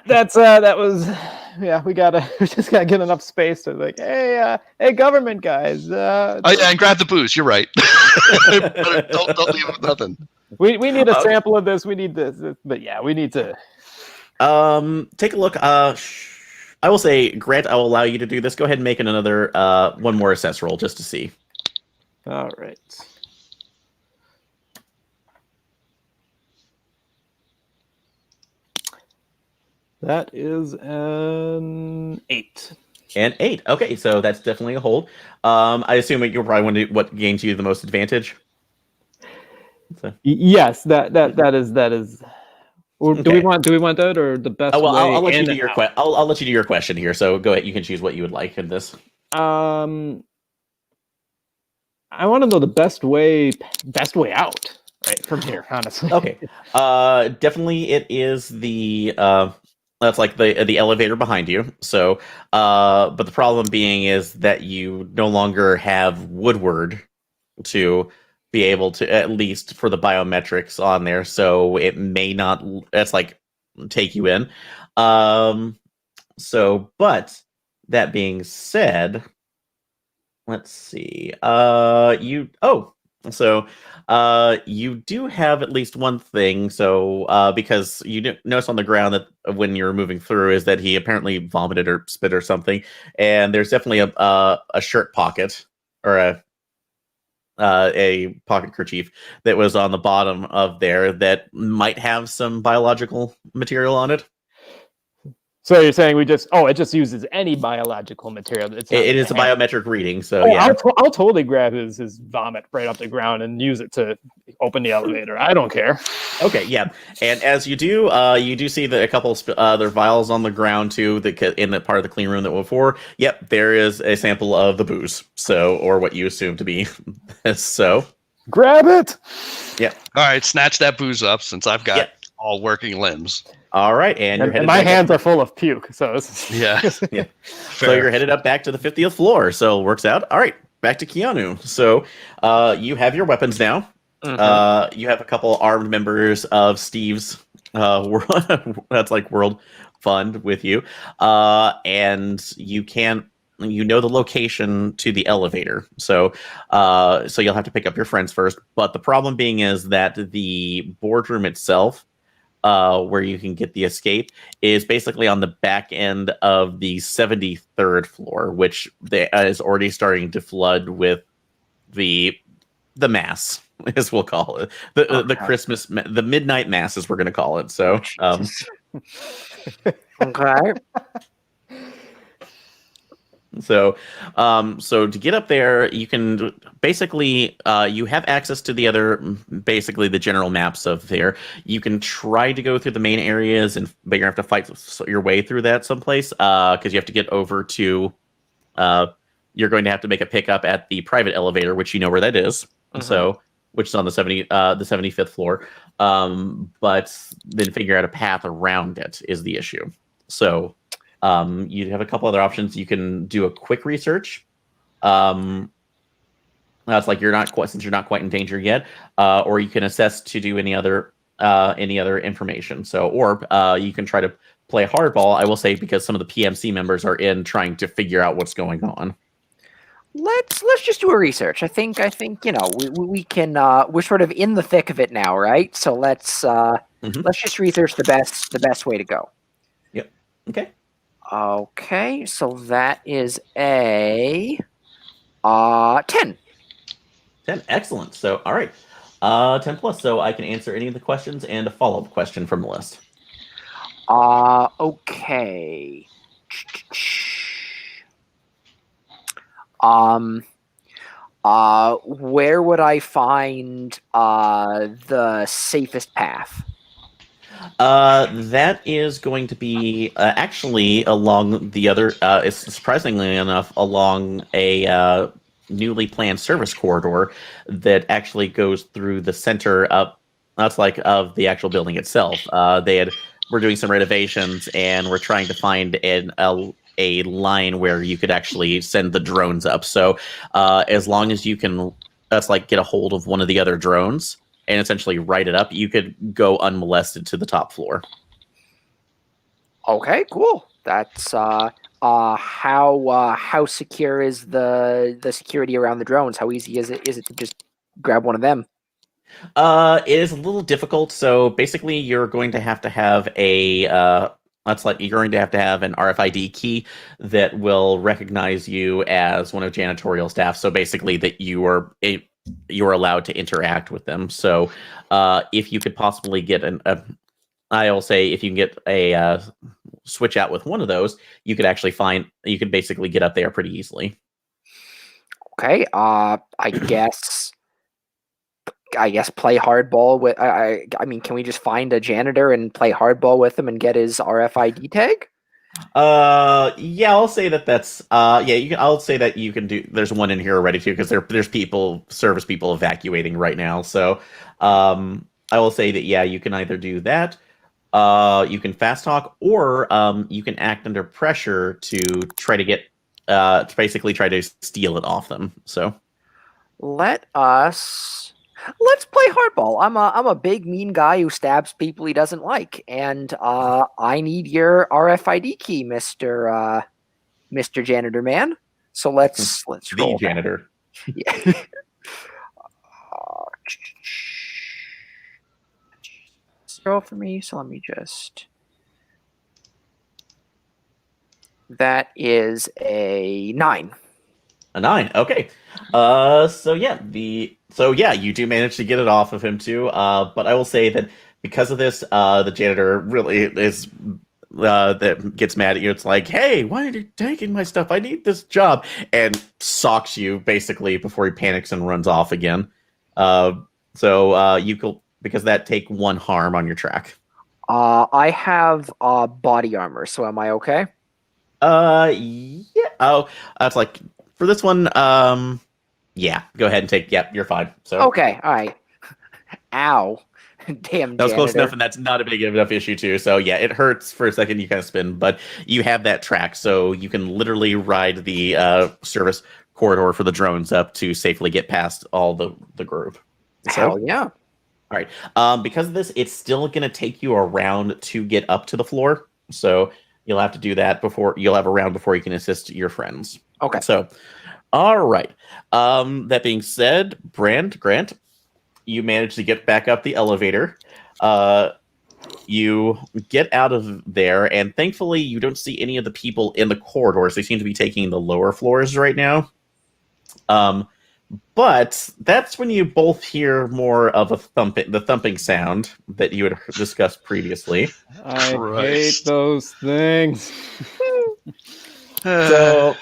we just gotta get enough space to like, hey government guys. Oh yeah, and grab the booze. You're right. don't leave with nothing. We need a sample of this. We need this, but yeah, we need to. Take a look. I will say, Grant, I will allow you to do this. Go ahead and make another one more assess roll just to see. All right. That is an 8. And 8. Okay, so that's definitely a hold. I assume you're probably wondering what gains you the most advantage. So. Yes, that is. Or Okay. do we want that or the best? Oh, well, way I'll let you in do and your out? I'll let you do your question here. So go ahead. You can choose what you would like in this. I want to know the best way out. Right from here, honestly. Okay. Definitely, it is the that's like the elevator behind you. So, but the problem being is that you no longer have Woodward to be able to, at least for the biometrics on there. So it may not. That's like take you in. So, but that being said, let's see. You do have at least one thing. So, because you notice on the ground that when you're moving through is that he apparently vomited or spit or something, and there's definitely a shirt pocket or a pocket kerchief that was on the bottom of there that might have some biological material on it. So you're saying it just uses any biological material. It is a biometric reading, so yeah. I'll totally grab his vomit right off the ground and use it to open the elevator. I don't care. Okay, yeah. And as you do see that a couple other vials on the ground too, in the part of the clean room that before. Yep, there is a sample of the booze, or what you assume to be. So grab it. Yeah. All right, snatch that booze up since I've got all working limbs. All right, and my hands are full of puke, so yeah. Yeah. So you're headed up back to the 50th floor, so it works out. All right, back to Keanu. So you have your weapons now. Mm-hmm. You have a couple armed members of Steve's world. That's like world fund with you, and you know the location to the elevator. So you'll have to pick up your friends first. But the problem being is that the boardroom itself, where you can get the escape, is basically on the back end of the 73rd floor, which is already starting to flood with the mass, as we'll call it, the Christmas, the midnight mass, as we're going to call it. So, Okay. So to get up there, you can basically you have access to the other, basically the general maps of there. You can try to go through the main areas, but you're gonna have to fight your way through that someplace, because you have to get over to. You're going to have to make a pickup at the private elevator, which you know where that is. So, which is on the 75th floor. But then figure out a path around it is the issue. So. You have a couple other options. You can do a quick research. That's like since you're not quite in danger yet, or you can assess to do any other information. So, or you can try to play hardball. I will say, because some of the PMC members are in trying to figure out what's going on. Let's just do a research. I think we can. We're sort of in the thick of it now, right? So let's just research the best way to go. Yep. Okay. Okay, so that is a 10. 10, excellent. So, all right, 10 plus. So I can answer any of the questions and a follow-up question from the list. Okay. Where would I find the safest path? That is going to be actually along the other, surprisingly enough, along a newly planned service corridor that actually goes through the center of the actual building itself. We're doing some renovations, and we're trying to find a line where you could actually send the drones up. So as long as you can, get a hold of one of the other drones and essentially write it up, you could go unmolested to the top floor. Okay, cool. That's how secure is the security around the drones? How easy is it to just grab one of them? It is a little difficult. So basically, you're going to have an RFID key that will recognize you as one of janitorial staff. So basically, that you are allowed to interact with them. So if you could possibly get I'll say if you can get a switch out with one of those, you could basically get up there pretty easily. Okay. I guess play hardball with. I mean, can we just find a janitor and play hardball with him and get his RFID tag? Yeah, I'll say that's I'll say that you can do. There's one in here already too, because there's service people evacuating right now. So I will say that you can either do that, you can fast talk, or you can act under pressure to try to get to basically try to steal it off them. So let's play hardball. I'm a big mean guy who stabs people he doesn't like, and I need your RFID key, Mr. Janitor Man. So let's roll. The janitor. Yeah. Roll for me. So let me just. That is a 9. A 9. Okay. You do manage to get it off of him too. But I will say that because of this, the janitor really is that gets mad at you. It's like, hey, why are you taking my stuff? I need this job, and socks you basically before he panics and runs off again. You could, because that take 1 harm on your track. I have body armor, so am I okay? Yeah. Oh, that's like. For this one, go ahead and take. Yep, you're fine. So okay, all right. Ow, damn. That was close janitor. enough, and that's not a big enough issue too. So yeah, it hurts for a second. You kind of spin, but you have that track, so you can literally ride the service corridor for the drones up to safely get past all the group. Hell yeah! All right. Because of this, it's still going to take you around to get up to the floor. So you'll have to do that before you'll have a round before you can assist your friends. Okay. So, all right. That being said, Grant, you managed to get back up the elevator. You get out of there, and thankfully, you don't see any of the people in the corridors. They seem to be taking the lower floors right now. But that's when you both hear more of the thumping sound that you had discussed previously. I Christ. hate those things. So,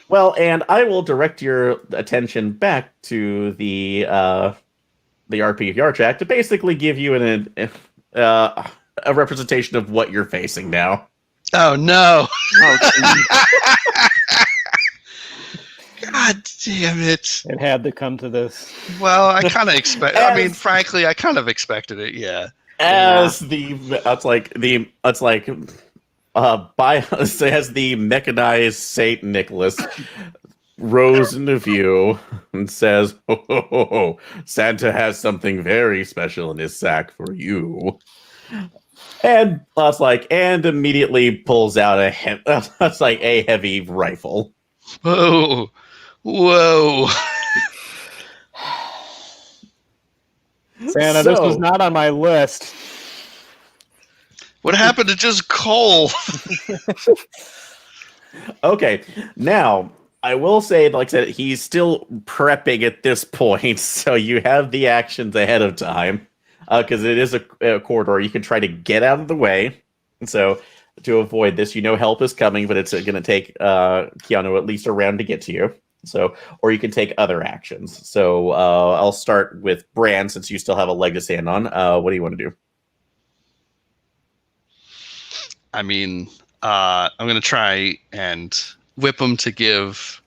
well, and I will direct your attention back to the RPPR track to basically give you a representation of what you're facing now. Oh no! Oh, God damn it! It had to come to this. Well, I kind of expect. I mean, As- frankly, I kind of expected it. Yeah. As as the mechanized Saint Nicholas rose into view and says, "Ho, ho, ho, ho. Santa has something very special in his sack for you." And and immediately pulls out a heavy rifle. Whoa! Whoa! Santa, this was So- not on my list. What happened to just coal? Okay, now I will say, like I said, he's still prepping at this point, so you have the actions ahead of time because it is a corridor. You can try to get out of the way. So to avoid this, help is coming, but it's going to take Keanu at least a round to get to you. So, or you can take other actions. So I'll start with Bran since you still have a leg to stand on. What do you want to do? I mean, I'm gonna try and whip him to give.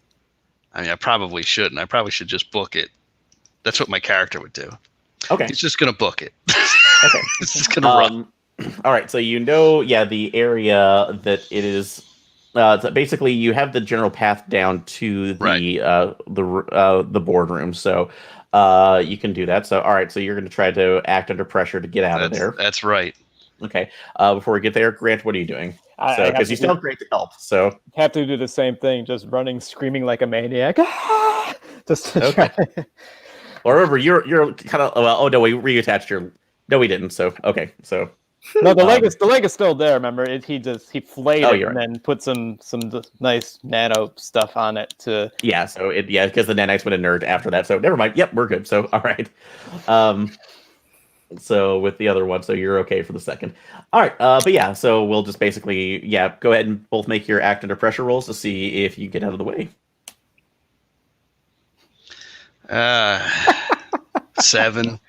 I mean, I probably shouldn't. I probably should just book it. That's what my character would do. Okay. He's just gonna book it. Okay. He's just gonna run. All right. So the area that it is. So basically, you have the general path down to the boardroom. So you can do that. So all right. So you're going to try to act under pressure to get out of there. That's right. Okay. Before we get there, Grant, what are you doing? I So have because to you still have great to help. So have to do the same thing, just running, screaming like a maniac. Ah! Just to Okay. try. well, remember you're kind of oh no, we reattached your. No, we didn't. So okay. So No, the leg is still there. Remember, he flayed Oh, it you're and then put some nice nano stuff on it to. yeah. So because the nanites went inert after that. So never mind. Yep, we're good. So all right. So with the other one, so you're okay for the second. All right. But yeah, so we'll just basically go ahead and both make your act under pressure rolls to see if you get out of the way. 7.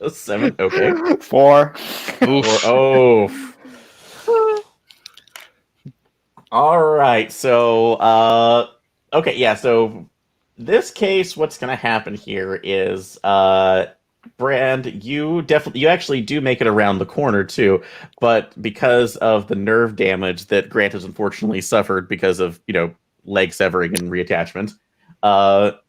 7. Okay. 4. Oof. All right. So okay, yeah, so this case what's going to happen here is Brand, you actually do make it around the corner too, but because of the nerve damage that Grant has unfortunately suffered because of, leg severing and reattachment,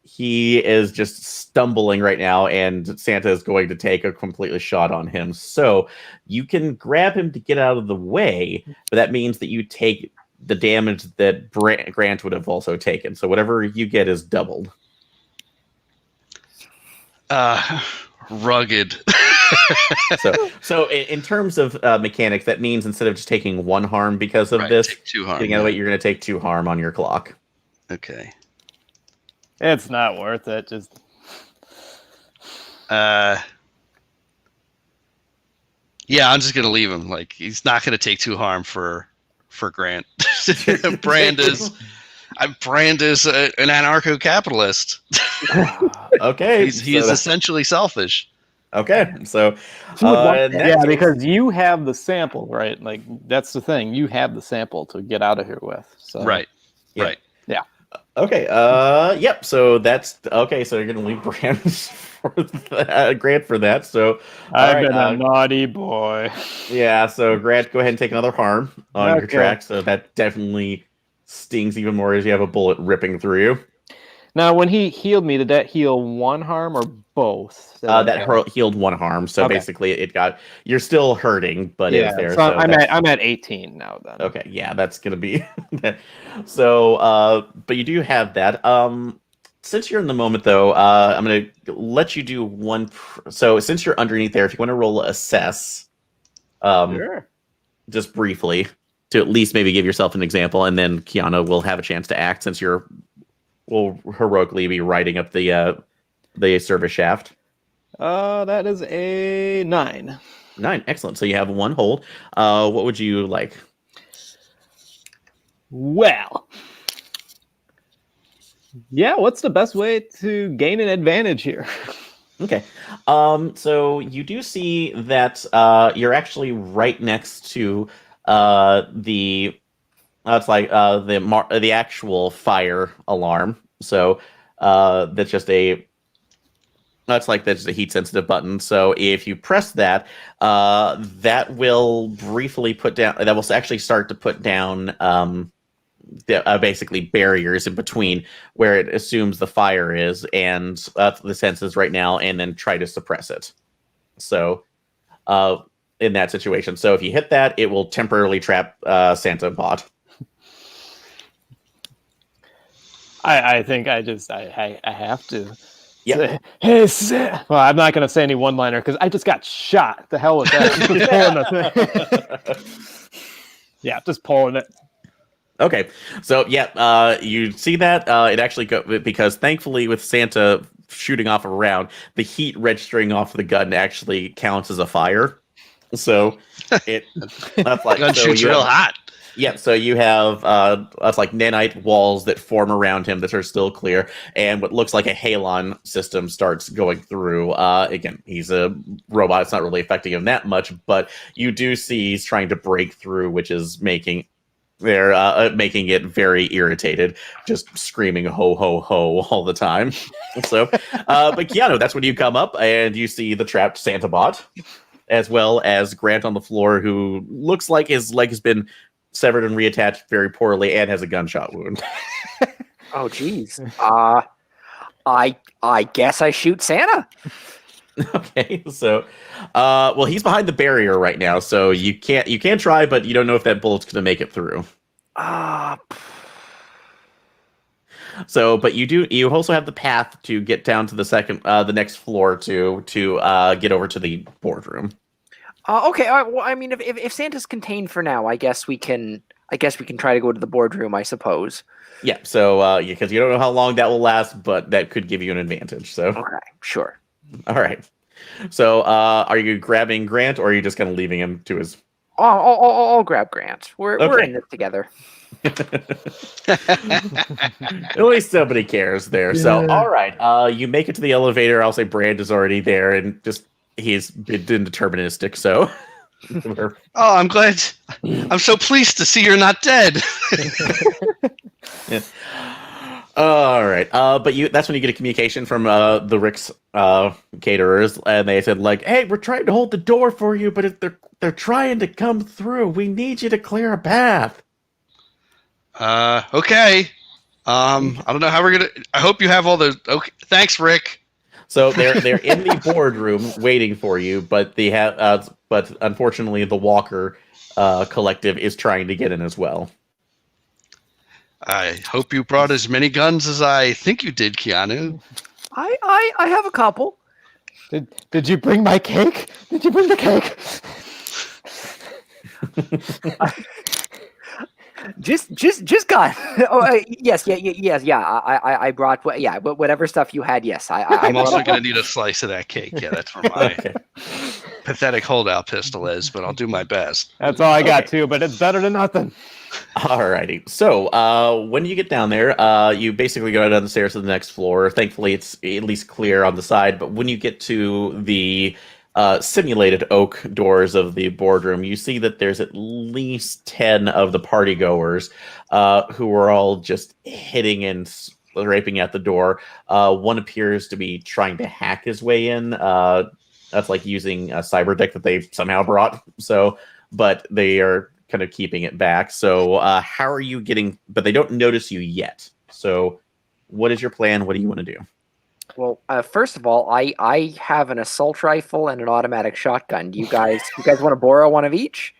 he is just stumbling right now, and Santa is going to take a completely shot on him. So you can grab him to get out of the way, but that means that you take the damage that Grant would have also taken. So whatever you get is doubled. Rugged. So in terms of mechanics, that means instead of just taking 1 harm because of Right, this, take 2 harm. getting out of the way, you're going to take 2 harm on your clock. Okay. It's not worth it. Just Yeah, I'm just gonna leave him. Like, he's not gonna take 2 harm for Grant. Brand is an anarcho-capitalist. Okay, He is essentially selfish. okay. So yeah, because you have the sample, right? Like that's the thing. You have the sample to get out of here with. So Right. Yeah. Right. okay. Yep. So that's okay. So you're gonna leave Grant for Grant for that. So I've all been right, a naughty boy. yeah. So Grant, go ahead and take another harm on your Okay. track. So that definitely stings even more as you have a bullet ripping through you. Now, when he healed me, did that heal one harm or both? Healed one harm, so Okay. basically you're still hurting, but it was there. So, So I'm at 18 now then. okay, yeah, that's gonna be so. But you do have that. Since you're in the moment, though, I'm gonna let you do one. So since you're underneath there, if you want to roll assess, Sure. just briefly to at least maybe give yourself an example, and then Kiana will have a chance to act since will heroically be riding up the service shaft. That is a 9. 9, excellent. So you have one hold. What would you like? Well, yeah, what's the best way to gain an advantage here? Okay. So you do see that you're actually right next to the it's like the actual fire alarm. So that's just that's a heat sensitive button. So if you press that, that will briefly that will actually start to put down basically barriers in between where it assumes the fire is and the senses right now, and then try to suppress it. So in that situation, so if you hit that, it will temporarily trap Santa Bot. I think I have to. Yeah. Hey, well, I'm not going to say any one-liner because I just got shot. The hell with that. Just pulling the thing. Yeah, just pulling it. Okay, so yeah, you see that it actually because thankfully with Santa shooting off a round, the heat registering off the gun actually counts as a fire. So that's like Gun shoots real hot. Yeah, so you have that's like nanite walls that form around him that are still clear, and what looks like a halon system starts going through. Again, he's a robot; it's not really affecting him that much, but you do see he's trying to break through, which is making it very irritated, just screaming "ho ho ho" all the time. So, but Keanu, that's when you come up and you see the trapped Santa Bot, as well as Grant on the floor, who looks like his leg has been severed and reattached very poorly and has a gunshot wound. Oh, geez. I guess I shoot Santa. Okay, so, well, he's behind the barrier right now, so you can try, but you don't know if that bullet's going to make it through. So, but you also have the path to get down to the next floor to get over to the boardroom. Okay. All right, well, I mean, if Santa's contained for now, I guess we can try to go to the boardroom, I suppose. Yeah. So, because you don't know how long that will last, but that could give you an advantage. So, Okay, sure. all right. So, are you grabbing Grant, or are you just kind of leaving him to his? I'll grab Grant. We're in this together. At least somebody cares there. Yeah. So, all right. You make it to the elevator. I'll say Brand is already there, and just he's been deterministic. So, oh, I'm glad. I'm so pleased to see you're not dead. Yeah. All right. But that's when you get a communication from the Rick's caterers, and they said like, "Hey, we're trying to hold the door for you, but if they're trying to come through, we need you to clear a path." Okay. I don't know how we're gonna. I hope you have all the. Okay, thanks, Rick. So they're in the boardroom waiting for you, but they have. But unfortunately, the Walker collective is trying to get in as well. I hope you brought as many guns as I think you did, Keanu. I have a couple. Did you bring my cake? Did you bring the cake? Just got. Oh, yes, yeah. I brought whatever stuff you had. Yes, I'm also going to need a slice of that cake. Yeah, that's where my pathetic holdout pistol is, but I'll do my best. That's all I got too, but it's better than nothing. Alrighty. So when you get down there, you basically go down the stairs to the next floor. Thankfully, it's at least clear on the side. But when you get to the simulated oak doors of the boardroom, you see that there's at least 10 of the party goers who are all just hitting and scraping at the door. One appears to be trying to hack his way in. That's like using a cyber deck that they've somehow brought. So, but they are kind of keeping it back. So how are you getting, but they don't notice you yet. So what is your plan? What do you want to do? Well, first of all, I have an assault rifle and an automatic shotgun. Do you guys want to borrow one of each?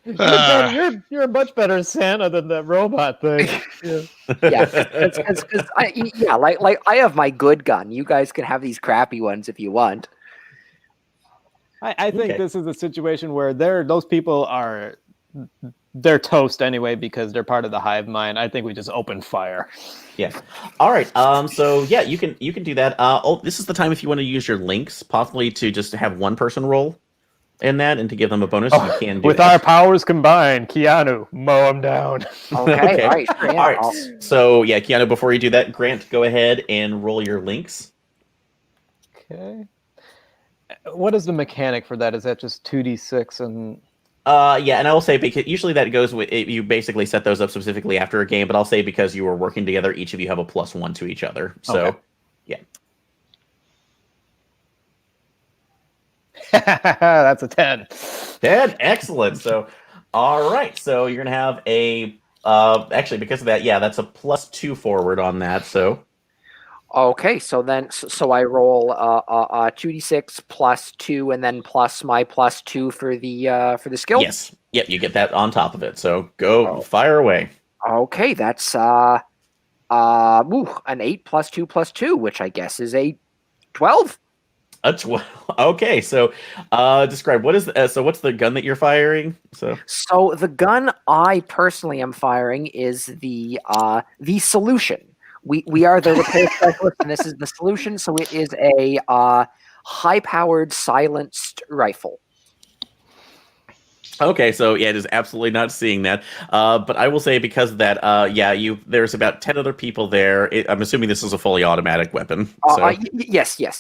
You're a much better Santa than that robot thing. Yeah, because like I have my good gun. You guys can have these crappy ones if you want. I think Okay. this is a situation where those people they're toast anyway because they're part of the hive mind. I think we just open fire. Yeah. All right. So yeah, you can do that. This is the time if you want to use your links, possibly to just have one person roll in that and to give them a bonus. You can do With that. our powers combined, Keanu, mow him down. Okay, Okay. all right, sure, yeah, All right. So yeah, Keanu, before you do that, Grant, go ahead and roll your links. Okay. What is the mechanic for that? Is that just 2d6 and... Yeah, and I will say because usually that goes with you basically set those up specifically after a game, but I'll say because you were working together, each of you have a +1 to each other. So, Okay. yeah. That's a 10. 10, excellent. So, all right. So you're gonna have a actually because of that, yeah, that's a +2 forward on that. So Okay, so then so I roll 2d6 +2 and then plus my +2 for the skill. yes, yep, you get that on top of it. So go fire away. Okay, that's an 8 +2 +2, which I guess is a 12. A 12. Okay, so describe what is so what's the gun that you're firing? So the gun I personally am firing is the solution. We are the repair specialist, and this is the solution. So it is a high-powered silenced rifle. Okay, so yeah, it is absolutely not seeing that. But I will say because of that, there's about 10 other people there. I'm assuming this is a fully automatic weapon. So. Yes, yeah,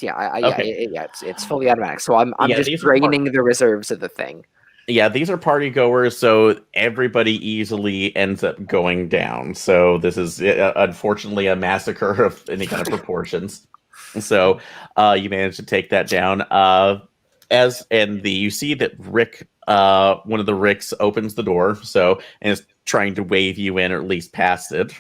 Okay. it's fully automatic. So I'm Yeah, just draining the reserves of the thing. Yeah, these are party goers, so everybody easily ends up going down. So this is unfortunately a massacre of any kind of proportions. So you managed to take that down. You see that Rick, one of the Ricks, opens the door. So and is trying to wave you in, or at least past it.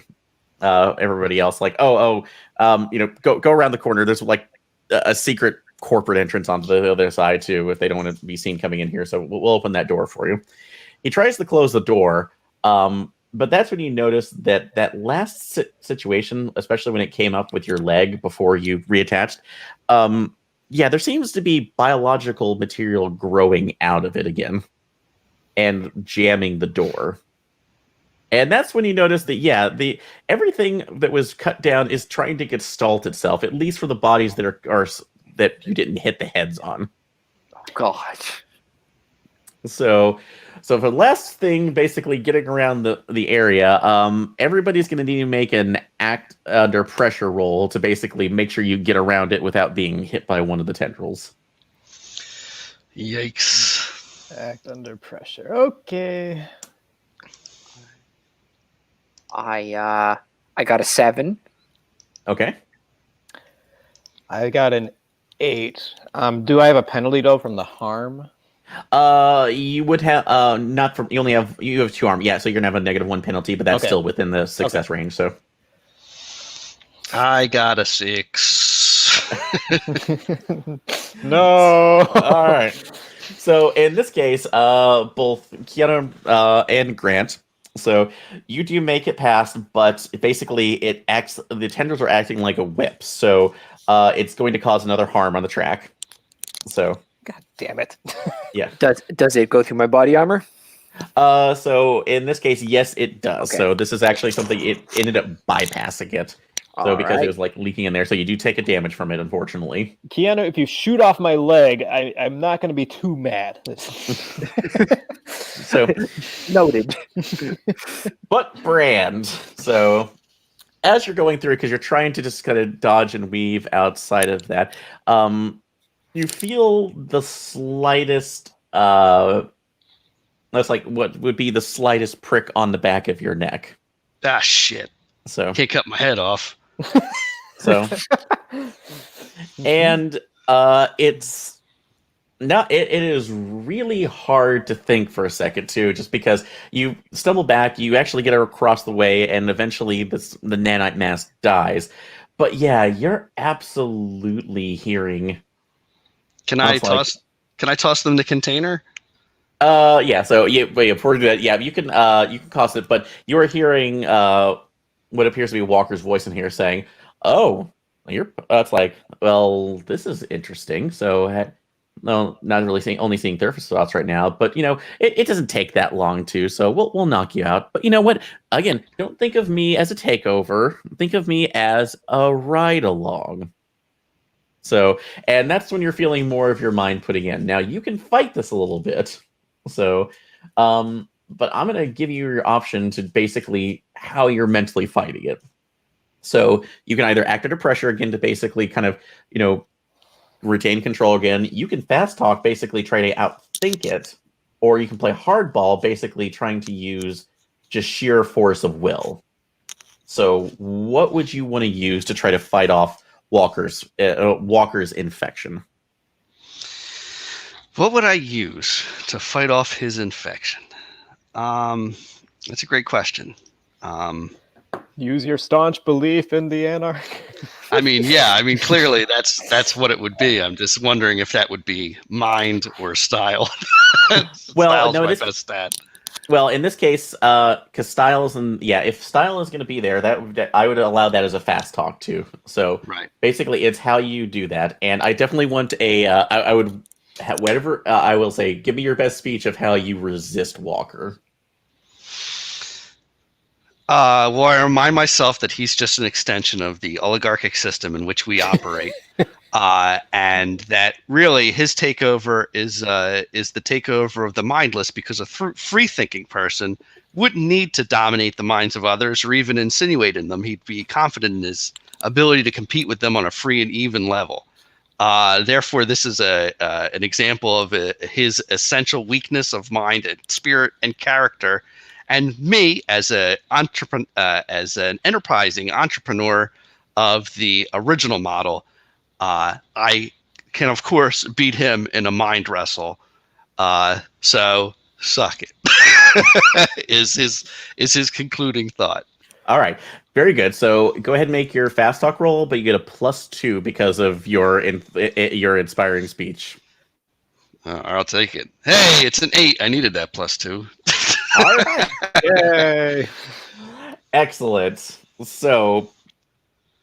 Everybody else like, go around the corner. There's like a secret corporate entrance onto the other side too, if they don't want to be seen coming in here. So we'll open that door for you. He tries to close the door, but that's when you notice that last situation, especially when it came up with your leg before you reattached, there seems to be biological material growing out of it again and jamming the door. And that's when you notice that everything that was cut down is trying to gestalt itself, at least for the bodies that are that you didn't hit the heads on. Oh God. So for the last thing, basically getting around the area, everybody's going to need to make an act under pressure roll to basically make sure you get around it without being hit by one of the tendrils. Yikes. Act under pressure. Okay. I got a 7. Okay. I got an 8. Do I have a penalty though from the harm? You would have not from you have 2 harm. Yeah, so you're gonna have a -1 penalty, but that's still within the success range. So I got a 6. No. All right. So in this case, both Keanu and Grant. So you do make it past, but basically the tendrils are acting like a whip. So it's going to cause another harm on the track. So God damn it. yeah. Does it go through my body armor? So in this case, yes, it does. Okay. So this is actually something it ended up bypassing it. So because it was like leaking in there, so you do take a damage from it, unfortunately. Keanu, if you shoot off my leg, I'm not going to be too mad. So Noted. but Brand. So as you're going through, because you're trying to just kind of dodge and weave outside of that, you feel the slightest. That's like what would be the slightest prick on the back of your neck. Ah, shit. So Can't cut my head off. So, and it's No, it is really hard to think for a second too, just because you stumble back, you actually get across the way, and eventually the nanite mask dies. But yeah, you're absolutely hearing. Can I Sounds like- toss? Can I toss them the container? Yeah. So yeah, wait, before we do that, yeah, you can cost it, but you are hearing what appears to be Walker's voice in here saying, "Oh, you're." It's like, well, this is interesting. So. No, not really only seeing surface thoughts right now, but it doesn't take that long too, so we'll knock you out. But you know what? Again, don't think of me as a takeover. Think of me as a ride along. So, and that's when you're feeling more of your mind putting in. Now you can fight this a little bit. So, but I'm gonna give you your option to basically how you're mentally fighting it. So you can either act under pressure again to basically kind of, retain control again. You can fast talk, basically try to outthink it, or you can play hardball, basically trying to use just sheer force of will. So, what would you want to use to try to fight off Walker's infection? What would I use to fight off his infection? That's a great question. Use your staunch belief in the anarch. I mean, yeah. I mean, clearly that's what it would be. I'm just wondering if that would be mind or style. Well, Style's no, my best stat. Well, in this case, because styles if style is going to be there, I would allow that as a fast talk too. So Right. basically, it's how you do that, and I definitely want I would whatever I will say. Give me your best speech of how you resist Walker. Well, I remind myself that he's just an extension of the oligarchic system in which we operate, and that really his takeover is the takeover of the mindless, because a free-thinking person wouldn't need to dominate the minds of others or even insinuate in them. He'd be confident in his ability to compete with them on a free and even level. Therefore, this is an example of his essential weakness of mind and spirit and character. And me, as an enterprising entrepreneur of the original model, I can of course beat him in a mind wrestle. So suck it is his concluding thought. All right, very good. So go ahead and make your fast talk roll, but you get a +2 because of your inspiring speech. I'll take it. Hey, it's an 8. I needed that +2. All right. Yay! Excellent. So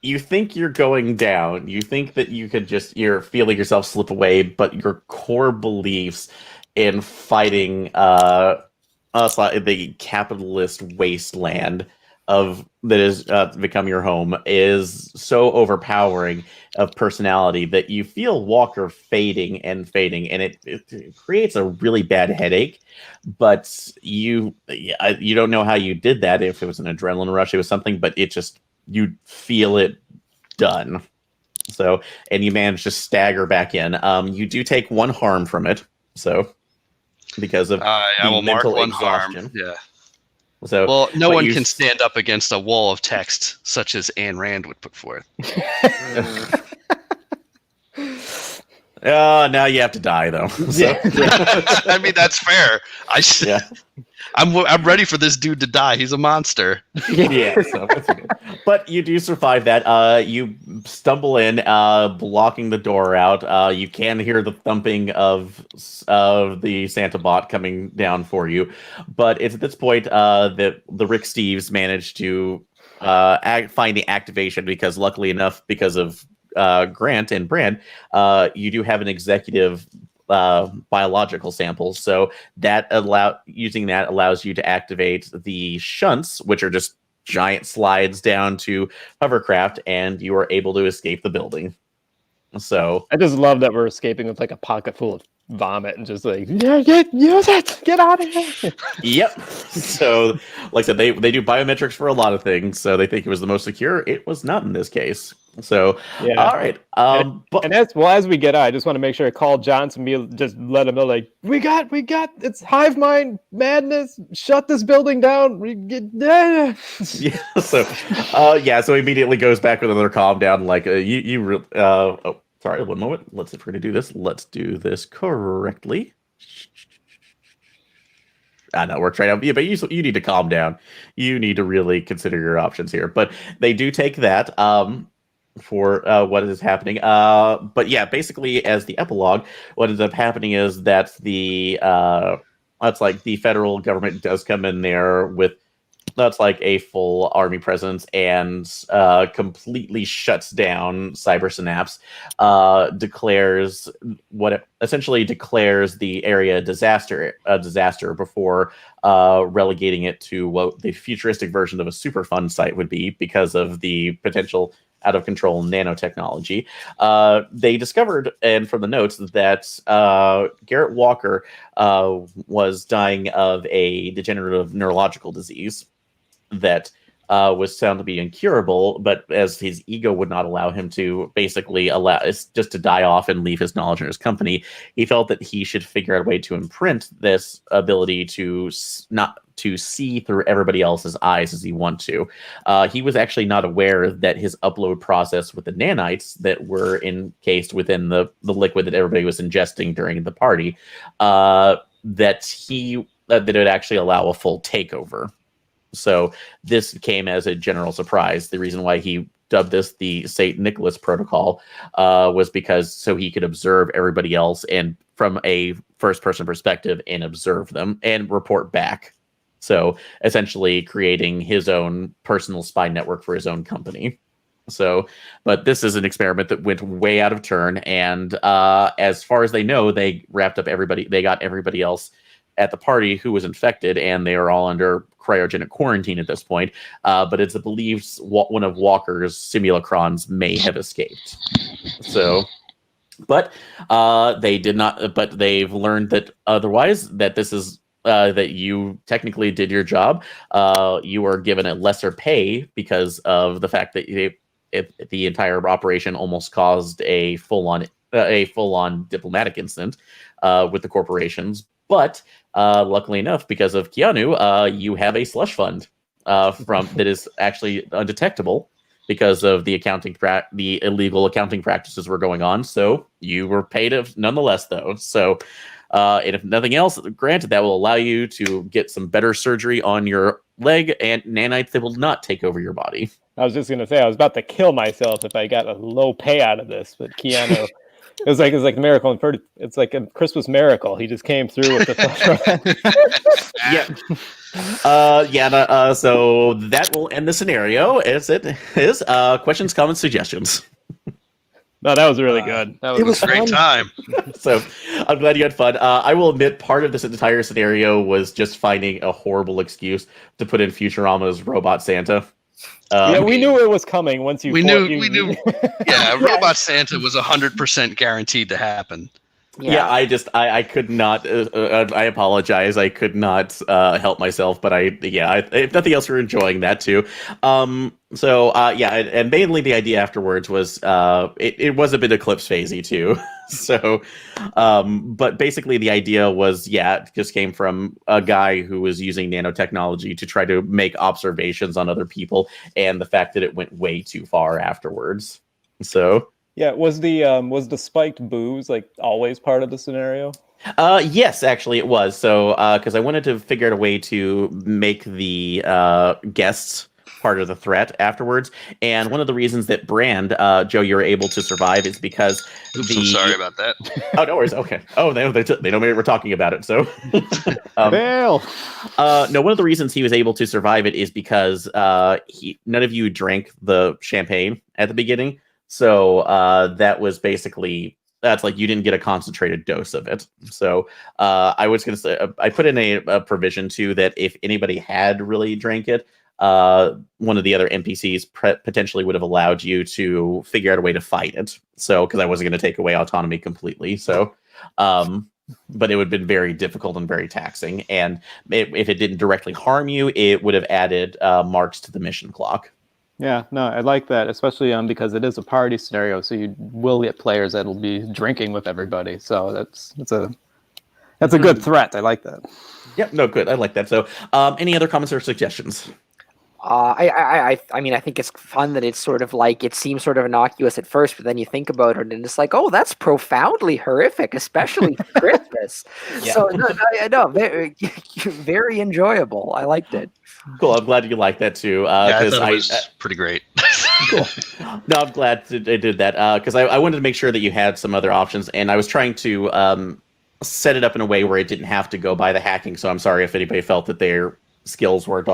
you think you're going down. You think that you're feeling yourself slip away, but your core beliefs in fighting the capitalist wasteland that has become your home is so overpowering of personality that you feel Walker fading, and it creates a really bad headache. But you don't know how you did that. If it was an adrenaline rush, it was something, but you feel it done. So, and you manage to stagger back in. You do take 1 harm from it. So, because of I will mark mental 1 exhaustion. harm. Yeah. So, Well, no but one you- can stand up against a wall of text such as Ayn Rand would put forth. Now you have to die though. So, I mean, that's fair. yeah. I'm ready for this dude to die. He's a monster. Yeah, so that's good. But you do survive that. You stumble in, blocking the door out. You can hear the thumping of the Santa bot coming down for you. But it's at this point that the Rick Steves managed to find the activation, because luckily enough, because of Grant and Brand, you do have an executive biological samples, so using that allows you to activate the shunts, which are just giant slides down to hovercraft, and you are able to escape the building. So I just love that we're escaping with like a pocket full of vomit and just like, yeah, use it, get out of here. Yep. So, like I said, they do biometrics for a lot of things, so they think it was the most secure. It was not in this case. So, Yeah. all right. And as we get out, I just want to make sure I call Johnson, just let him know, like, we got, it's hive mind madness. Shut this building down. Yeah. So, so immediately goes back with another calm down. Like, Sorry, one moment. If we're going to do this, let's do this correctly. That works right out. Yeah, but you need to calm down. You need to really consider your options here. But they do take that for what is happening. But yeah, basically, as the epilogue, what ends up happening is that that's like the federal government does come in there with that's like a full army presence and completely shuts down Cyber-synapse, essentially declares the area a disaster before relegating it to what the futuristic version of a Superfund site would be because of the potential out of control nanotechnology. They discovered, and from the notes, that Garrett Walker was dying of a degenerative neurological disease that was found to be incurable, but as his ego would not allow him to basically just to die off and leave his knowledge in his company, he felt that he should figure out a way to imprint this ability to not to see through everybody else's eyes as he want to. He was actually not aware that his upload process with the nanites that were encased within the liquid that everybody was ingesting during the party, that it would actually allow a full takeover. So this came as a general surprise. The reason why he dubbed this the St. Nicholas Protocol was because so he could observe everybody else and from a first-person perspective and observe them and report back. So essentially creating his own personal spy network for his own company. So, but this is an experiment that went way out of turn. And as far as they know, they wrapped up everybody. They got everybody else at the party who was infected, and they are all under cryogenic quarantine at this point. But it's believed one of Walker's simulacrons may have escaped. So, but they did not. But they've learned that otherwise, that this is that you technically did your job. You were given a lesser pay because of the fact that the entire operation almost caused a full-on diplomatic incident with the corporations. But luckily enough, because of Keanu, you have a slush fund that is actually undetectable because of the the illegal accounting practices were going on. So you were paid nonetheless, though. So, and if nothing else, granted, that will allow you to get some better surgery on your leg and nanites that will not take over your body. I was just going to say, I was about to kill myself if I got a low pay out of this, but Keanu... It was like a miracle. It's like a Christmas miracle. He just came through with the So that will end the scenario. As it is, questions, comments, suggestions. No, that was really good. It was a great time. So I'm glad you had fun. I will admit, part of this entire scenario was just finding a horrible excuse to put in Futurama's Robot Santa. Yeah, we knew it was coming once you. We knew. Yeah, Robot Santa was 100% guaranteed to happen. Yeah, I could not. I apologize. I could not help myself, but if nothing else, we're enjoying that too. And mainly the idea afterwards was it was a bit eclipse phasey too. So, but basically the idea was, it just came from a guy who was using nanotechnology to try to make observations on other people, and the fact that it went way too far afterwards. So. Yeah, was the spiked booze like always part of the scenario? Yes, actually it was. So, because I wanted to figure out a way to make the guests part of the threat afterwards, and one of the reasons that Brand, Joe, you're able to survive is because I'm sorry about that. Oh, no worries. Okay. Oh, they know we're talking about it. So, Fail. No, one of the reasons he was able to survive it is because none of you drank the champagne at the beginning. So that was basically, that's like you didn't get a concentrated dose of it. So I was going to say, I put in a provision too that if anybody had really drank it, one of the other NPCs potentially would have allowed you to figure out a way to fight it. So, because I wasn't going to take away autonomy completely. So, but it would have been very difficult and very taxing. And if it didn't directly harm you, it would have added marks to the mission clock. Yeah, no, I like that, especially because it is a party scenario, so you will get players that will be drinking with everybody. So that's a good threat. I like that. Yep, no, good. I like that. So, any other comments or suggestions? I mean, I think it's fun that it's sort of like it seems sort of innocuous at first, but then you think about it and it's like, oh, that's profoundly horrific, especially for Christmas. Yeah. So no, very, very enjoyable. I liked it. Cool. I'm glad you like that too. Yeah, I 'Cause thought it was pretty great. Cool. No, I'm glad they did that because I wanted to make sure that you had some other options, and I was trying to set it up in a way where it didn't have to go by the hacking. So I'm sorry if anybody felt that their skills weren't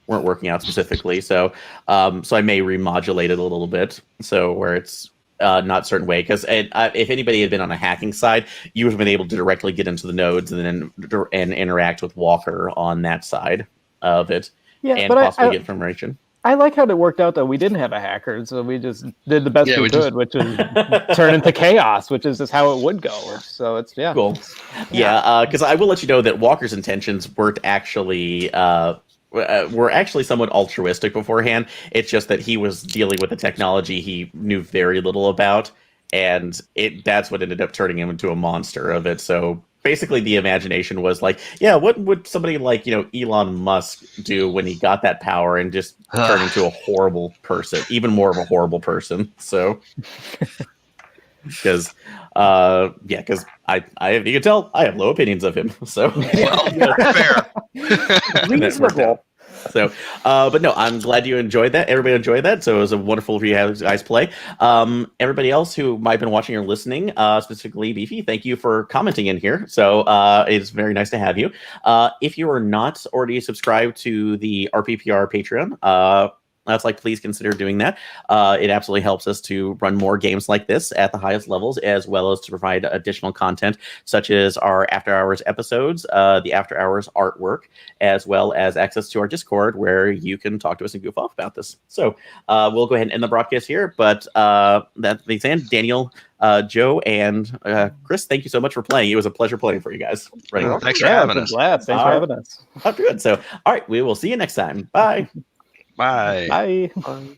working out specifically. So so I may remodulate it a little bit so where it's not a certain way. Because if anybody had been on a hacking side, you would have been able to directly get into the nodes and interact with Walker on that side of it, Yeah, and but possibly get information. I like how it worked out that we didn't have a hacker, so we just did the best Yeah, we we could, which is turn into chaos, which is just how it would go. So it's Cool. Yeah, because I will let you know that Walker's intentions weren't actually were actually somewhat altruistic beforehand. It's just that he was dealing with a technology he knew very little about, and that's what ended up turning him into a monster of it. So basically the imagination was like, yeah, what would somebody like, Elon Musk do when he got that power and just turn into a horrible person, even more of a horrible person. So because I if you can tell, I have low opinions of him. So Well, fair. Reasonable. So, but no, I'm glad you enjoyed that. Everybody enjoyed that. So it was a wonderful for you guys play. Everybody else who might have been watching or listening, specifically Beefy, thank you for commenting in here. So it's very nice to have you. If you are not already subscribed to the RPPR Patreon, please consider doing that. It absolutely helps us to run more games like this at the highest levels, as well as to provide additional content, such as our After Hours episodes, the After Hours artwork, as well as access to our Discord, where you can talk to us and goof off about this. So we'll go ahead and end the broadcast here. But that being said, Daniel, Joe, and Chris, thank you so much for playing. It was a pleasure playing for you guys. Thanks for having us. Thanks for having us. Oh, good. So, all right, we will see you next time. Bye. Bye. Bye. Bye.